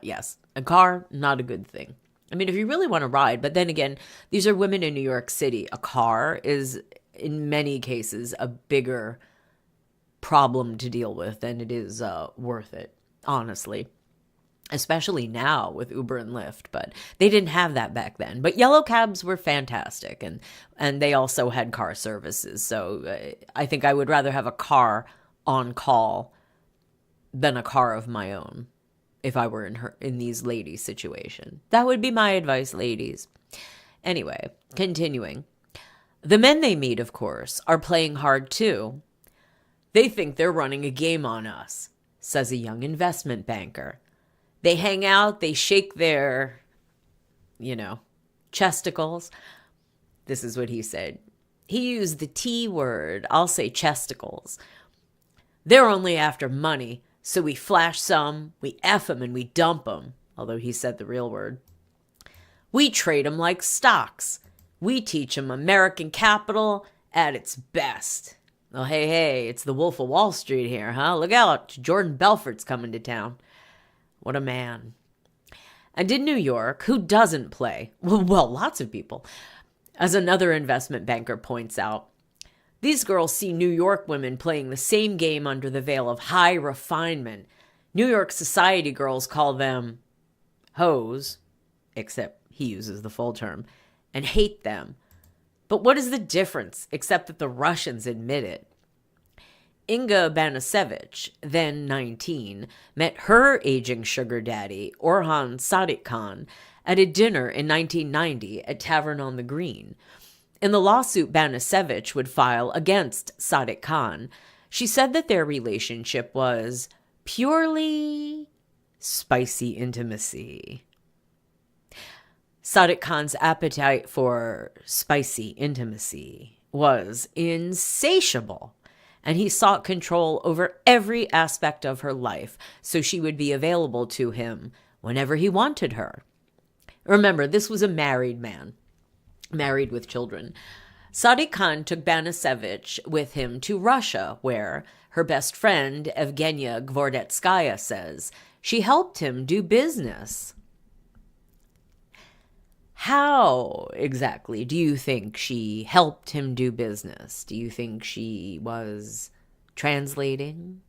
Yes, a car, not a good thing. I mean, if you really want to ride, but then again, these are women in New York City. A car is, in many cases, a bigger problem to deal with than it is worth it, honestly. Especially now with Uber and Lyft, but they didn't have that back then. But yellow cabs were fantastic, and they also had car services. So I think I would rather have a car on call than a car of my own if I were in these ladies' situation. That would be my advice, ladies. Anyway, continuing. The men they meet, of course, are playing hard too. They think they're running a game on us. says a young investment banker. They hang out, they shake their, chesticles. This is what he said. He used the T word. I'll say chesticles. They're only after money, so we flash some, we F them, and we dump them, although he said the real word. We trade them like stocks. We teach them American capital at its best. Oh, hey, it's the Wolf of Wall Street here, huh? Look out, Jordan Belfort's coming to town. What a man. And in New York, who doesn't play? Well, lots of people. As another investment banker points out, these girls see New York women playing the same game under the veil of high refinement. New York society girls call them hoes, except he uses the full term, and hate them. But what is the difference, except that the Russians admit it? Inga Banasevich, then 19, met her aging sugar daddy, Orhan Sadiq Khan, at a dinner in 1990 at Tavern on the Green. In the lawsuit Banasevich would file against Sadiq Khan, she said that their relationship was purely spicy intimacy. Sadiq Khan's appetite for spicy intimacy was insatiable, and he sought control over every aspect of her life so she would be available to him whenever he wanted her. Remember, this was a married man, married with children. Sadiq Khan took Banasevich with him to Russia, where her best friend, Evgenia Gvordetskaya, says she helped him do business. How exactly do you think she helped him do business? Do you think she was translating?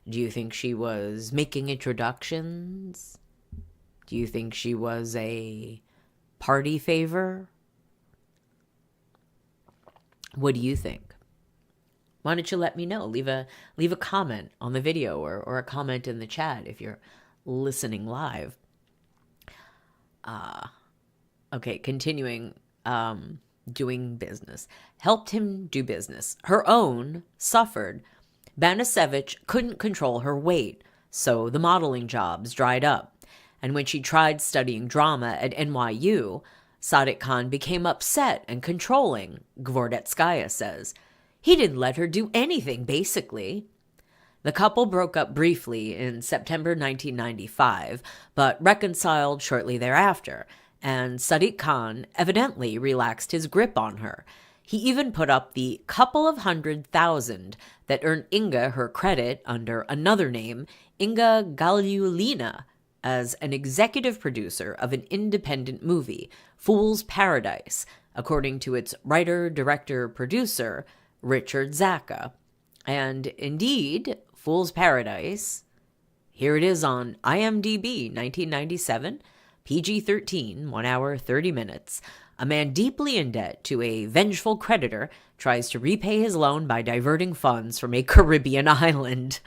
Do you think she was making introductions? Do you think she was a party favor? What do you think? Why don't you let me know? Leave a comment on the video or a comment in the chat if you're listening live. Okay, continuing, doing business. Helped him do business. Her own suffered. Banasevich couldn't control her weight, so the modeling jobs dried up. And when she tried studying drama at NYU, Sadiq Khan became upset and controlling, Gvordetskaya says. He didn't let her do anything, basically. The couple broke up briefly in September 1995, but reconciled shortly thereafter, and Sadiq Khan evidently relaxed his grip on her. He even put up the couple of $100,000 that earned Inga her credit under another name, Inga Galyulina, as an executive producer of an independent movie, Fool's Paradise, according to its writer, director, producer, Richard Zacka. And indeed, Fool's Paradise, here it is on IMDb, 1997, PG-13, 1 hour, 30 minutes. A man deeply in debt to a vengeful creditor tries to repay his loan by diverting funds from a Caribbean island.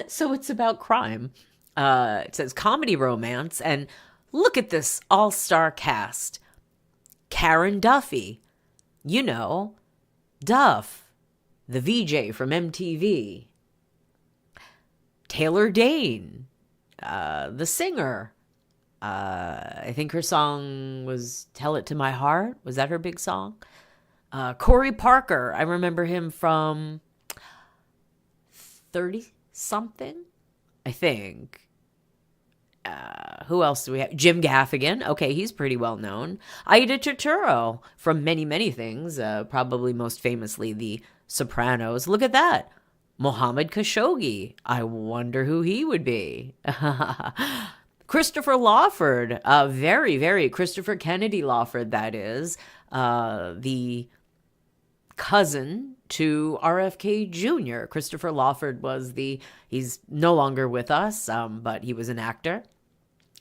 So it's about crime. It says comedy romance, and look at this all-star cast. Karen Duffy, Duff, the VJ from MTV. Taylor Dane, the singer. I think her song was Tell It to My Heart. Was that her big song? Corey Parker, I remember him from 30-something, I think. Who else do we have? Jim Gaffigan. Okay, he's pretty well known. Aida Turturro from many, many things. Probably most famously The Sopranos. Look at that. Mohammed Khashoggi. I wonder who he would be. Christopher Lawford. Very, very Christopher Kennedy Lawford, that is. The cousin to RFK Jr. Christopher Lawford was he's no longer with us, but he was an actor.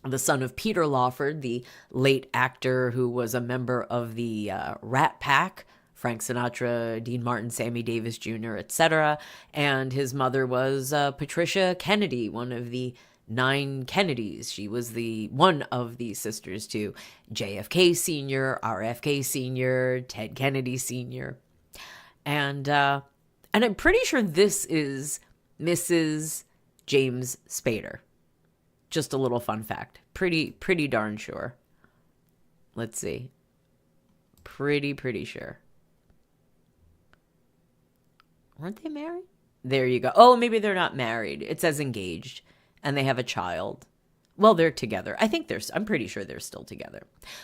The son of Peter Lawford, the late actor who was a member of the Rat Pack, Frank Sinatra, Dean Martin, Sammy Davis Jr., etc. And his mother was Patricia Kennedy, one of the 9 Kennedys. She was one of the sisters to JFK Sr., RFK Sr., Ted Kennedy Sr. And I'm pretty sure this is Mrs. James Spader. Just a little fun fact. Pretty darn sure. Let's see. Pretty sure. Weren't they married? There you go. Oh, maybe they're not married. It says engaged, and they have a child. Well, they're together. I'm pretty sure they're still together.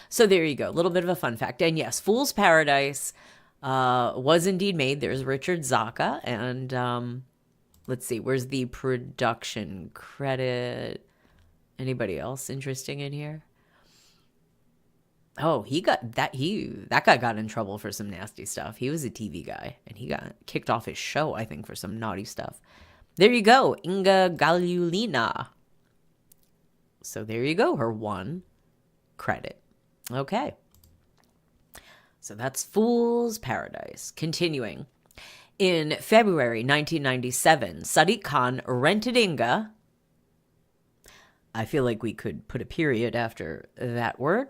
So there you go. A little bit of a fun fact. And yes, Fool's Paradise was indeed made. There's Richard Zaka. And let's see. Where's the production credit? Anybody else interesting in here? Oh, that guy got in trouble for some nasty stuff. He was a TV guy, and he got kicked off his show, I think, for some naughty stuff. There you go. Inga Galulina. So there you go, her one credit. Okay. So that's Fool's Paradise. Continuing. In February 1997, Sadiq Khan rented Inga. I feel like we could put a period after that word.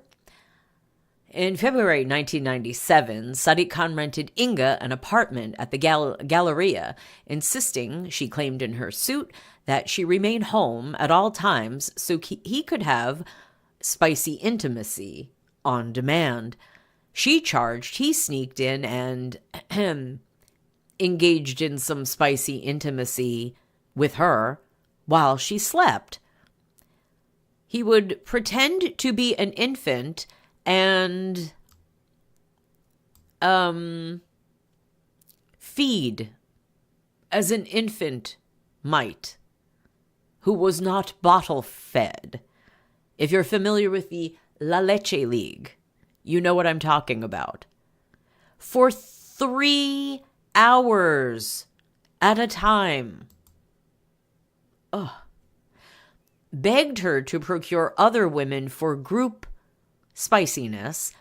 In February 1997, Sadiq Khan rented Inga an apartment at the Galleria, insisting, she claimed in her suit, that she remain home at all times so he could have spicy intimacy on demand. She charged he sneaked in and engaged in some spicy intimacy with her while she slept. He would pretend to be an infant and feed as an infant might, who was not bottle fed. If you're familiar with the La Leche League, you know what I'm talking about. For 3 hours at a time. Ugh. Begged her to procure other women for group spiciness,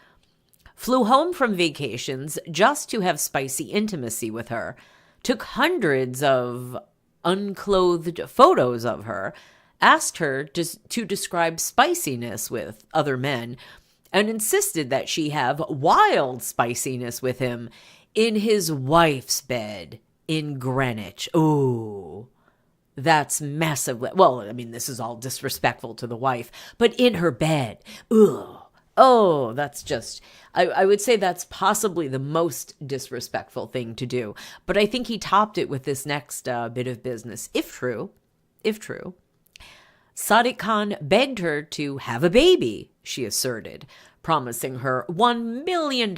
flew home from vacations just to have spicy intimacy with her, took hundreds of unclothed photos of her, asked her to describe spiciness with other men, and insisted that she have wild spiciness with him in his wife's bed in Greenwich. Ooh, that's massively... Well, I mean, this is all disrespectful to the wife, but in her bed. Ooh. Oh, that's just... I would say that's possibly the most disrespectful thing to do. But I think he topped it with this next bit of business, if true. Sadiq Khan begged her to have a baby, she asserted, promising her $1 million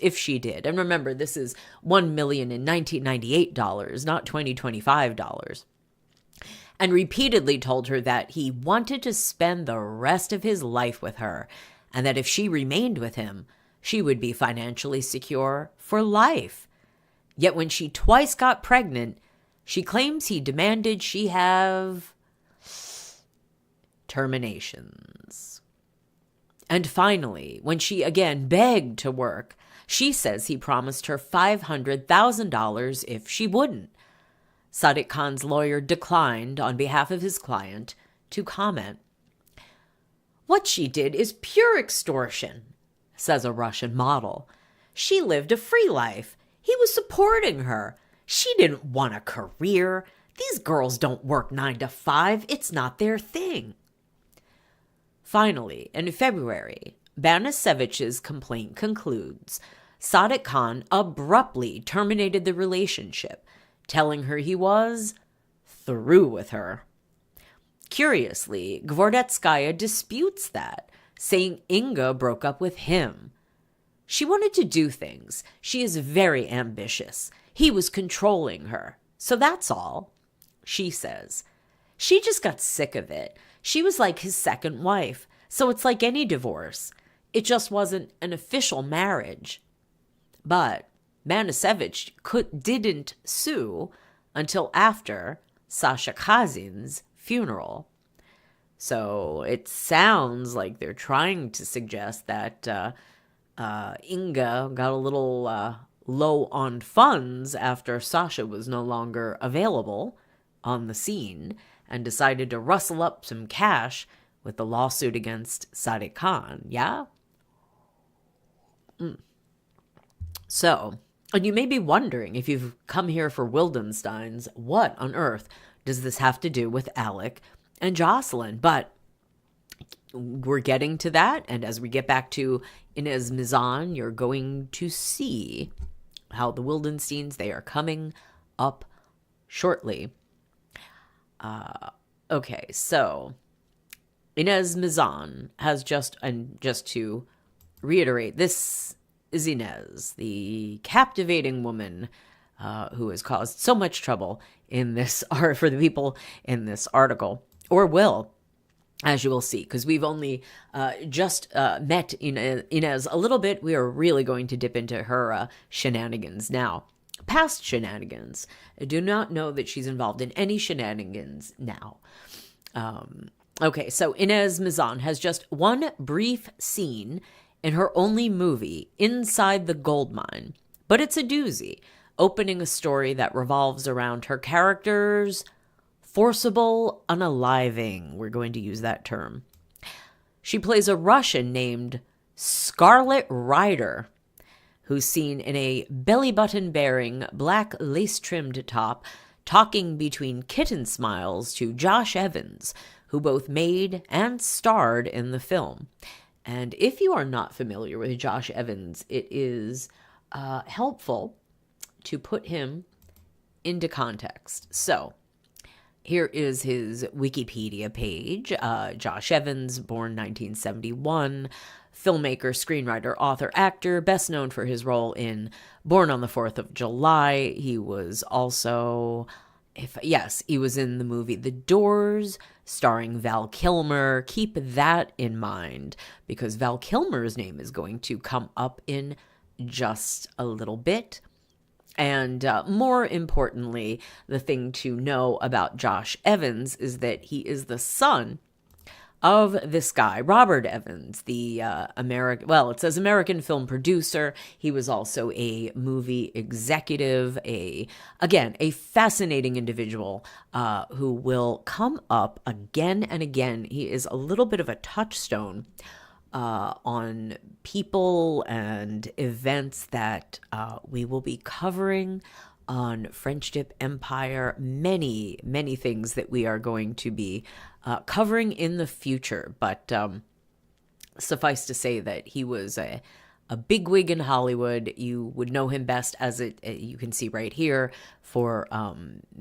if she did. And remember, this is $1 million in 1998 dollars, not 2025 dollars. And repeatedly told her that he wanted to spend the rest of his life with her, and that if she remained with him, she would be financially secure for life. Yet when she twice got pregnant, she claims he demanded she have terminations. And finally, when she again begged to work, she says he promised her $500,000 if she wouldn't. Sadiq Khan's lawyer declined on behalf of his client to comment. What she did is pure extortion, says a Russian model. She lived a free life. He was supporting her. She didn't want a career. These girls don't work 9 to 5. It's not their thing. Finally, in February, Banasevich's complaint concludes. Sadiq Khan abruptly terminated the relationship, telling her he was through with her. Curiously, Gvordetskaya disputes that, saying Inga broke up with him. She wanted to do things. She is very ambitious. He was controlling her. So that's all, she says. She just got sick of it. She was like his second wife. So it's like any divorce. It just wasn't an official marriage. But Manasevich didn't sue until after Sasha Khazin's funeral. So it sounds like they're trying to suggest that Inga got a little low on funds after Sasha was no longer available on the scene and decided to rustle up some cash with the lawsuit against Sadiq Khan. Yeah? So, and you may be wondering, if you've come here for Wildensteins, what on earth does this have to do with Alec and Jocelyne? But we're getting to that, and as we get back to Inez Mizan, you're going to see how the Wildensteins, they are coming up shortly. Okay, so Inez Mizan has just to reiterate, this is Inez, the captivating woman who has caused so much trouble in this art for the people in this article, or will, as you will see, because we've only just met Inez a little bit. We are really going to dip into her shenanigans now. Past shenanigans. I do not know that she's involved in any shenanigans now. Okay, so Inez Mizan has just one brief scene in her only movie, Inside the Gold Mine. But it's a doozy, opening a story that revolves around her character's forcible unaliving. We're going to use that term. She plays a Russian named Scarlet Rider, who's seen in a belly-button-bearing, black lace-trimmed top, talking between kitten smiles to Josh Evans, who both made and starred in the film. And if you are not familiar with Josh Evans, it is helpful to put him into context. So, here is his Wikipedia page. Josh Evans, born 1971, filmmaker, screenwriter, author, actor, best known for his role in Born on the 4th of July. He was also, he was in the movie The Doors, starring Val Kilmer. Keep that in mind, because Val Kilmer's name is going to come up in just a little bit. And more importantly, the thing to know about Josh Evans is that he is the son of this guy, Robert Evans, the it says American film producer. He was also a movie executive, a fascinating individual who will come up again and again. He is a little bit of a touchstone on people and events that we will be covering on Friendship Empire. Many, many things that we are going to be covering in the future. But suffice to say that he was a bigwig in Hollywood. You would know him best, as you can see right here, for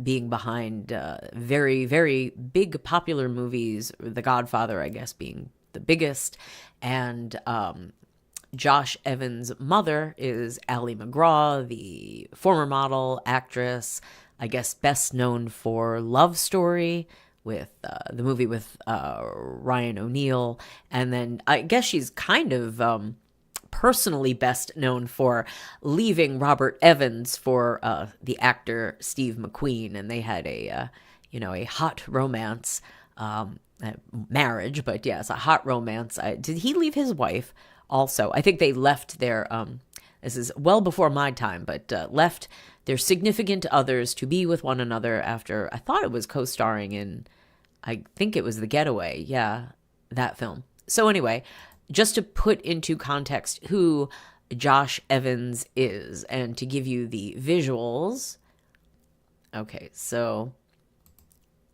being behind very, very big popular movies. The Godfather, I guess, being the biggest. And Josh Evans' mother is Ali McGraw, the former model, actress, I guess best known for Love Story, with the movie with Ryan O'Neal. And then I guess she's kind of personally best known for leaving Robert Evans for the actor Steve McQueen. And they had a hot romance, marriage, but yes, a hot romance. Did he leave his wife also? I think they left their, this is well before my time, but left their significant others to be with one another after, I thought it was co-starring in, I think it was The Getaway. Yeah, that film. So anyway, just to put into context who Josh Evans is and to give you the visuals. Okay, so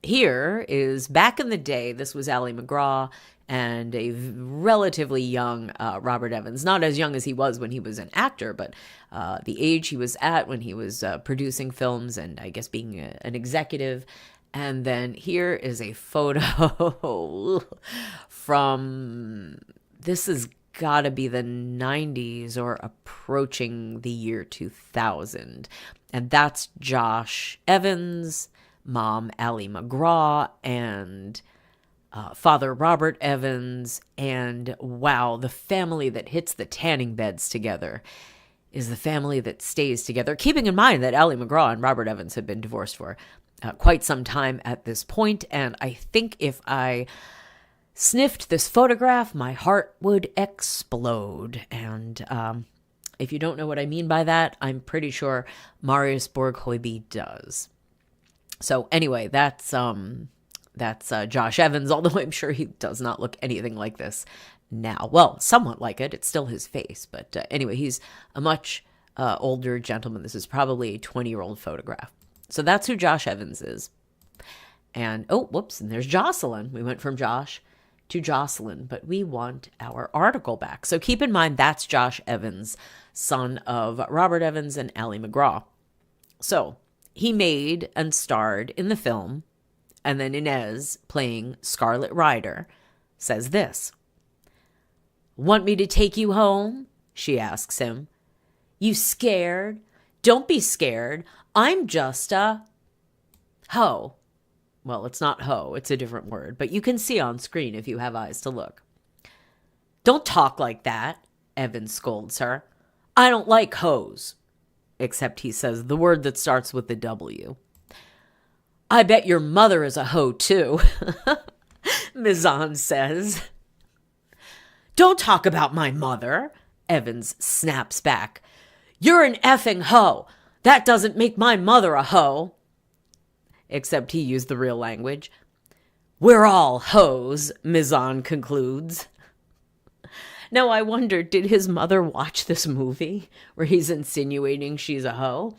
here is back in the day. This was Ali McGraw and a relatively young Robert Evans. Not as young as he was when he was an actor, but the age he was at when he was producing films and I guess being an executive. And then here is a photo from, this has got to be the 90s or approaching the year 2000. And that's Josh Evans, Mom Ali McGraw, and Father Robert Evans. And wow, the family that hits the tanning beds together is the family that stays together, keeping in mind that Ali McGraw and Robert Evans had been divorced for quite some time at this point. And I think if I sniffed this photograph, my heart would explode. And if you don't know what I mean by that, I'm pretty sure Marius Borg-Hoiby does. So anyway, that's Josh Evans, although I'm sure he does not look anything like this now. Well, somewhat like it. It's still his face. But anyway, he's a much older gentleman. This is probably a 20-year-old photograph. So that's who Josh Evans is. And, oh, whoops, and there's Jocelyne. We went from Josh to Jocelyne, but we want our article back. So keep in mind that's Josh Evans, son of Robert Evans and Ally McGraw. So he made and starred in the film, and then Inez, playing Scarlet Rider, says this. "Want me to take you home?" she asks him. "You scared? Don't be scared. I'm just a hoe." Well, it's not hoe, it's a different word, but you can see on screen if you have eyes to look. "Don't talk like that," Evan scolds her. "I don't like hoes." Except he says the word that starts with the W. "I bet your mother is a hoe too," Mizan says. "Don't talk about my mother," Evans snaps back. "You're an effing hoe. That doesn't make my mother a hoe." Except he used the real language. "We're all hoes," Mizan concludes. Now, I wonder, did his mother watch this movie where he's insinuating she's a hoe?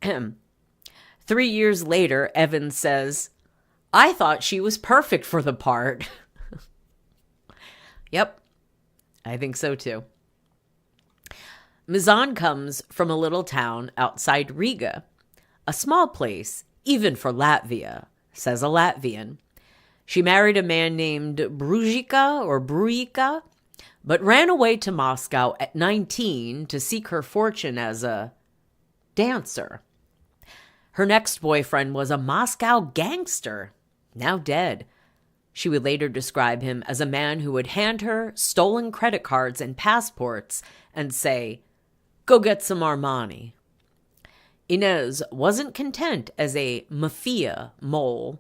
3 years later, Evans says, "I thought she was perfect for the part." Yep, I think so too. Mizan comes from a little town outside Riga, a small place, even for Latvia, says a Latvian. She married a man named Brujica, but ran away to Moscow at 19 to seek her fortune as a dancer. Her next boyfriend was a Moscow gangster, now dead. She would later describe him as a man who would hand her stolen credit cards and passports and say, "Go get some Armani." Inez wasn't content as a mafia mall.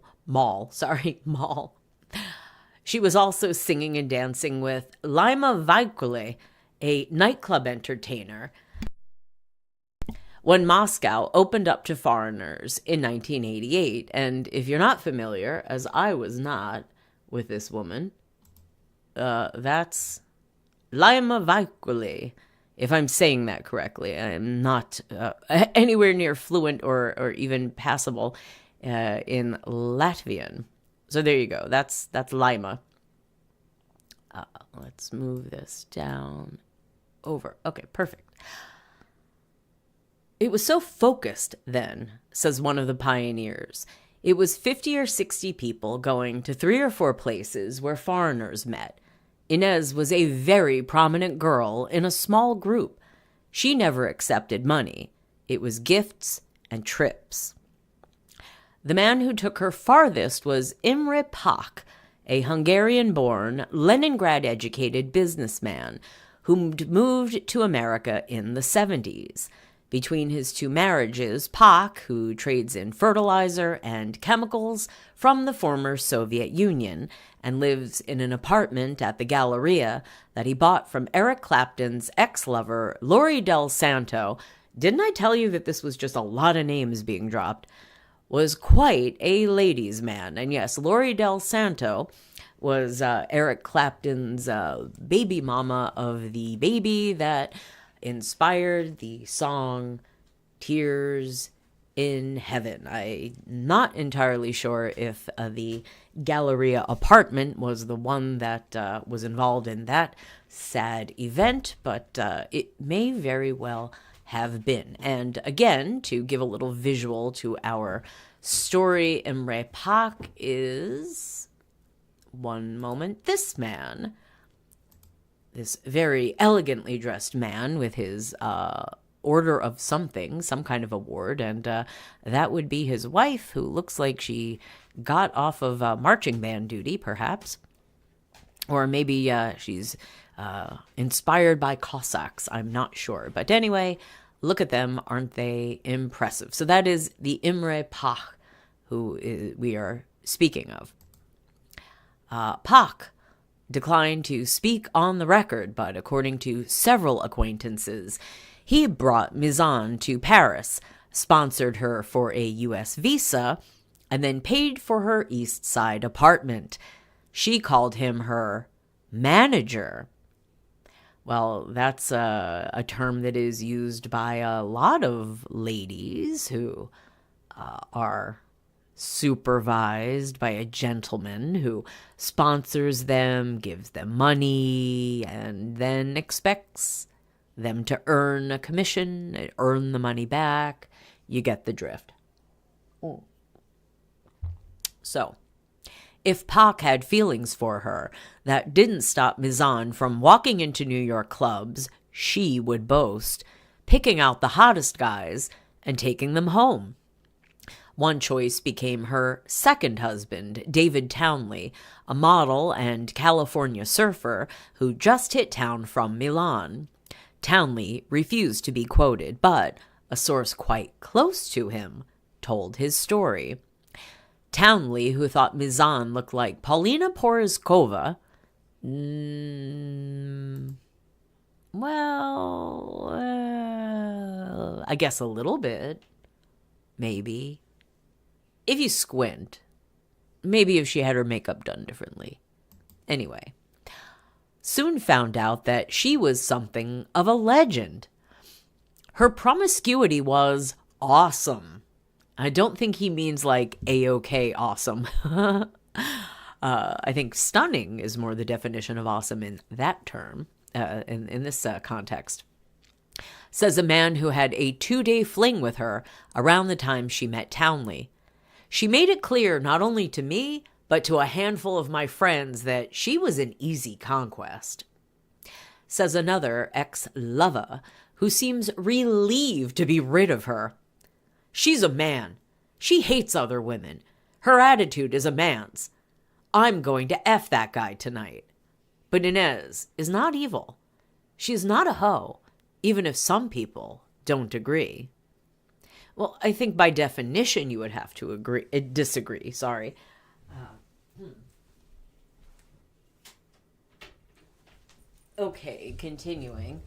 She was also singing and dancing with Lima Vaikule, a nightclub entertainer, when Moscow opened up to foreigners in 1988. And if you're not familiar, as I was not, with this woman, that's Lima Vaikule, if I'm saying that correctly. I'm not anywhere near fluent or even passable in Latvian. So there you go. That's Lima. Let's move this down over. Okay, perfect. It was so focused then, says one of the pioneers. It was 50 or 60 people going to 3 or 4 places where foreigners met. Inez was a very prominent girl in a small group. She never accepted money. It was gifts and trips. The man who took her farthest was Imre Pak, a Hungarian-born, Leningrad-educated businessman who moved to America in the 70s. Between his 2 marriages, Pak, who trades in fertilizer and chemicals from the former Soviet Union and lives in an apartment at the Galleria that he bought from Eric Clapton's ex-lover, Laurie Del Santo. Didn't I tell you that this was just a lot of names being dropped? Was quite a ladies' man. And yes, Laurie Del Santo was Eric Clapton's baby mama of the baby that inspired the song Tears in Heaven. I'm not entirely sure if the Galleria apartment was the one that was involved in that sad event, but it may very well have been. And again, to give a little visual to our story, Imre Pak is, one moment, this man. This very elegantly dressed man with his order of something, some kind of award, and that would be his wife, who looks like she got off of marching band duty, perhaps. Or maybe she's inspired by Cossacks, I'm not sure. But anyway, look at them, aren't they impressive? So that is the Imre Pak who we are speaking of. Pak declined to speak on the record, but according to several acquaintances, he brought Mizan to Paris, sponsored her for a U.S. visa, and then paid for her East Side apartment. She called him her manager. Well, that's a term that is used by a lot of ladies who are supervised by a gentleman who sponsors them, gives them money, and then expects them to earn a commission, earn the money back. You get the drift. So, if Pac had feelings for her, that didn't stop Mizan from walking into New York clubs, she would boast, picking out the hottest guys and taking them home. One choice became her second husband, David Townley, a model and California surfer who just hit town from Milan. Townley refused to be quoted, but a source quite close to him told his story. Townley, who thought Mizan looked like Paulina Porizkova, I guess a little bit, maybe. If you squint, maybe if she had her makeup done differently. Anyway, soon found out that she was something of a legend. Her promiscuity was awesome. I don't think he means like A-OK awesome. I think stunning is more the definition of awesome in that term, in this context. Says a man who had a 2-day fling with her around the time she met Townley. She made it clear not only to me, but to a handful of my friends that she was an easy conquest. Says another ex-lover who seems relieved to be rid of her. She's a man. She hates other women. Her attitude is a man's. I'm going to F that guy tonight. But Inez is not evil. She is not a hoe, even if some people don't agree. Well, I think by definition you would have to disagree. Sorry. Okay, continuing.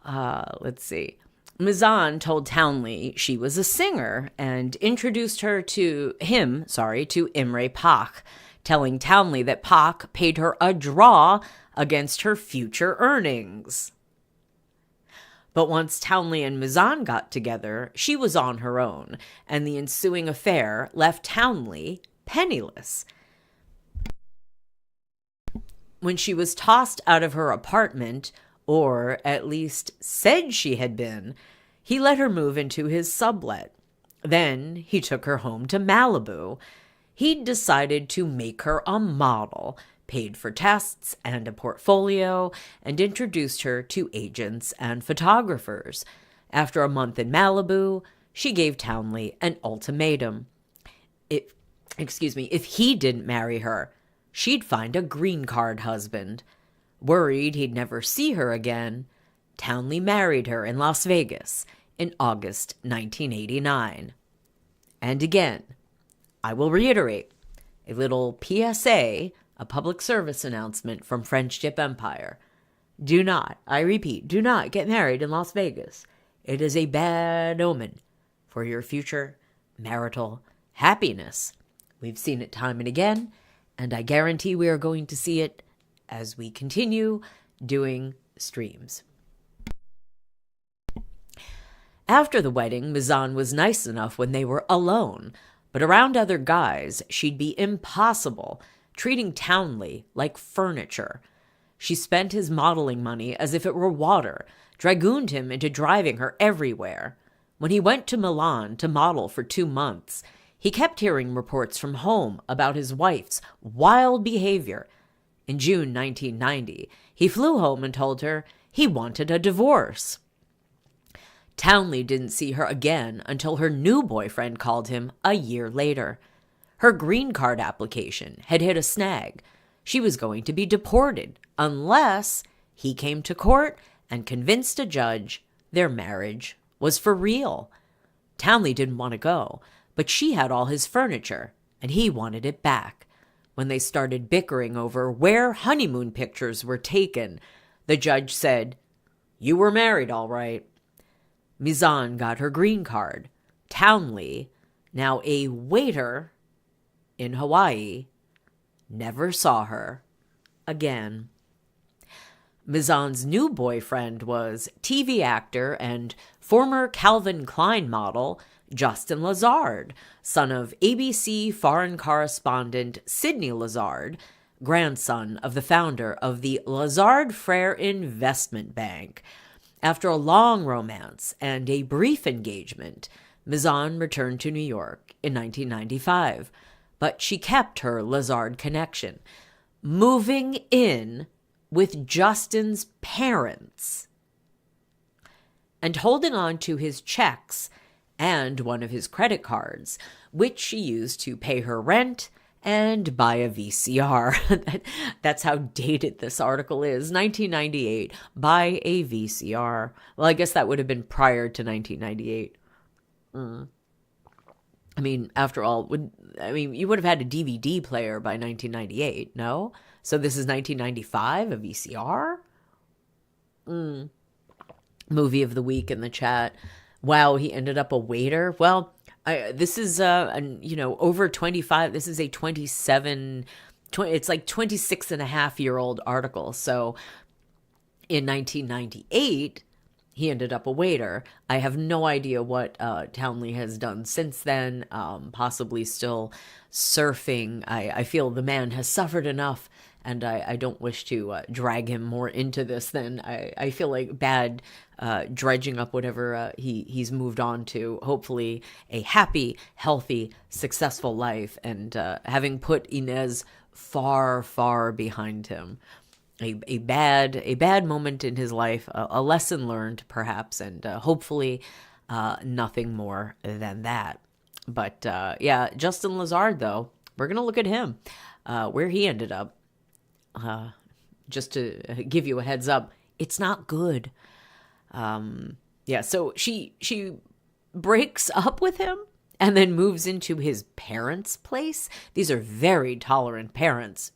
Let's see. Mizan told Townley she was a singer and introduced to Imre Pac, telling Townley that Pac paid her a draw against her future earnings. But once Townley and Mizan got together, she was on her own, and the ensuing affair left Townley penniless. When she was tossed out of her apartment, or at least said she had been, he let her move into his sublet. Then he took her home to Malibu. He'd decided to make her a model, paid for tests and a portfolio, and introduced her to agents and photographers. After a month in Malibu, she gave Townley an ultimatum. If he didn't marry her, she'd find a green card husband. Worried he'd never see her again, Townley married her in Las Vegas in August 1989. And again, I will reiterate, a little PSA, a public service announcement from Friendship Empire. Do not, I repeat, do not get married in Las Vegas. It is a bad omen for your future marital happiness. We've seen it time and again, and I guarantee we are going to see it as we continue doing streams. After the wedding, Mizan was nice enough when they were alone, but around other guys, she'd be impossible, treating Townley like furniture. She spent his modeling money as if it were water, dragooned him into driving her everywhere. When he went to Milan to model for 2 months, he kept hearing reports from home about his wife's wild behavior. In June 1990, he flew home and told her he wanted a divorce. Townley didn't see her again until her new boyfriend called him a year later. Her green card application had hit a snag. She was going to be deported unless he came to court and convinced a judge their marriage was for real. Townley didn't want to go, but she had all his furniture, and he wanted it back. When they started bickering over where honeymoon pictures were taken, the judge said, "You were married, all right." Mizan got her green card. Townley, now a waiter in Hawaii, never saw her again. Mizan's new boyfriend was TV actor and former Calvin Klein model Justin Lazard, son of ABC foreign correspondent Sidney Lazard, grandson of the founder of the Lazard Frere Investment Bank. After a long romance and a brief engagement, Mizan returned to New York in 1995, but she kept her Lazard connection, moving in with Justin's parents and holding on to his checks and one of his credit cards, which she used to pay her rent and buy a VCR. That's how dated this article is. 1998, buy a VCR. Well, I guess that would have been prior to 1998. I mean, after all, you would have had a DVD player by 1998, no? So this is 1995, a VCR? Movie of the week in the chat. Wow, he ended up a waiter. Well, this is, over 25. This is a it's like 26 and a half year old article. So in 1998, he ended up a waiter. I have no idea what Townley has done since then, possibly still surfing. I feel the man has suffered enough, and I don't wish to drag him more into this than I feel like bad dredging up whatever he's moved on to. Hopefully a happy, healthy, successful life, and having put Inez far, far behind him. A bad moment in his life, a lesson learned perhaps, and hopefully nothing more than that. But yeah, Justin Lazard, though, we're going to look at him, where he ended up. Just to give you a heads up, it's not good. Yeah, so she breaks up with him and then moves into his parents' place. These are very tolerant parents.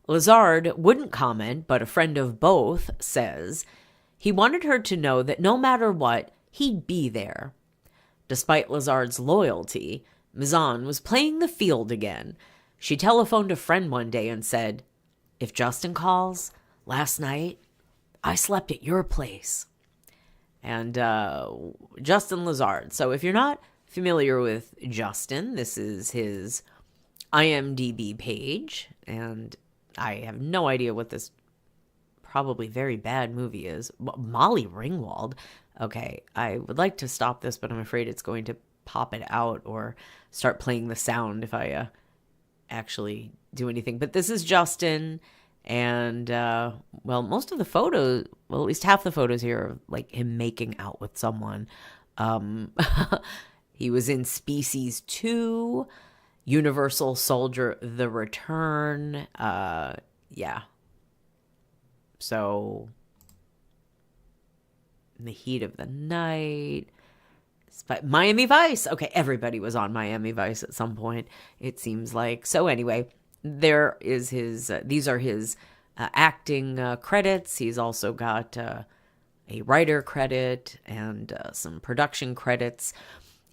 Lazard wouldn't comment, but a friend of both says he wanted her to know that no matter what, he'd be there. Despite Lazard's loyalty, Mizan was playing the field again. She telephoned a friend one day and said, "If Justin calls, last night, I slept at your place." And Justin Lazard. So if you're not familiar with Justin, this is his IMDb page, and I have no idea what this probably very bad movie is. Molly Ringwald. Okay, I would like to stop this, but I'm afraid it's going to pop it out or start playing the sound if I actually do anything. But this is Justin, and most of the photos, at least half the photos here are like him making out with someone. He was in Species 2, Universal Soldier: The Return. Yeah. So, In the Heat of the Night, Miami Vice. Okay, everybody was on Miami Vice at some point, it seems like. So anyway, there is his, these are his acting credits. He's also got a writer credit and some production credits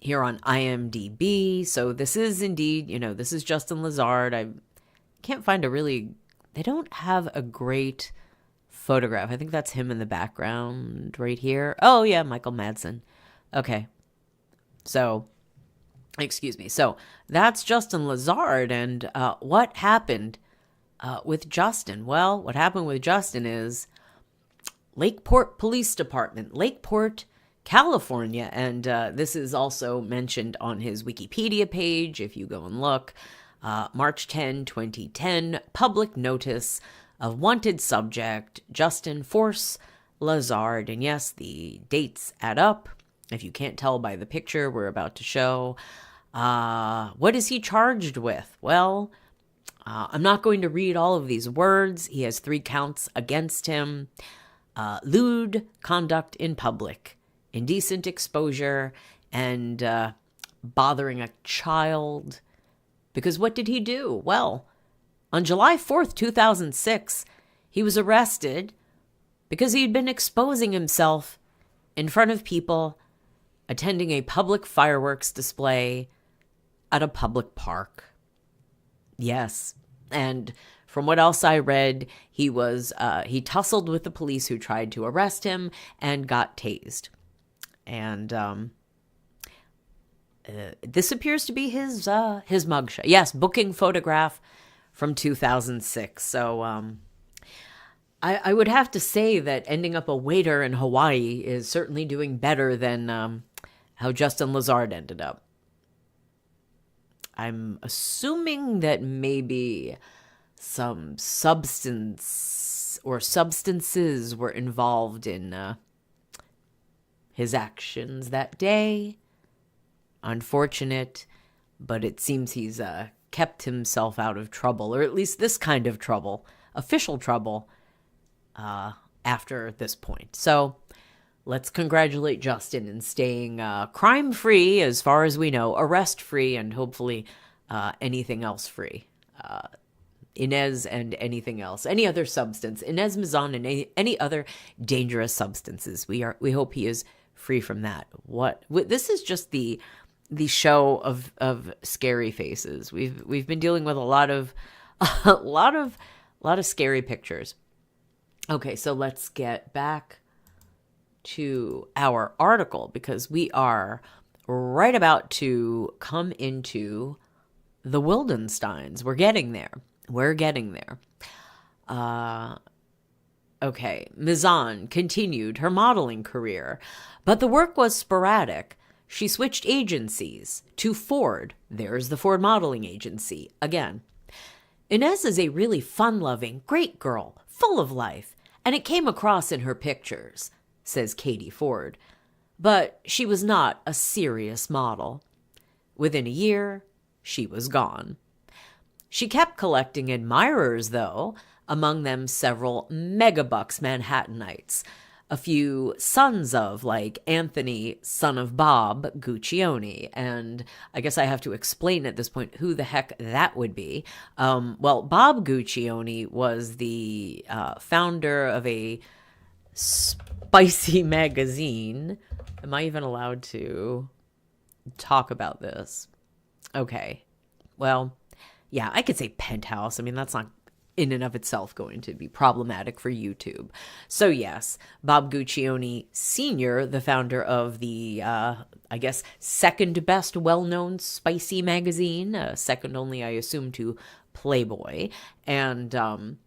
here on IMDb. So this is indeed, this is Justin Lazard. I can't find they don't have a great photograph. I think that's him in the background right here. Oh yeah, Michael Madsen. Okay. So, excuse me. So that's Justin Lazard. And what happened with Justin? Well, what happened with Justin is Lakeport Police Department, Lakeport, California. And this is also mentioned on his Wikipedia page if you go and look. March 10, 2010, public notice of wanted subject Justin Force Lazard. And yes, the dates add up. If you can't tell by the picture we're about to show. What is he charged with? Well, I'm not going to read all of these words. He has 3 counts against him. Lewd conduct in public, indecent exposure, and bothering a child. Because what did he do? Well, on July 4th, 2006, he was arrested because he'd been exposing himself in front of people attending a public fireworks display at a public park. Yes, and From what else I read, he tussled with the police who tried to arrest him and got tased. And this appears to be his mugshot. Yes, booking photograph from 2006. So I would have to say that ending up a waiter in Hawaii is certainly doing better than how Justin Lazard ended up. I'm assuming that maybe some substances were involved in his actions that day. Unfortunate, but it seems he's kept himself out of trouble, or at least this kind of trouble, official trouble, after this point. So let's congratulate Justin in staying crime-free as far as we know, arrest-free, and hopefully anything else free. Inez and anything else, any other substance, Inez Mizan and any other dangerous substances. We hope he is free from that. This is just the show of scary faces. We've been dealing with a lot of scary pictures. Okay, so let's get back to our article because we are right about to come into the Wildensteins. We're getting there. Okay, Mizan continued her modeling career, but the work was sporadic. She switched agencies to Ford. There's the Ford Modeling Agency again. Inez is a really fun-loving, great girl, full of life, and it came across in her pictures, says Katie Ford. But she was not a serious model. Within a year, she was gone. She kept collecting admirers, though, among them several megabucks Manhattanites, a few sons of, like Anthony, son of Bob Guccione. And I guess I have to explain at this point who the heck that would be. Well, Bob Guccione was the founder of a spicy magazine. Am I even allowed to talk about this? Okay. Well, yeah, I could say Penthouse. I mean, that's not in and of itself going to be problematic for YouTube. So yes, Bob Guccione Sr., the founder of the, I guess, second best well-known spicy magazine, second only, I assume, to Playboy. And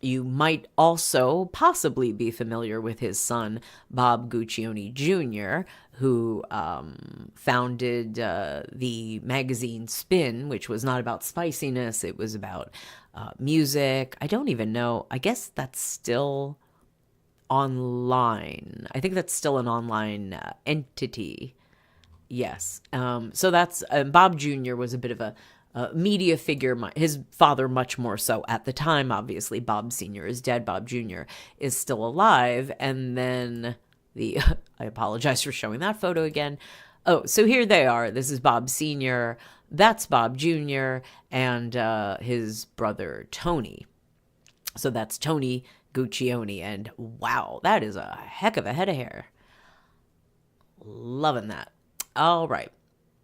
you might also possibly be familiar with his son, Bob Guccione Jr., who founded the magazine Spin, which was not about spiciness. It was about music. I don't even know. I guess that's still online. I think that's still an online entity. Yes. So that's Bob Jr. was a bit of a media figure, his father much more so at the time. Obviously, Bob Sr. is dead. Bob Jr. is still alive. And then I apologize for showing that photo again. Oh, so here they are. This is Bob Sr., that's Bob Jr., and his brother Tony. So that's Tony Guccione. And wow, that is a heck of a head of hair. Loving that. All right.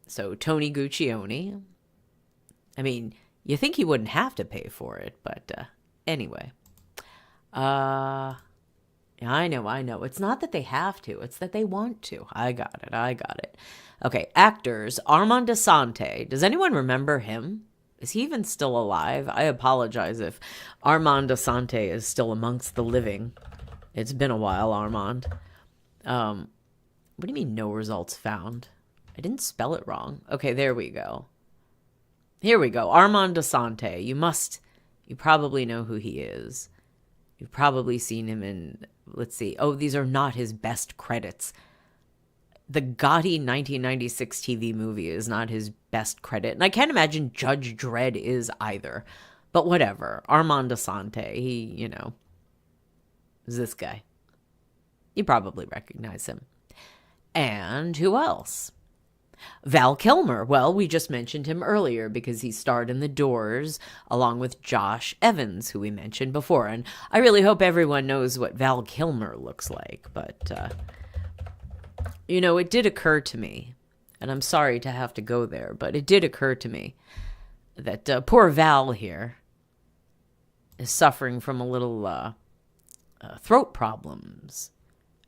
So Tony Guccione. I mean, you think he wouldn't have to pay for it, but anyway. I know. It's not that they have to. It's that they want to. I got it. Okay, actors. Armand Assante. Does anyone remember him? Is he even still alive? I apologize if Armand Assante is still amongst the living. It's been a while, Armand. What do you mean no results found? I didn't spell it wrong. Okay, there we go. Here we go. Armand Assante. You probably know who he is. You've probably seen him in, let's see. Oh, these are not his best credits. The gaudy 1996 TV movie is not his best credit. And I can't imagine Judge Dredd is either. But whatever. Armand Assante. He, is this guy. You probably recognize him. And who else? Val Kilmer. Well, we just mentioned him earlier because he starred in The Doors along with Josh Evans, who we mentioned before. And I really hope everyone knows what Val Kilmer looks like. But, it did occur to me, and I'm sorry to have to go there, but it did occur to me that poor Val here, is suffering from a little throat problems.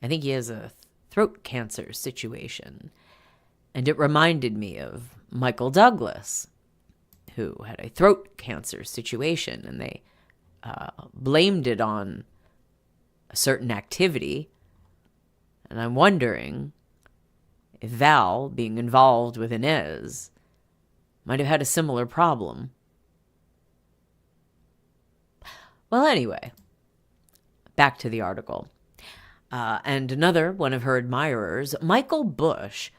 I think he has a throat cancer situation. And it reminded me of Michael Douglas, who had a throat cancer situation, and they blamed it on a certain activity. And I'm wondering if Val, being involved with Inez, might have had a similar problem. Well, anyway, back to the article. And another one of her admirers, Michael Bush,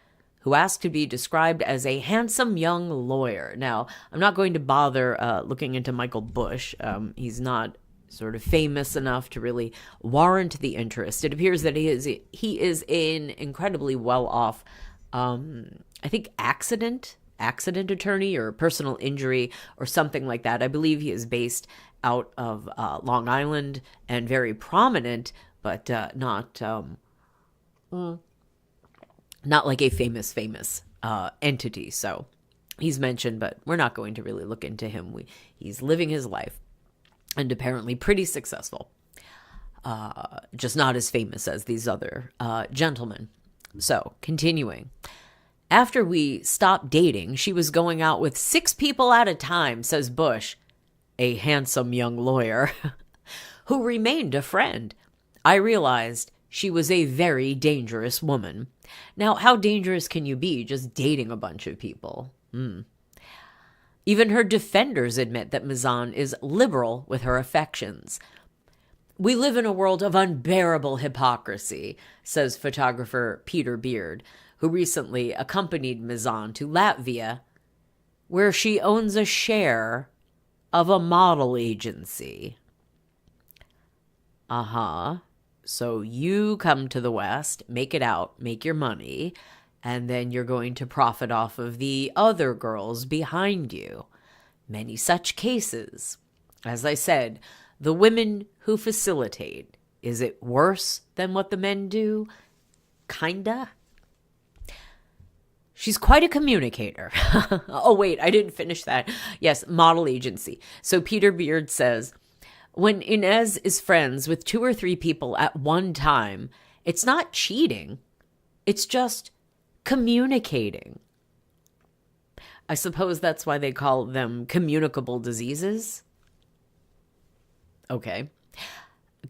who asked to be described as a handsome young lawyer. Now, I'm not going to bother looking into Michael Bush. He's not sort of famous enough to really warrant the interest. It appears that he is an incredibly well-off, I think, accident attorney or personal injury or something like that. I believe he is based out of Long Island and very prominent, but not like a famous entity. So he's mentioned, but we're not going to really look into him. He's living his life and apparently pretty successful. Just not as famous as these other gentlemen. So, continuing. After we stopped dating, she was going out with 6 people at a time, says Bush, a handsome young lawyer, who remained a friend. I realized she was a very dangerous woman. Now, how dangerous can you be just dating a bunch of people? Even her defenders admit that Mazan is liberal with her affections. We live in a world of unbearable hypocrisy, says photographer Peter Beard, who recently accompanied Mazan to Latvia, where she owns a share of a model agency. So you come to the West, make it out, make your money, and then you're going to profit off of the other girls behind you. Many such cases. As I said, the women who facilitate, is it worse than what the men do? Kinda. She's quite a communicator. Oh, wait, I didn't finish that. Yes, model agency. So Peter Beard says, when Inez is friends with 2 or 3 people at one time, it's not cheating. It's just communicating. I suppose that's why they call them communicable diseases. Okay.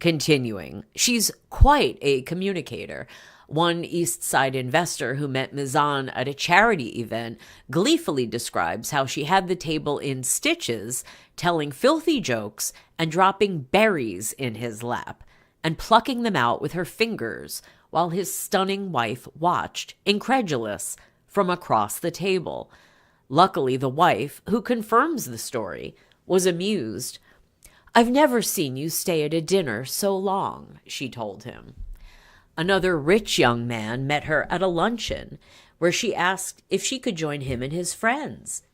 Continuing. She's quite a communicator. One East Side investor who met Mazan at a charity event gleefully describes how she had the table in stitches, telling filthy jokes and dropping berries in his lap and plucking them out with her fingers while his stunning wife watched, incredulous, from across the table. Luckily, the wife, who confirms the story, was amused. I've never seen you stay at a dinner so long, she told him. Another rich young man met her at a luncheon, where she asked if she could join him and his friends.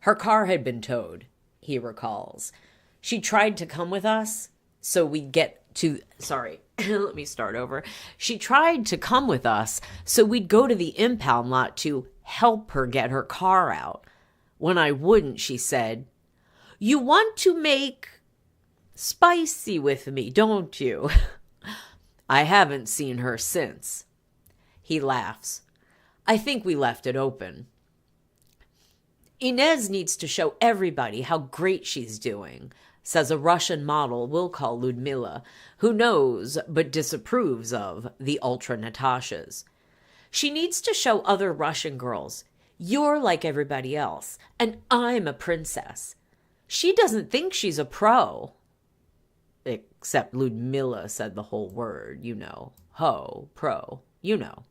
Her car had been towed, he recalls. She tried to come with us, so we'd get to... Sorry, let me start over. She tried to come with us, so we'd go to the impound lot to help her get her car out. When I wouldn't, she said, "You want to make spicy with me, don't you?" I haven't seen her since. He laughs. I think we left it open. Inez needs to show everybody how great she's doing, says a Russian model we'll call Ludmila, who knows but disapproves of the Ultra-Natashas. She needs to show other Russian girls, you're like everybody else, and I'm a princess. She doesn't think she's a pro. Except Ludmila said the whole word, you know. Ho, pro, you know.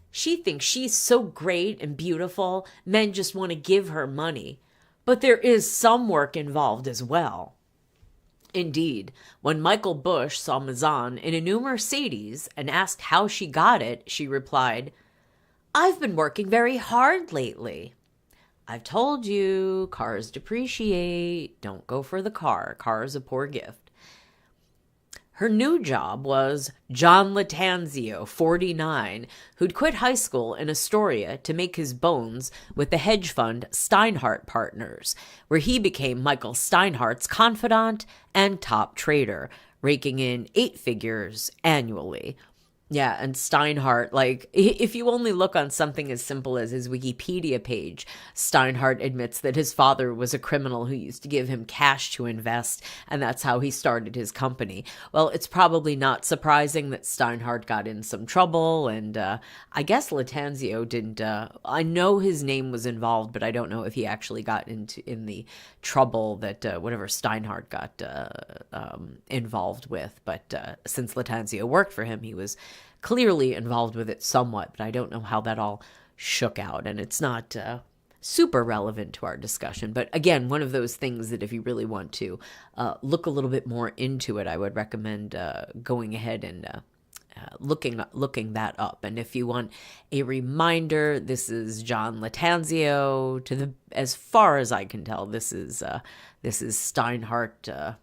She thinks she's so great and beautiful, men just want to give her money. But there is some work involved as well. Indeed, when Michael Bush saw Mazan in a new Mercedes and asked how she got it, she replied, I've been working very hard lately. I've told you, cars depreciate. Don't go for the car. Car is a poor gift. Her new job was John Lattanzio, 49, who'd quit high school in Astoria to make his bones with the hedge fund Steinhardt Partners, where he became Michael Steinhardt's confidant and top trader, raking in 8 figures annually. Yeah, and Steinhardt, like, if you only look on something as simple as his Wikipedia page, Steinhardt admits that his father was a criminal who used to give him cash to invest, and that's how he started his company. Well, it's probably not surprising that Steinhardt got in some trouble, and I guess Lattanzio didn't, I know his name was involved, but I don't know if he actually got in the trouble that whatever Steinhardt got involved with, but since Lattanzio worked for him, he was clearly involved with it somewhat, but I don't know how that all shook out, and it's not super relevant to our discussion. But again, one of those things that if you really want to look a little bit more into it, I would recommend going ahead and looking that up. And if you want a reminder, this is John Lattanzio. As far as I can tell, this is Steinhardt.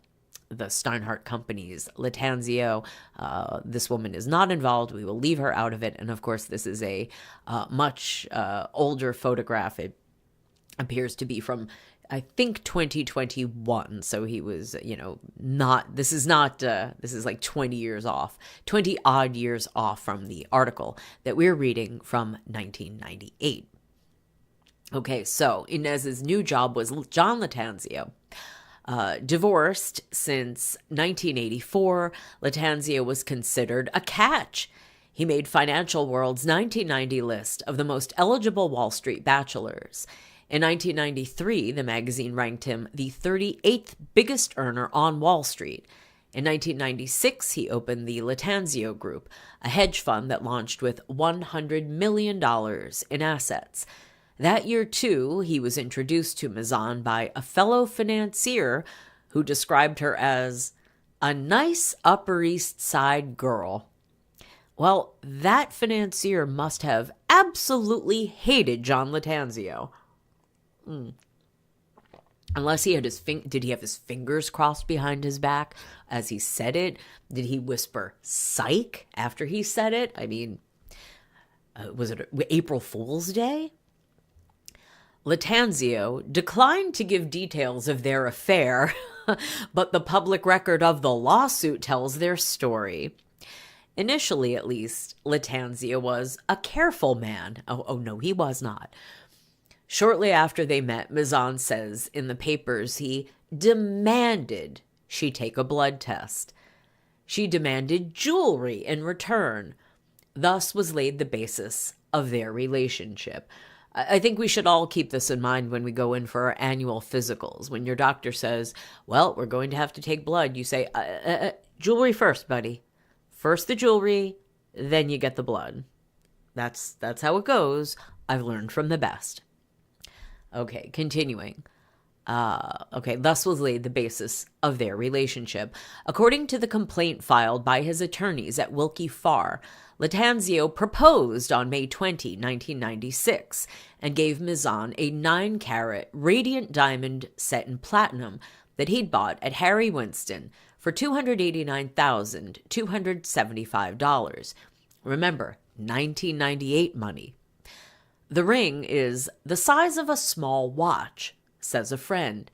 The Steinhardt company's Lattanzio. This woman is not involved. We will leave her out of it. And of course, this is a much older photograph. It appears to be from, I think, 2021. So he was, this is like 20 years off, 20 odd years off from the article that we're reading from 1998. Okay, so Inez's new job was John Lattanzio. Divorced since 1984, Lattanzio was considered a catch. He made Financial World's 1990 list of the most eligible Wall Street bachelors. In 1993, the magazine ranked him the 38th biggest earner on Wall Street. In 1996, he opened the Lattanzio Group, a hedge fund that launched with $100 million in assets. That year, too, he was introduced to Mizan by a fellow financier who described her as a nice Upper East Side girl. Well, that financier must have absolutely hated John Lattanzio. Unless he had did he have his fingers crossed behind his back as he said it? Did he whisper psych after he said it? I mean, was it April Fool's Day? Lattanzio declined to give details of their affair, but the public record of the lawsuit tells their story. Initially, at least, Lattanzio was a careful man. Oh no, he was not. Shortly after they met, Mizan says in the papers he demanded she take a blood test. She demanded jewelry in return. Thus was laid the basis of their relationship. I think we should all keep this in mind when we go in for our annual physicals. When your doctor says, well, we're going to have to take blood, you say, jewelry first, buddy. First the jewelry, then you get the blood. That's how it goes. I've learned from the best. Okay, continuing. Thus was laid the basis of their relationship. According to the complaint filed by his attorneys at Wilkie Farr, Lattanzio proposed on May 20, 1996, and gave Mizan a 9-carat radiant diamond set in platinum that he'd bought at Harry Winston for $289,275. Remember, 1998 money. The ring is the size of a small watch, says a friend.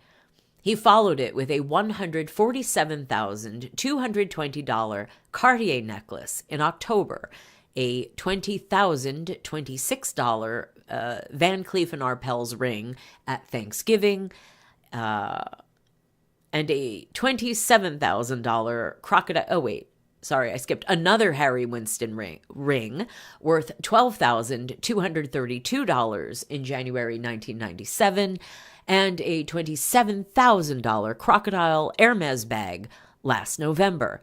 He followed it with a $147,220 Cartier necklace in October, a $20,026 Van Cleef & Arpels ring at Thanksgiving, and a $27,000 crocodile. Oh, wait. Sorry, I skipped another Harry Winston ring worth $12,232 in January 1997, and a $27,000 crocodile Hermes bag last November.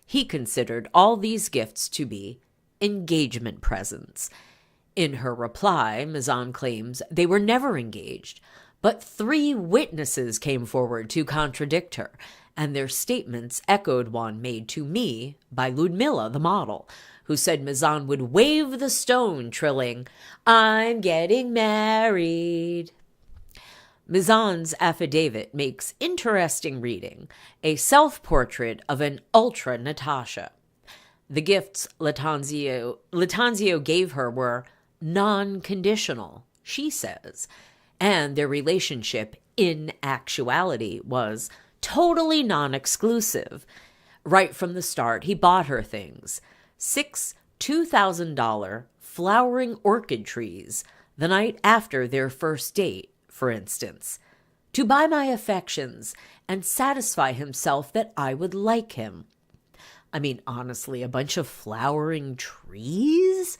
He considered all these gifts to be engagement presents. In her reply, Mizan claims they were never engaged, but 3 witnesses came forward to contradict her, and their statements echoed one made to me by Ludmilla, the model, who said Mizan would wave the stone, trilling, "I'm getting married." Mizan's affidavit makes interesting reading, a self-portrait of an Ultra-Natasha. The gifts Lattanzio gave her were non-conditional, she says, and their relationship in actuality was totally non-exclusive. Right from the start, he bought her things. 6 $2,000 flowering orchid trees the night after their first date, for instance, to buy my affections and satisfy himself that I would like him. I mean, honestly, a bunch of flowering trees?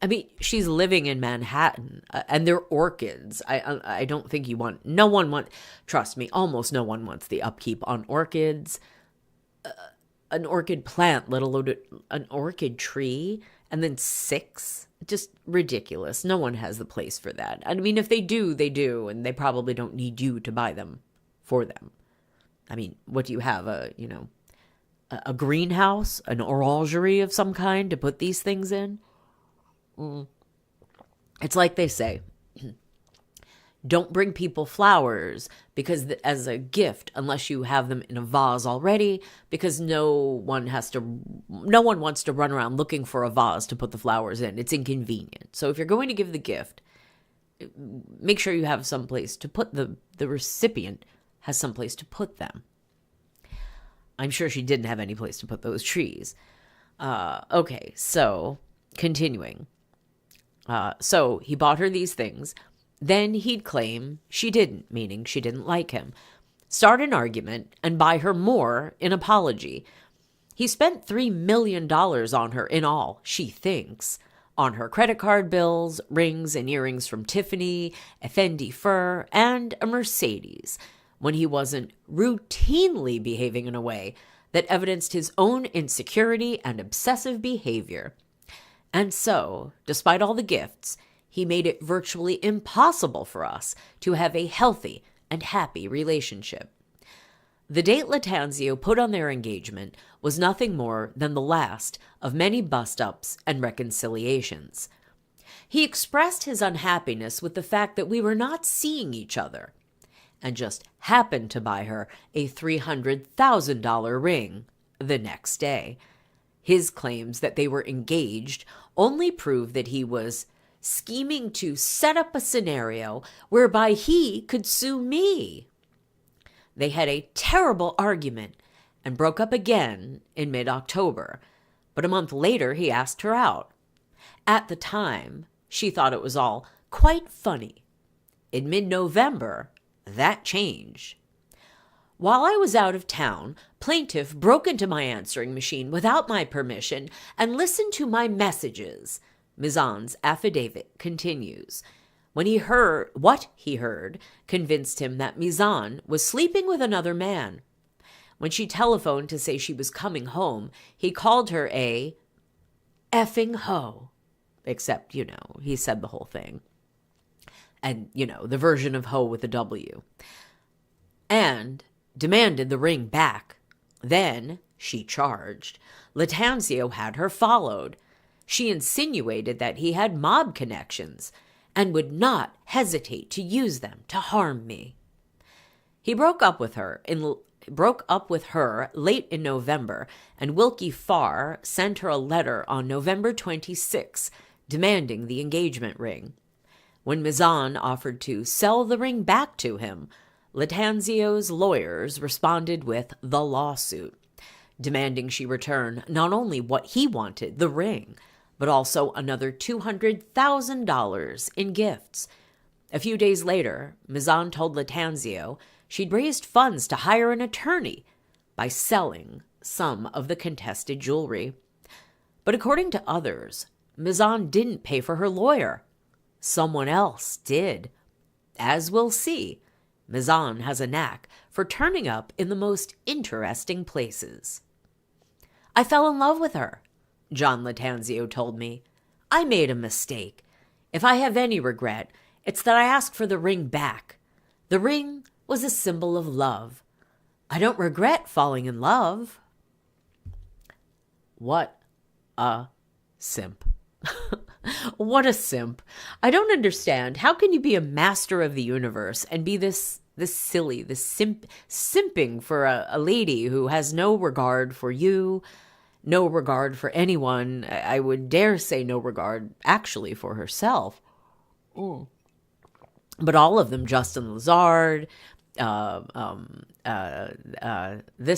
I mean, she's living in Manhattan, and they're orchids. I don't think trust me, almost no one wants the upkeep on orchids. An orchid plant, let alone an orchid tree, and then 6? Just ridiculous. No one has the place for that. I mean, if they do, they do, and they probably don't need you to buy them for them. I mean, what do you have? A greenhouse, an orangery of some kind to put these things in? It's like they say, don't bring people flowers as a gift unless you have them in a vase already, because no one wants to run around looking for a vase to put the flowers in. It's inconvenient. So if you're going to give the gift, make sure you have some place to put the recipient has some place to put them. I'm sure she didn't have any place to put those trees. Okay, so continuing. So he bought her these things. Then he'd claim she didn't, meaning she didn't like him. Start an argument and buy her more in apology. He spent $3 million on her in all, she thinks, on her credit card bills, rings and earrings from Tiffany, a Fendi fur, and a Mercedes, when he wasn't routinely behaving in a way that evidenced his own insecurity and obsessive behavior. And so, despite all the gifts, he made it virtually impossible for us to have a healthy and happy relationship. The date Lattanzio put on their engagement was nothing more than the last of many bust-ups and reconciliations. He expressed his unhappiness with the fact that we were not seeing each other, and just happened to buy her a $300,000 ring the next day. His claims that they were engaged only prove that he was scheming to set up a scenario whereby he could sue me. They had a terrible argument and broke up again in mid-October, but a month later he asked her out. At the time, she thought it was all quite funny. In mid-November, that changed. While I was out of town, plaintiff broke into my answering machine without my permission and listened to my messages. Mizan's affidavit continues. What he heard convinced him that Mizan was sleeping with another man. When she telephoned to say she was coming home, he called her a effing hoe. Except, he said the whole thing. And, the version of hoe with a W. And demanded the ring back. Then, she charged, Lattanzio had her followed. She insinuated that he had mob connections and would not hesitate to use them to harm me. He broke up with her late in November, and Wilkie Farr sent her a letter on November 26, demanding the engagement ring. When Mizan offered to sell the ring back to him, Lattanzio's lawyers responded with the lawsuit, demanding she return not only what he wanted, the ring, but also another $200,000 in gifts. A few days later, Mizan told Lattanzio she'd raised funds to hire an attorney by selling some of the contested jewelry. But according to others, Mizan didn't pay for her lawyer. Someone else did. As we'll see, Mizan has a knack for turning up in the most interesting places. I fell in love with her, John Lattanzio told me. I made a mistake. If I have any regret, it's that I asked for the ring back. The ring was a symbol of love. I don't regret falling in love. What a simp. What a simp. I don't understand. How can you be a master of the universe and be this silly, simping for a lady who has no regard for you, no regard for anyone? I would dare say no regard actually for herself. But all of them, Justin Lazard, this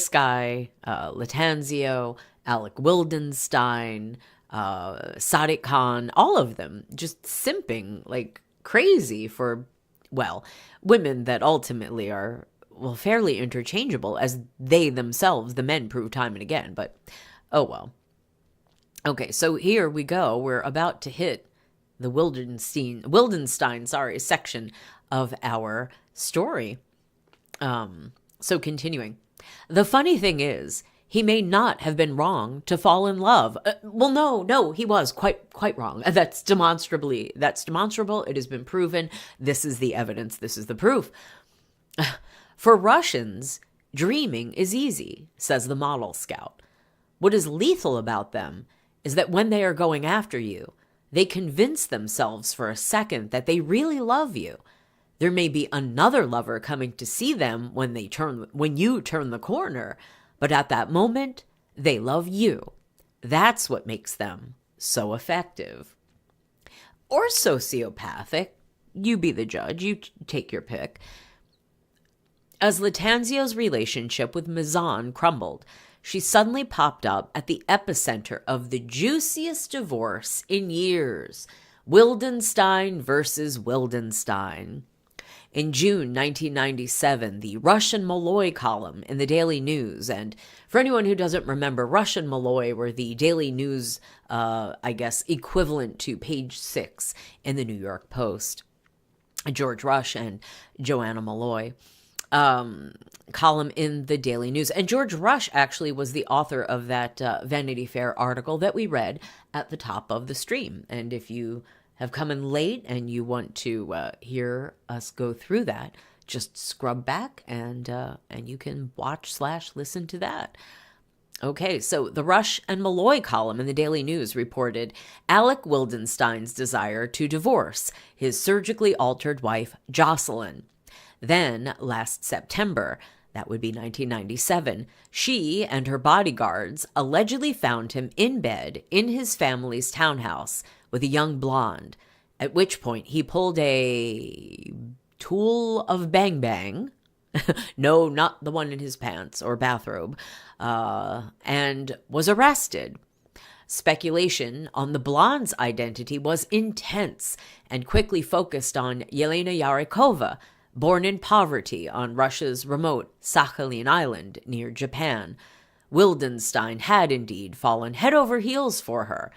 guy, Latanzio, Alec Wildenstein, Sadiq Khan, all of them just simping like crazy for, well, women that ultimately are, well, fairly interchangeable, as they themselves, the men, prove time and again. But, oh well. Okay, so here we go. We're about to hit the Wildenstein, section of our story. So continuing. The funny thing is, he may not have been wrong to fall in love. Well, no, he was quite wrong. That's demonstrable. It has been proven. This is the evidence. This is the proof. For Russians, dreaming is easy, says the model scout. What is lethal about them is that when they are going after you, they convince themselves for a second that they really love you. There may be another lover coming to see them when you turn the corner, but at that moment, they love you. That's what makes them so effective. Or sociopathic. You be the judge. You take your pick. As Latanzio's relationship with Mizan crumbled, she suddenly popped up at the epicenter of the juiciest divorce in years. Wildenstein versus Wildenstein. In June 1997, the Russian Malloy column in the Daily News, and for anyone who doesn't remember, Russian Malloy were the Daily News, equivalent to Page 6 in the New York Post. George Rush and Joanna Malloy. Column in the Daily News. And George Rush actually was the author of that Vanity Fair article that we read at the top of the stream. And if you have come in late and you want to hear us go through that, just scrub back and you can watch/listen to that. Okay, so the Rush and Malloy column in the Daily News reported Alec Wildenstein's desire to divorce his surgically altered wife, Jocelyne. Then, last September, that would be 1997, she and her bodyguards allegedly found him in bed in his family's townhouse with a young blonde, at which point he pulled a tool of bang bang, no, not the one in his pants or bathrobe, and was arrested. Speculation on the blonde's identity was intense and quickly focused on Yelena Yarikova, born in poverty on Russia's remote Sakhalin Island near Japan. Wildenstein had indeed fallen head over heels for her,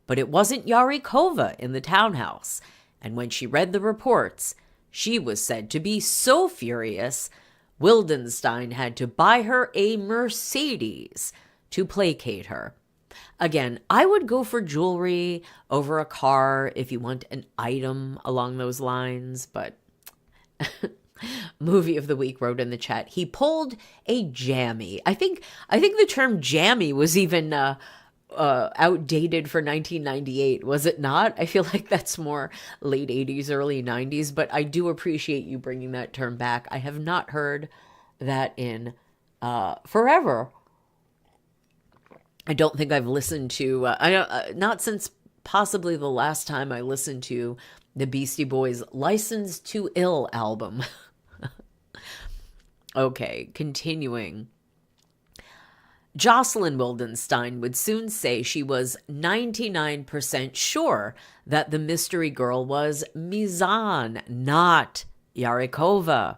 but it wasn't Yarikova in the townhouse, and when she read the reports, she was said to be so furious, Wildenstein had to buy her a Mercedes to placate her. Again, I would go for jewelry over a car if you want an item along those lines, but Movie of the Week wrote in the chat, he pulled a jammy. I think the term jammy was even outdated for 1998, was it not? I feel like that's more late 80s, early 90s, but I do appreciate you bringing that term back. I have not heard that in forever. I don't think I've listened to, not since possibly the last time I listened to the Beastie Boys' License to Ill album. Okay, continuing. Jocelyne Wildenstein would soon say she was 99% sure that the mystery girl was Mizan, not Yarikova.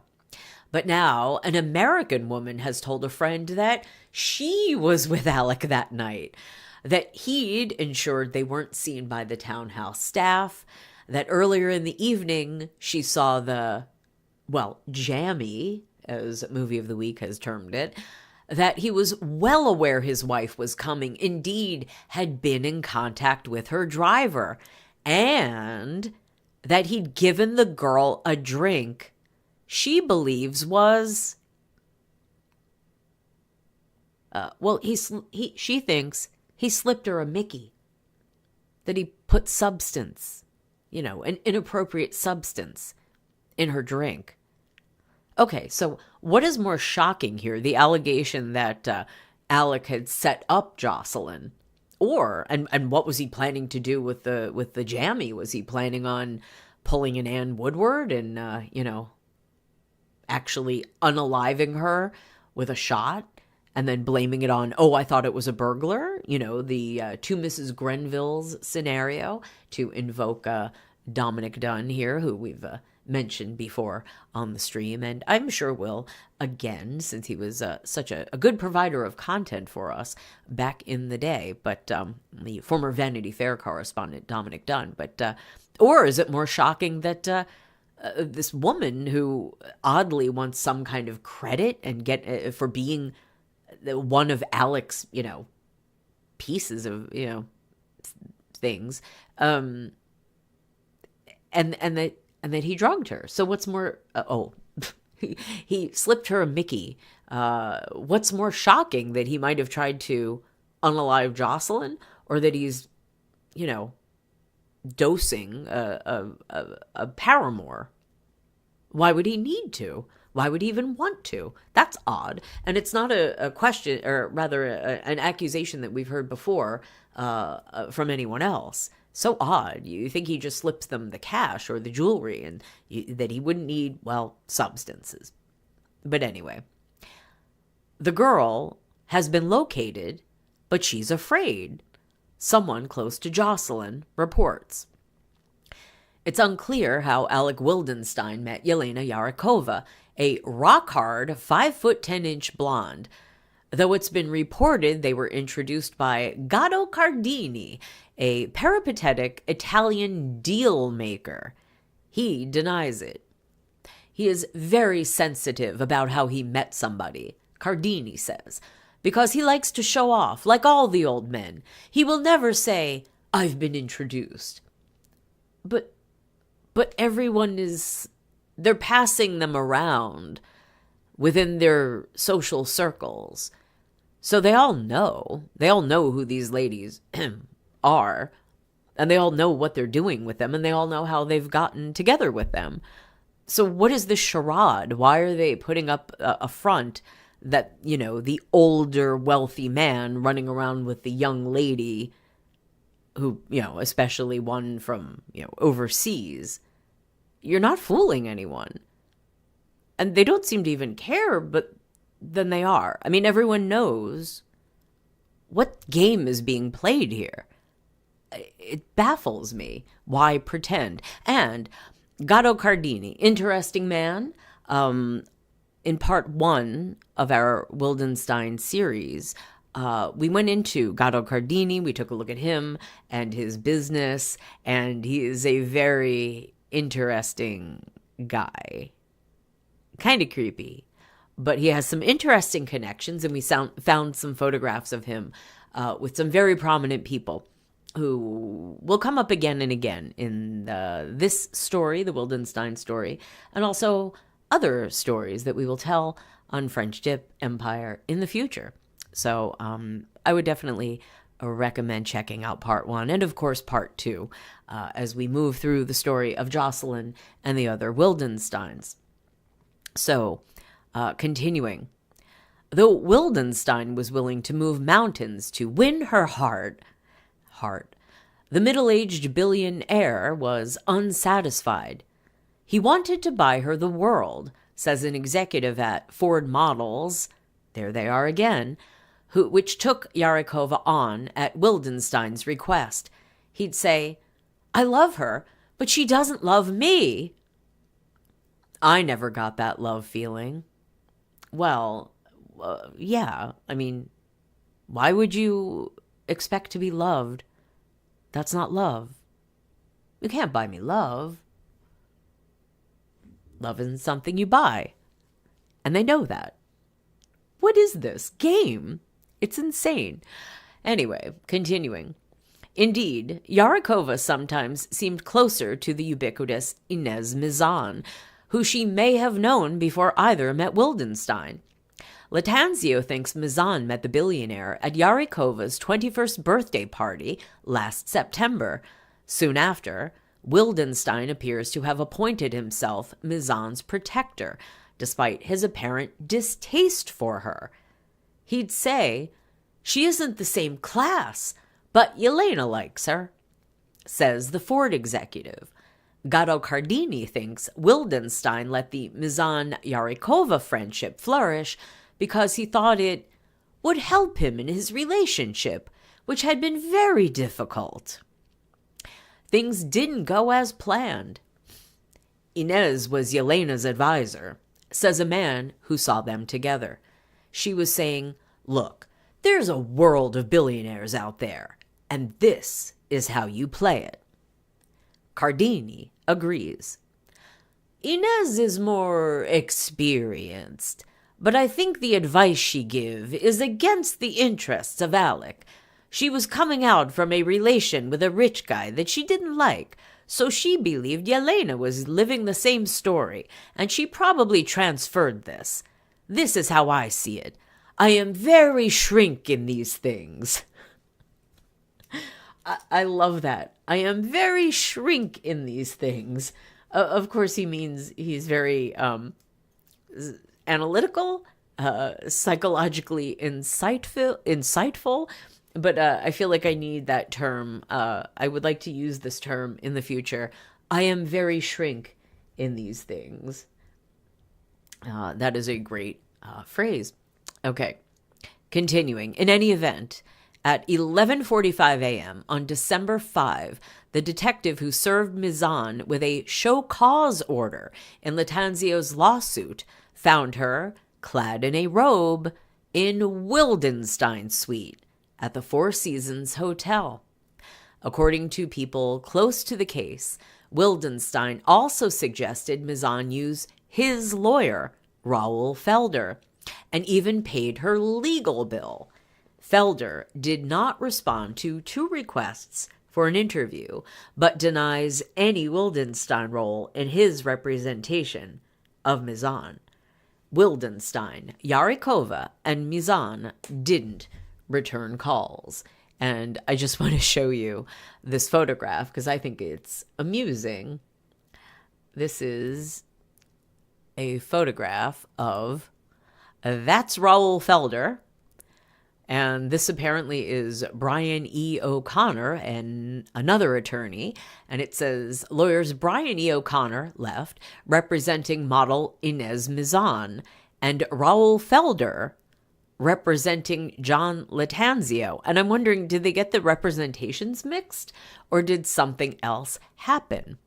But now, an American woman has told a friend that she was with Alec that night, that he'd ensured they weren't seen by the townhouse staff, that earlier in the evening she saw the, well, jammy, as Movie of the Week has termed it, that he was well aware his wife was coming, indeed had been in contact with her driver, and that he'd given the girl a drink she believes was, she thinks he slipped her a Mickey, that he put substance, an inappropriate substance in her drink. Okay, so what is more shocking here? The allegation that Alec had set up Jocelyne, and what was he planning to do with the jammy? Was he planning on pulling an Ann Woodward and actually unaliving her with a shot and then blaming it on, I thought it was a burglar? The two Mrs. Grenvilles scenario, to invoke Dominic Dunn here, who we've mentioned before on the stream, and I'm sure will again, since he was such a good provider of content for us back in the day. But the former Vanity Fair correspondent Dominic Dunn. But or is it more shocking that this woman, who oddly wants some kind of credit and get for being one of Alec's pieces of things, and that he drugged her. So what's more, he slipped her a Mickey. What's more shocking, that he might have tried to unalive Jocelyne, or that he's, dosing a paramour? Why would he need to? Why would he even want to? That's odd. And it's not a question, or rather an accusation that we've heard before from anyone else. So odd. You think he just slips them the cash or the jewelry, and that he wouldn't need, substances. But anyway, the girl has been located, but she's afraid. Someone close to Jocelyne reports. It's unclear how Alec Wildenstein met Yelena Yarakova, a rock-hard 5'10" blonde, though it's been reported they were introduced by Gatto Cardini, a peripatetic Italian deal maker. He denies it. He is very sensitive about how he met somebody, Cardini says, because he likes to show off, like all the old men. He will never say, "I've been introduced." But everyone they're passing them around within their social circles. So they all know who these ladies are, and they all know what they're doing with them, and they all know how they've gotten together with them. So what is this charade? Why are they putting up a front that, the older wealthy man running around with the young lady who, especially one from, overseas? You're not fooling anyone. And they don't seem to even care, but then they are. I mean, everyone knows what game is being played here. It baffles me. Why pretend? And Gatto Cardini, interesting man. In part 1 of our Wildenstein series, we went into Gatto Cardini. We took a look at him and his business, and he is a very interesting guy. Kind of creepy, but he has some interesting connections, and we found some photographs of him with some very prominent people who will come up again and again in this story, the Wildenstein story, and also other stories that we will tell on French Dip Empire in the future. So I would definitely recommend checking out part 1 and, of course, part 2 as we move through the story of Jocelyne and the other Wildensteins. So, continuing. Though Wildenstein was willing to move mountains to win her heart, the middle-aged billionaire was unsatisfied. He wanted to buy her the world, says an executive at Ford Models, there they are again, which took Yarakova on at Wildenstein's request. He'd say, "I love her, but she doesn't love me." I never got that love feeling. Well, yeah, I mean, why would you expect to be loved? That's not love. You can't buy me love. Love isn't something you buy. And they know that. What is this game? It's insane. Anyway, continuing. Indeed, Yarakova sometimes seemed closer to the ubiquitous Inez Mizan, who she may have known before either met Wildenstein. Latanzio thinks Mizan met the billionaire at Yarikova's 21st birthday party last September, Soon after, Wildenstein appears to have appointed himself Mizan's protector, despite his apparent distaste for her. He'd say, "She isn't the same class, but Yelena likes her," says the Ford executive. Gatto Cardini thinks Wildenstein let the Mizan-Yarikova friendship flourish because he thought it would help him in his relationship, which had been very difficult. Things didn't go as planned. Inez was Yelena's advisor, says a man who saw them together. She was saying, "Look, there's a world of billionaires out there, and this is how you play it." Cardini agrees. Inez is more experienced, but I think the advice she give is against the interests of Alec. She was coming out from a relation with a rich guy that she didn't like, so she believed Yelena was living the same story, and she probably transferred this. This is how I see it. I am very shrink in these things. I love that. I am very shrink in these things. Of course, he means he's very analytical, psychologically insightful. But I feel like I need that term. I would like to use this term in the future. I am very shrink in these things. That is a great phrase. Okay, continuing. In any event, at 11:45 a.m. on December 5, the detective who served Mizan with a show cause order in Latanzio's lawsuit found her, clad in a robe, in Wildenstein's suite at the Four Seasons Hotel. According to people close to the case, Wildenstein also suggested Mizan use his lawyer, Raoul Felder, and even paid her legal bill. Felder did not respond to two requests for an interview, but denies any Wildenstein role in his representation of Mizan. Wildenstein, Yarikova, and Mizan didn't return calls. And I just want to show you this photograph because I think it's amusing. This is a photograph of, that's Raoul Felder. And this apparently is Brian E. O'Connor and another attorney. And it says, lawyers Brian E. O'Connor left, representing model Inez Mizan, and Raoul Felder, representing John Latanzio. And I'm wondering, did they get the representations mixed? Or did something else happen?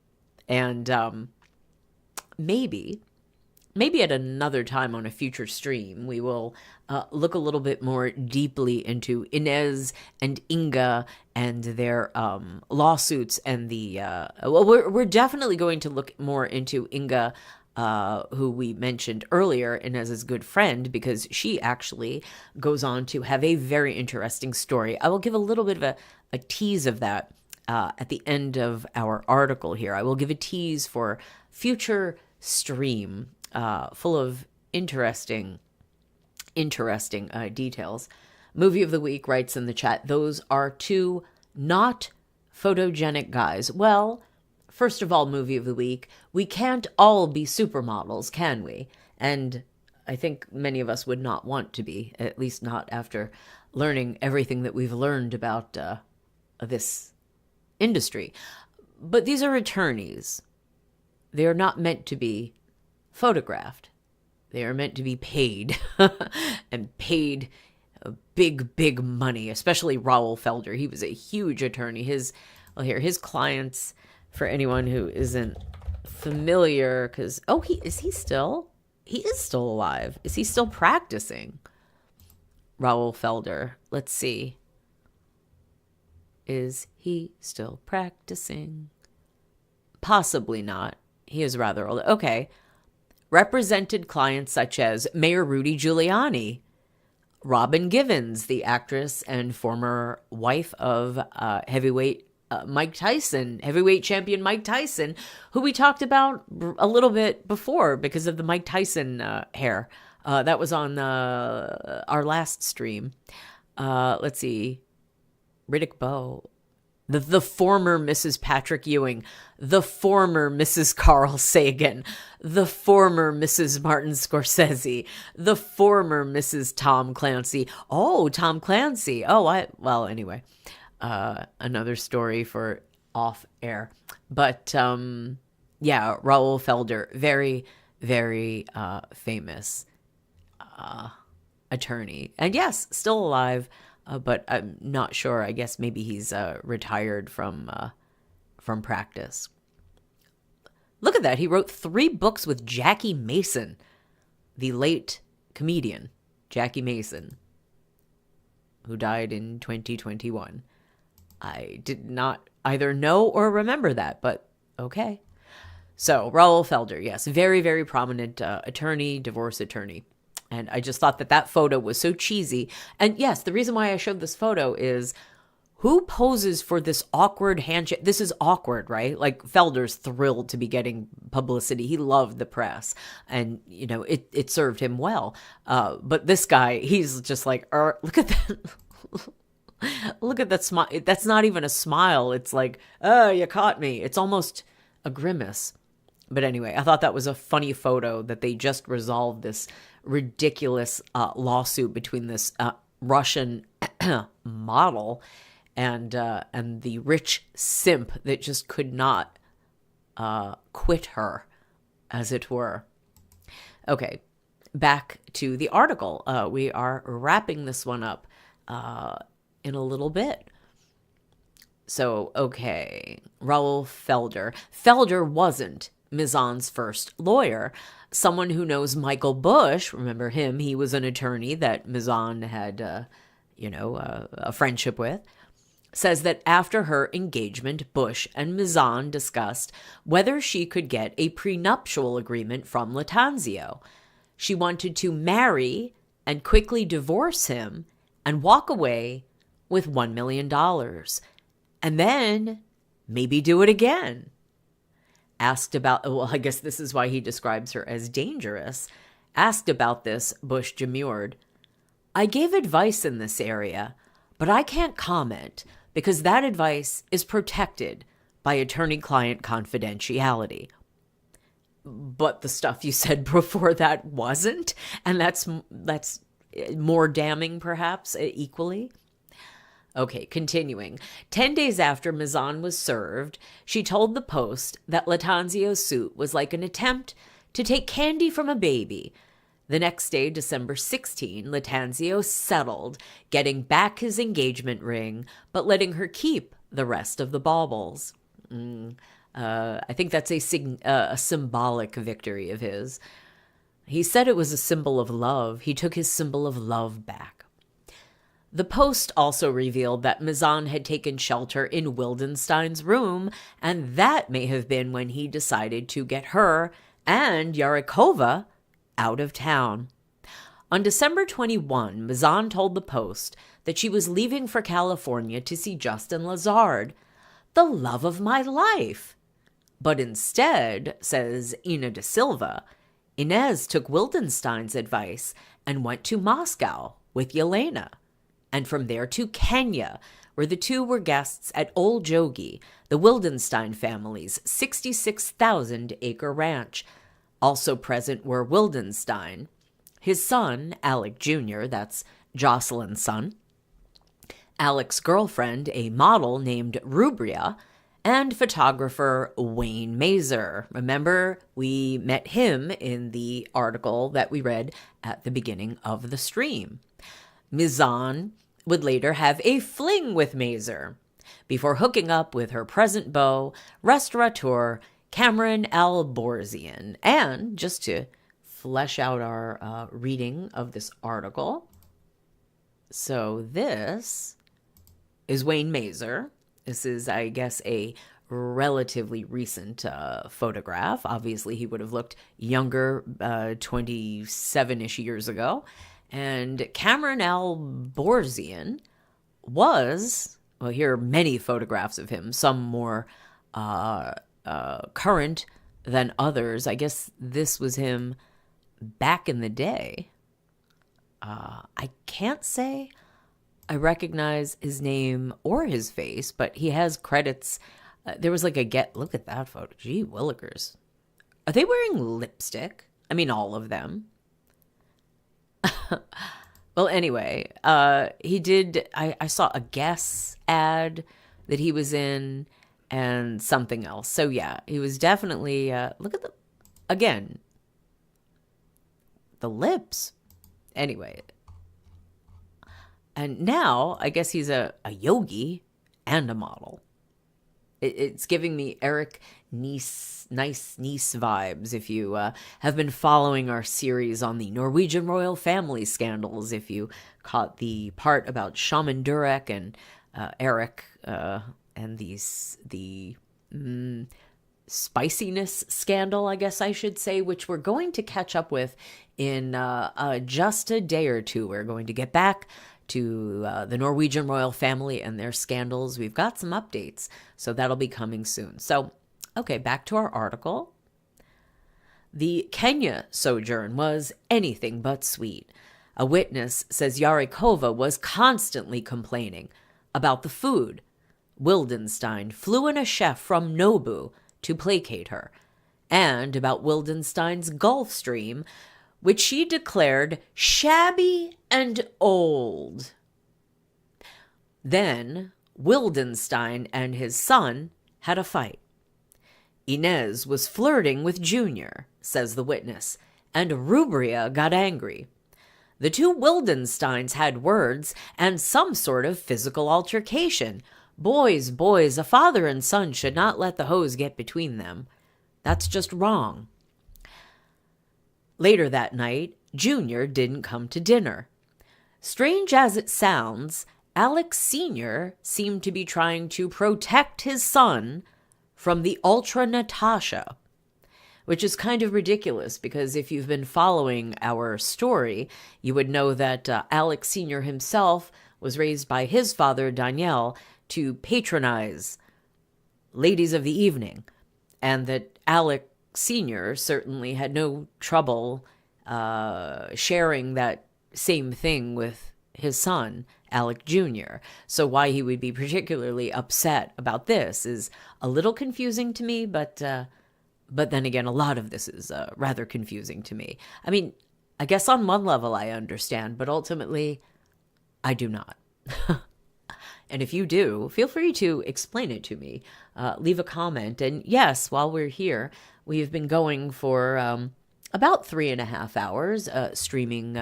And maybe at another time on a future stream, we will look a little bit more deeply into Inez and Inga and their lawsuits and the... we're definitely going to look more into Inga, who we mentioned earlier, Inez's good friend, because she actually goes on to have a very interesting story. I will give a little bit of a tease of that at the end of our article here. I will give a tease for future stream full of interesting details. Movie of the Week writes in the chat, those are two not photogenic guys. Well, first of all, Movie of the Week, we can't all be supermodels, can we? And I think many of us would not want to be, at least not after learning everything that we've learned about this industry. But these are attorneys. They are not meant to be photographed. They are meant to be paid and paid big money, especially Raoul Felder. He was a huge attorney. His clients, for anyone who isn't familiar, because, he is still alive. Is he still practicing? Raoul Felder. Let's see. Is he still practicing? Possibly not. He is rather old. Okay. Represented clients such as Mayor Rudy Giuliani, Robin Givens, the actress and former wife of heavyweight champion Mike Tyson, who we talked about a little bit before because of the Mike Tyson hair. That was on our last stream. Let's see. Riddick Bowe. The former Mrs. Patrick Ewing, the former Mrs. Carl Sagan, the former Mrs. Martin Scorsese, the former Mrs. Tom Clancy. Oh, Tom Clancy. Well, anyway, another story for off air. But yeah, Raoul Felder, very, very famous attorney. And yes, still alive. But I'm not sure. I guess maybe he's retired from practice. Look at that. He wrote 3 books with Jackie Mason, the late comedian Jackie Mason, who died in 2021. I did not either know or remember that, but okay. So Raoul Felder, yes, very, very prominent attorney, divorce attorney. And I just thought that photo was so cheesy. And yes, the reason why I showed this photo is who poses for this awkward handshake? This is awkward, right? Like Felder's thrilled to be getting publicity. He loved the press and, you know, it served him well. But this guy, he's just like, look at that. Look at that smile. That's not even a smile. It's like, oh, you caught me. It's almost a grimace. But anyway, I thought that was a funny photo that they just resolved this ridiculous lawsuit between this Russian model and the rich simp that just could not quit her, as it were. Okay, back to the article. We are wrapping this one up in a little bit. So, okay, Raoul Felder. Felder wasn't Mizan's first lawyer. Someone who knows Michael Bush, remember him, he was an attorney that Mizan had, a friendship with, says that after her engagement, Bush and Mizan discussed whether she could get a prenuptial agreement from Lattanzio. She wanted to marry and quickly divorce him and walk away with $1 million. And then maybe do it again. Asked about, well, I guess this is why he describes her as dangerous. Asked about this, Bush demurred. I gave advice in this area, but I can't comment because that advice is protected by attorney-client confidentiality. But the stuff you said before that wasn't, and that's more damning, perhaps, equally. Okay, continuing. 10 days after Mizan was served, she told the Post that Lattanzio's suit was like an attempt to take candy from a baby. The next day, December 16, Lattanzio settled, getting back his engagement ring, but letting her keep the rest of the baubles. I think that's a symbolic victory of his. He said it was a symbol of love. He took his symbol of love back. The Post also revealed that Mizan had taken shelter in Wildenstein's room, and that may have been when he decided to get her and Yarikova out of town. On December 21, Mizan told the Post that she was leaving for California to see Justin Lazard, the love of my life. But instead, says Ina da Silva, Inez took Wildenstein's advice and went to Moscow with Yelena, and from there to Kenya, where the two were guests at Old Jogi, the Wildenstein family's 66,000-acre ranch. Also present were Wildenstein, his son, Alec Jr., that's Jocelyne's son, Alec's girlfriend, a model named Rubria, and photographer Wayne Mazer. Remember, we met him in the article that we read at the beginning of the stream. Mizan would later have a fling with Mazer before hooking up with her present beau, restaurateur Cameron Alborzian. And just to flesh out our reading of this article, so this is Wayne Mazer. This is, I guess, a relatively recent photograph. Obviously, he would have looked younger 27-ish years ago. And Cameron Alborzian was, well, here are many photographs of him, some more current than others. I guess this was him back in the day. I can't say I recognize his name or his face, but he has credits. There was like look at that photo. Gee willikers. Are they wearing lipstick? I mean, all of them. Well, anyway, he did, I saw a Guess ad that he was in and something else. So yeah, he was definitely, look at again, the lips. Anyway. And now, I guess he's a yogi and a model. It's giving me Eric Nice vibes. If you have been following our series on the Norwegian royal family scandals, if you caught the part about Shaman Durek and Eric and the spiciness scandal, I guess I should say, which we're going to catch up with in just a day or two. We're going to get back to the Norwegian royal family and their scandals. We've got some updates, so that'll be coming soon. So, okay, back to our article. The Kenya sojourn was anything but sweet. A witness says Yarikova was constantly complaining about the food. Wildenstein flew in a chef from Nobu to placate her, and about Wildenstein's Gulf Stream, which she declared shabby and old. Then Wildenstein and his son had a fight. Inez was flirting with Junior, says the witness, and Rubria got angry. The two Wildensteins had words and some sort of physical altercation. Boys, a father and son should not let the hose get between them. That's just wrong. Later that night, Junior didn't come to dinner. Strange as it sounds, Alec Sr. seemed to be trying to protect his son from the Ultra-Natasha, which is kind of ridiculous because if you've been following our story, you would know that Alec Sr. himself was raised by his father, Daniel, to patronize ladies of the evening, and that Alec Sr. certainly had no trouble sharing that same thing with his son, Alec Jr. So why he would be particularly upset about this is a little confusing to me, but then again, a lot of this is rather confusing to me. I mean, I guess on one level I understand, but ultimately I do not. And if you do, feel free to explain it to me. Leave a comment. And yes, while we're here, we've been going for about 3.5 hours streaming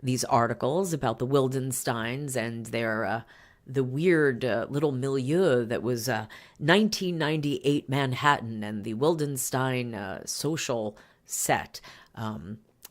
these articles about the Wildensteins and their the weird little milieu that was 1998 Manhattan and the Wildenstein social set.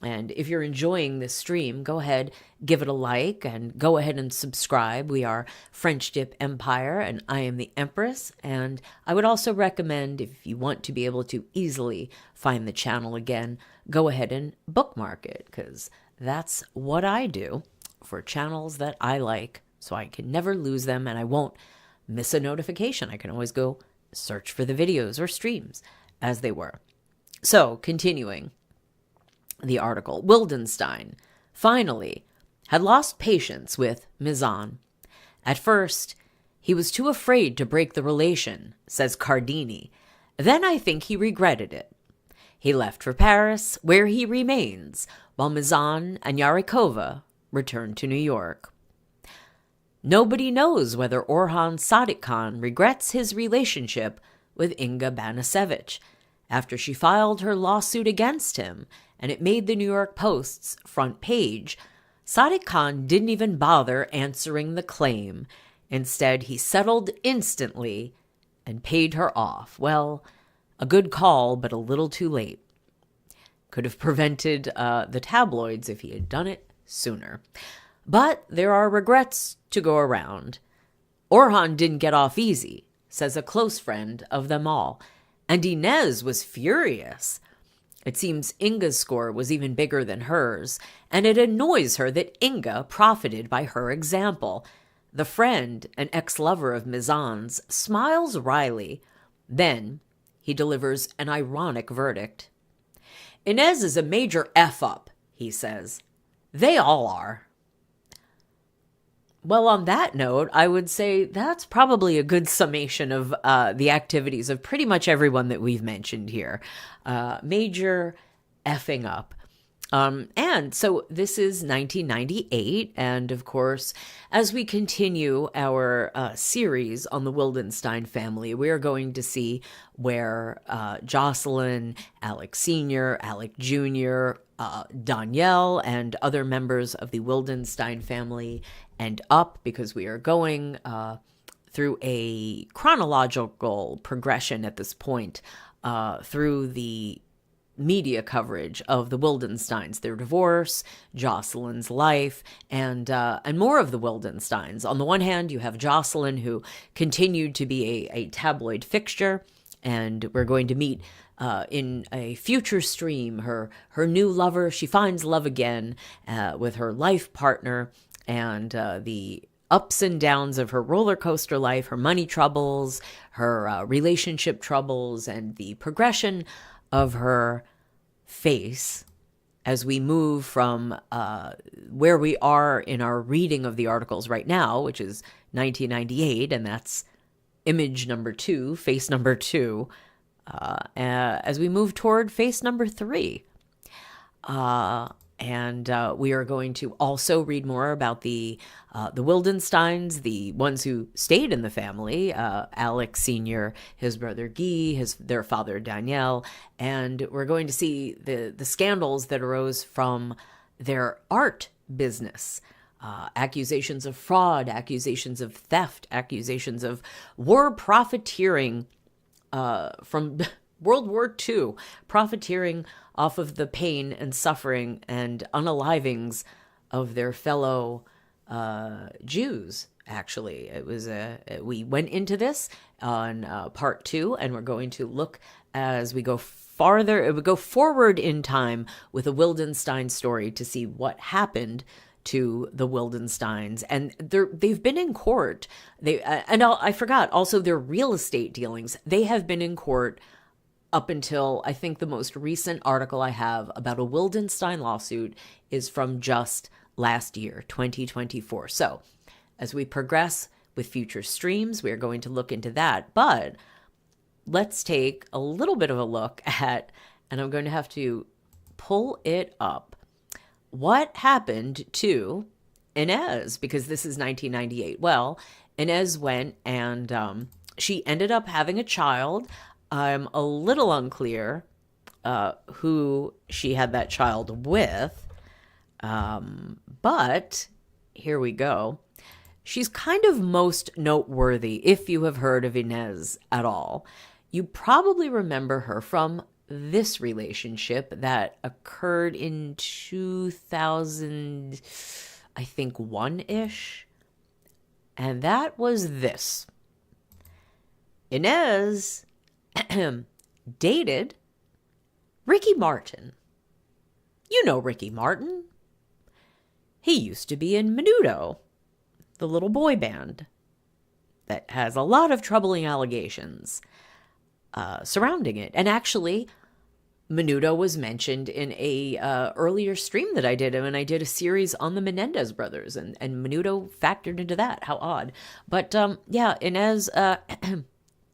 And if you're enjoying this stream, go ahead, give it a like, and go ahead and subscribe. We are French Dip Empire, and I am the Empress. And I would also recommend, if you want to be able to easily find the channel again, go ahead and bookmark it, because that's what I do for channels that I like, so I can never lose them, and I won't miss a notification. I can always go search for the videos or streams as they were. So, continuing the article, Wildenstein finally had lost patience with Mizan. At first, he was too afraid to break the relation, says Cardini. Then I think he regretted it. He left for Paris, where he remains, while Mizan and Yarikova returned to New York. Nobody knows whether Orhan Sadik Khan regrets his relationship with Inga Banasevich after she filed her lawsuit against him and it made the New York Post's front page. Sadik Khan didn't even bother answering the claim. Instead, he settled instantly and paid her off. Well, a good call, but a little too late. Could have prevented the tabloids if he had done it sooner. But there are regrets to go around. Orhan didn't get off easy, says a close friend of them all, and Inez was furious. It seems Inga's score was even bigger than hers, and it annoys her that Inga profited by her example. The friend, an ex-lover of Mizan's, smiles wryly. Then he delivers an ironic verdict. Inez is a major F-up, he says. They all are. Well, on that note, I would say that's probably a good summation of the activities of pretty much everyone that we've mentioned here. Major effing up. And so this is 1998. And of course, as we continue our series on the Wildenstein family, we are going to see where Jocelyne, Alec Sr., Alec Jr., Danielle, and other members of the Wildenstein family end up, because we are going through a chronological progression at this point through the media coverage of the Wildensteins, their divorce, Jocelyne's life, and more of the Wildensteins. On the one hand, you have Jocelyne, who continued to be a tabloid fixture, and we're going to meet in a future stream her new lover. She finds love again with her life partner, and the ups and downs of her roller coaster life, her money troubles, her relationship troubles, and the progression of her face as we move from where we are in our reading of the articles right now, which is 1998, and that's image number 2, face number 2, as we move toward face number 3. And we are going to also read more about the Wildensteins, the ones who stayed in the family, Alec Sr., his brother Guy, their father Danielle, and we're going to see the scandals that arose from their art business. Accusations of fraud, accusations of theft, accusations of war profiteering from World War II, profiteering off of the pain and suffering and unalivings of their fellow Jews. Actually, it was we went into this on part 2, and we're going to look as we go farther. It would go forward in time with a Wildenstein story to see what happened to the Wildensteins, and they've been in court. I forgot also their real estate dealings. They have been in court up until, I think, the most recent article I have about a Wildenstein lawsuit is from just last year, 2024. So as we progress with future streams, we are going to look into that. But let's take a little bit of a look at, and I'm going to have to pull it up, what happened to Inez, because this is 1998. Well, Inez went and she ended up having a child. I'm a little unclear who she had that child with, but here we go. She's kind of most noteworthy if you have heard of Inez at all. You probably remember her from this relationship that occurred in 2000, I think, 1-ish, and that was this. Inez dated Ricky Martin. You know Ricky Martin. He used to be in Menudo, the little boy band that has a lot of troubling allegations surrounding it. And actually, Menudo was mentioned in a earlier stream that I did, and I did a series on the Menendez brothers, and Menudo factored into that. How odd. But yeah, Inez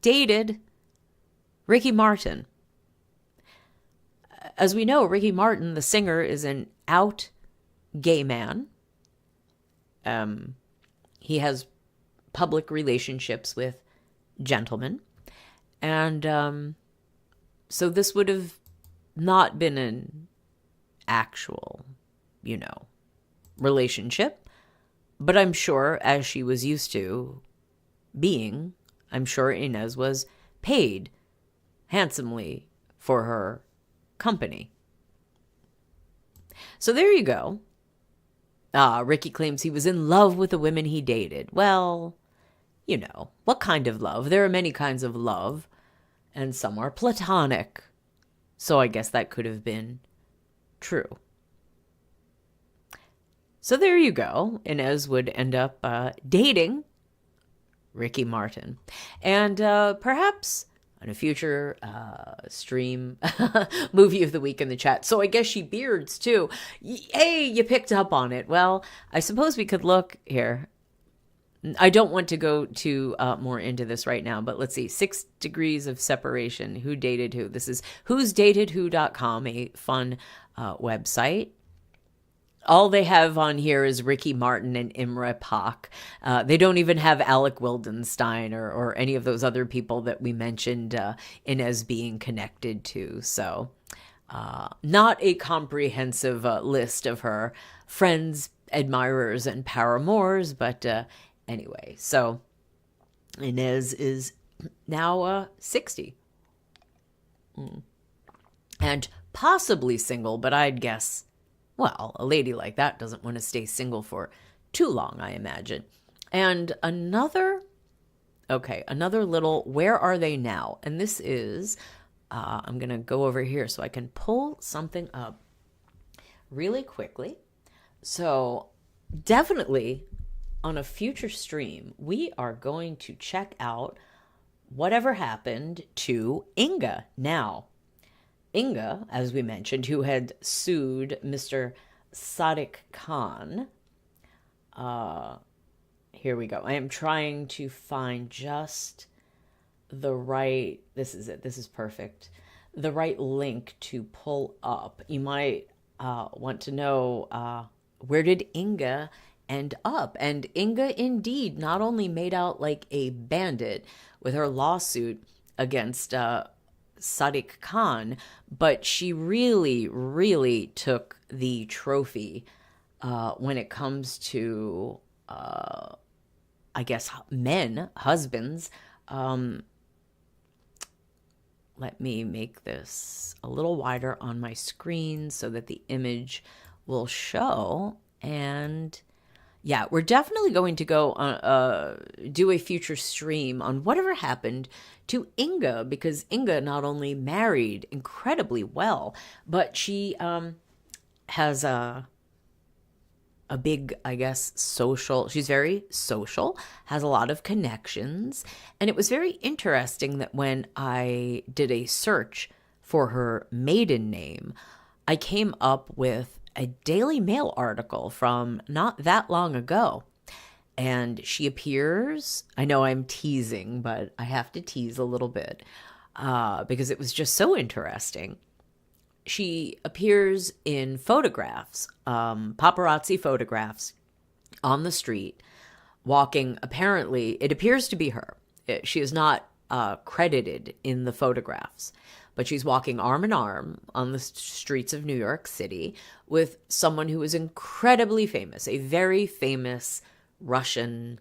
dated Ricky Martin. As we know, Ricky Martin, the singer, is an out gay man. He has public relationships with gentlemen. And so this would have not been an actual, relationship. But I'm sure, as she was used to being, I'm sure Inez was paid handsomely for her company. So there you go. Ricky claims he was in love with the women he dated. Well, what kind of love? There are many kinds of love, and some are platonic. So I guess that could have been true. So there you go. Inez would end up dating Ricky Martin. And perhaps on a future stream, movie of the week in the chat. So I guess she beards too. Hey, you picked up on it. Well, I suppose we could look here. I don't want to go too more into this right now, but let's see. 6 degrees of separation. Who dated who? This is who'sdatedwho.com, a fun website. All they have on here is Ricky Martin and Imre Pak. They don't even have Alec Wildenstein or any of those other people that we mentioned Inez being connected to. So not a comprehensive list of her friends, admirers, and paramours. But anyway, so Inez is now 60. And possibly single, but I'd guess... well, a lady like that doesn't want to stay single for too long, I imagine. And another little, where are they now? And this is, I'm going to go over here so I can pull something up really quickly. So definitely on a future stream, we are going to check out whatever happened to Inga now. Inga, as we mentioned, who had sued Mr. Sadiq Khan. Here we go. I am trying to find just the right... this is it. This is perfect. The right link to pull up. You might want to know where did Inga end up? And Inga indeed not only made out like a bandit with her lawsuit against... Sadiq Khan, but she really, really took the trophy when it comes to, I guess, men, husbands. Let me make this a little wider on my screen so that the image will show. And yeah, we're definitely going to go do a future stream on whatever happened to Inga, because Inga not only married incredibly well, but she has a big, I guess, social... she's very social, has a lot of connections. And it was very interesting that when I did a search for her maiden name, I came up with a Daily Mail article from not that long ago. And she appears... I know I'm teasing, but I have to tease a little bit because it was just so interesting. She appears in photographs, paparazzi photographs on the street, walking. Apparently, it appears to be her. She is not credited in the photographs, but she's walking arm in arm on the streets of New York City with someone who is incredibly famous, a very famous Russian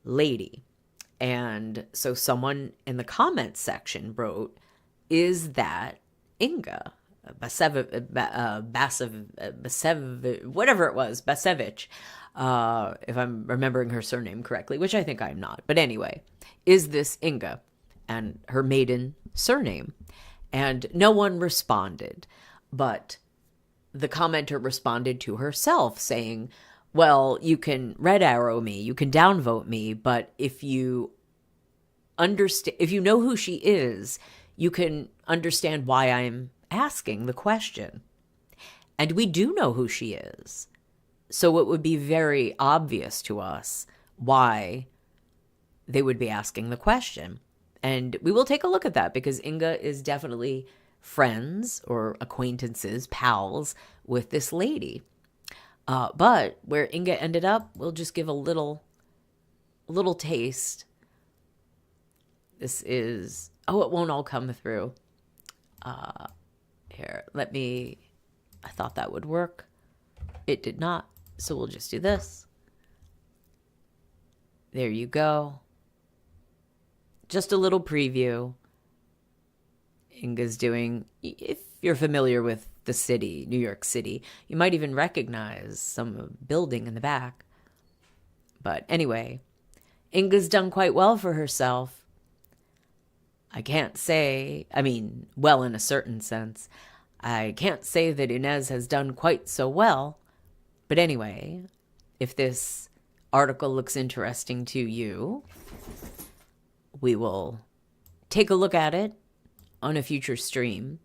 lady. And so someone in the comments section wrote, is that Inga Basevich, whatever it was, Basevich, if I'm remembering her surname correctly, which I think I'm not. But anyway, is this Inga and her maiden surname? And no one responded, but the commenter responded to herself saying, well, you can red arrow me, you can downvote me, but if you understand, if you know who she is, you can understand why I'm asking the question. And we do know who she is. So it would be very obvious to us why they would be asking the question. And we will take a look at that because Inga is definitely friends or acquaintances, pals with this lady. But where Inga ended up, we'll just give a little taste. This is... oh, it won't all come through. Here, I thought that would work. It did not. So we'll just do this. There you go. Just a little preview. Inga's doing, if you're familiar with the city, New York City, you might even recognize some building in the back. But anyway, Inga's done quite well for herself. I can't say, I mean, well, in a certain sense, I can't say that Inez has done quite so well. But anyway, if this article looks interesting to you, we will take a look at it on a future stream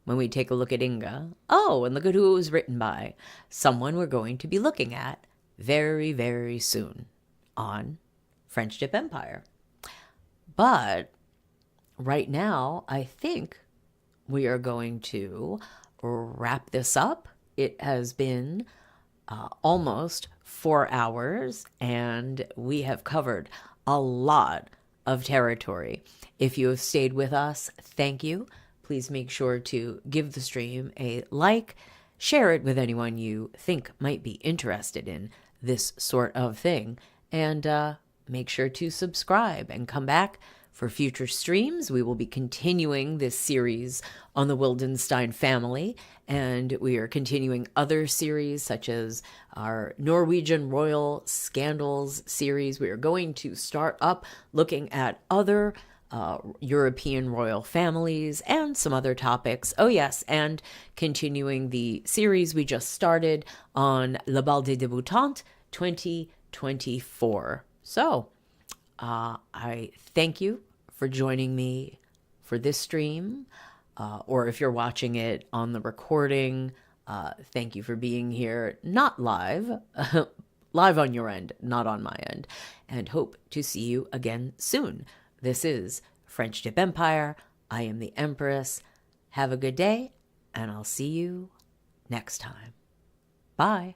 when we take a look at Inga. Oh, and look at who it was written by. Someone we're going to be looking at very, very soon on Friendship Empire. But right now, I think we are going to wrap this up. It has been almost 4 hours, and we have covered a lot of territory. If you have stayed with us, thank you. Please make sure to give the stream a like, share it with anyone you think might be interested in this sort of thing, and make sure to subscribe and come back for future streams. We will be continuing this series on the Wildenstein family, and we are continuing other series such as our Norwegian royal scandals series. We are going to start up looking at other European royal families and some other topics. Oh yes, and continuing the series we just started on Le Bal des Débutantes 2024. So, I thank you for joining me for this stream, or if you're watching it on the recording, thank you for being here, not live, live on your end, not on my end, and hope to see you again soon. This is Friendship Empire. I am the Empress. Have a good day, and I'll see you next time. Bye.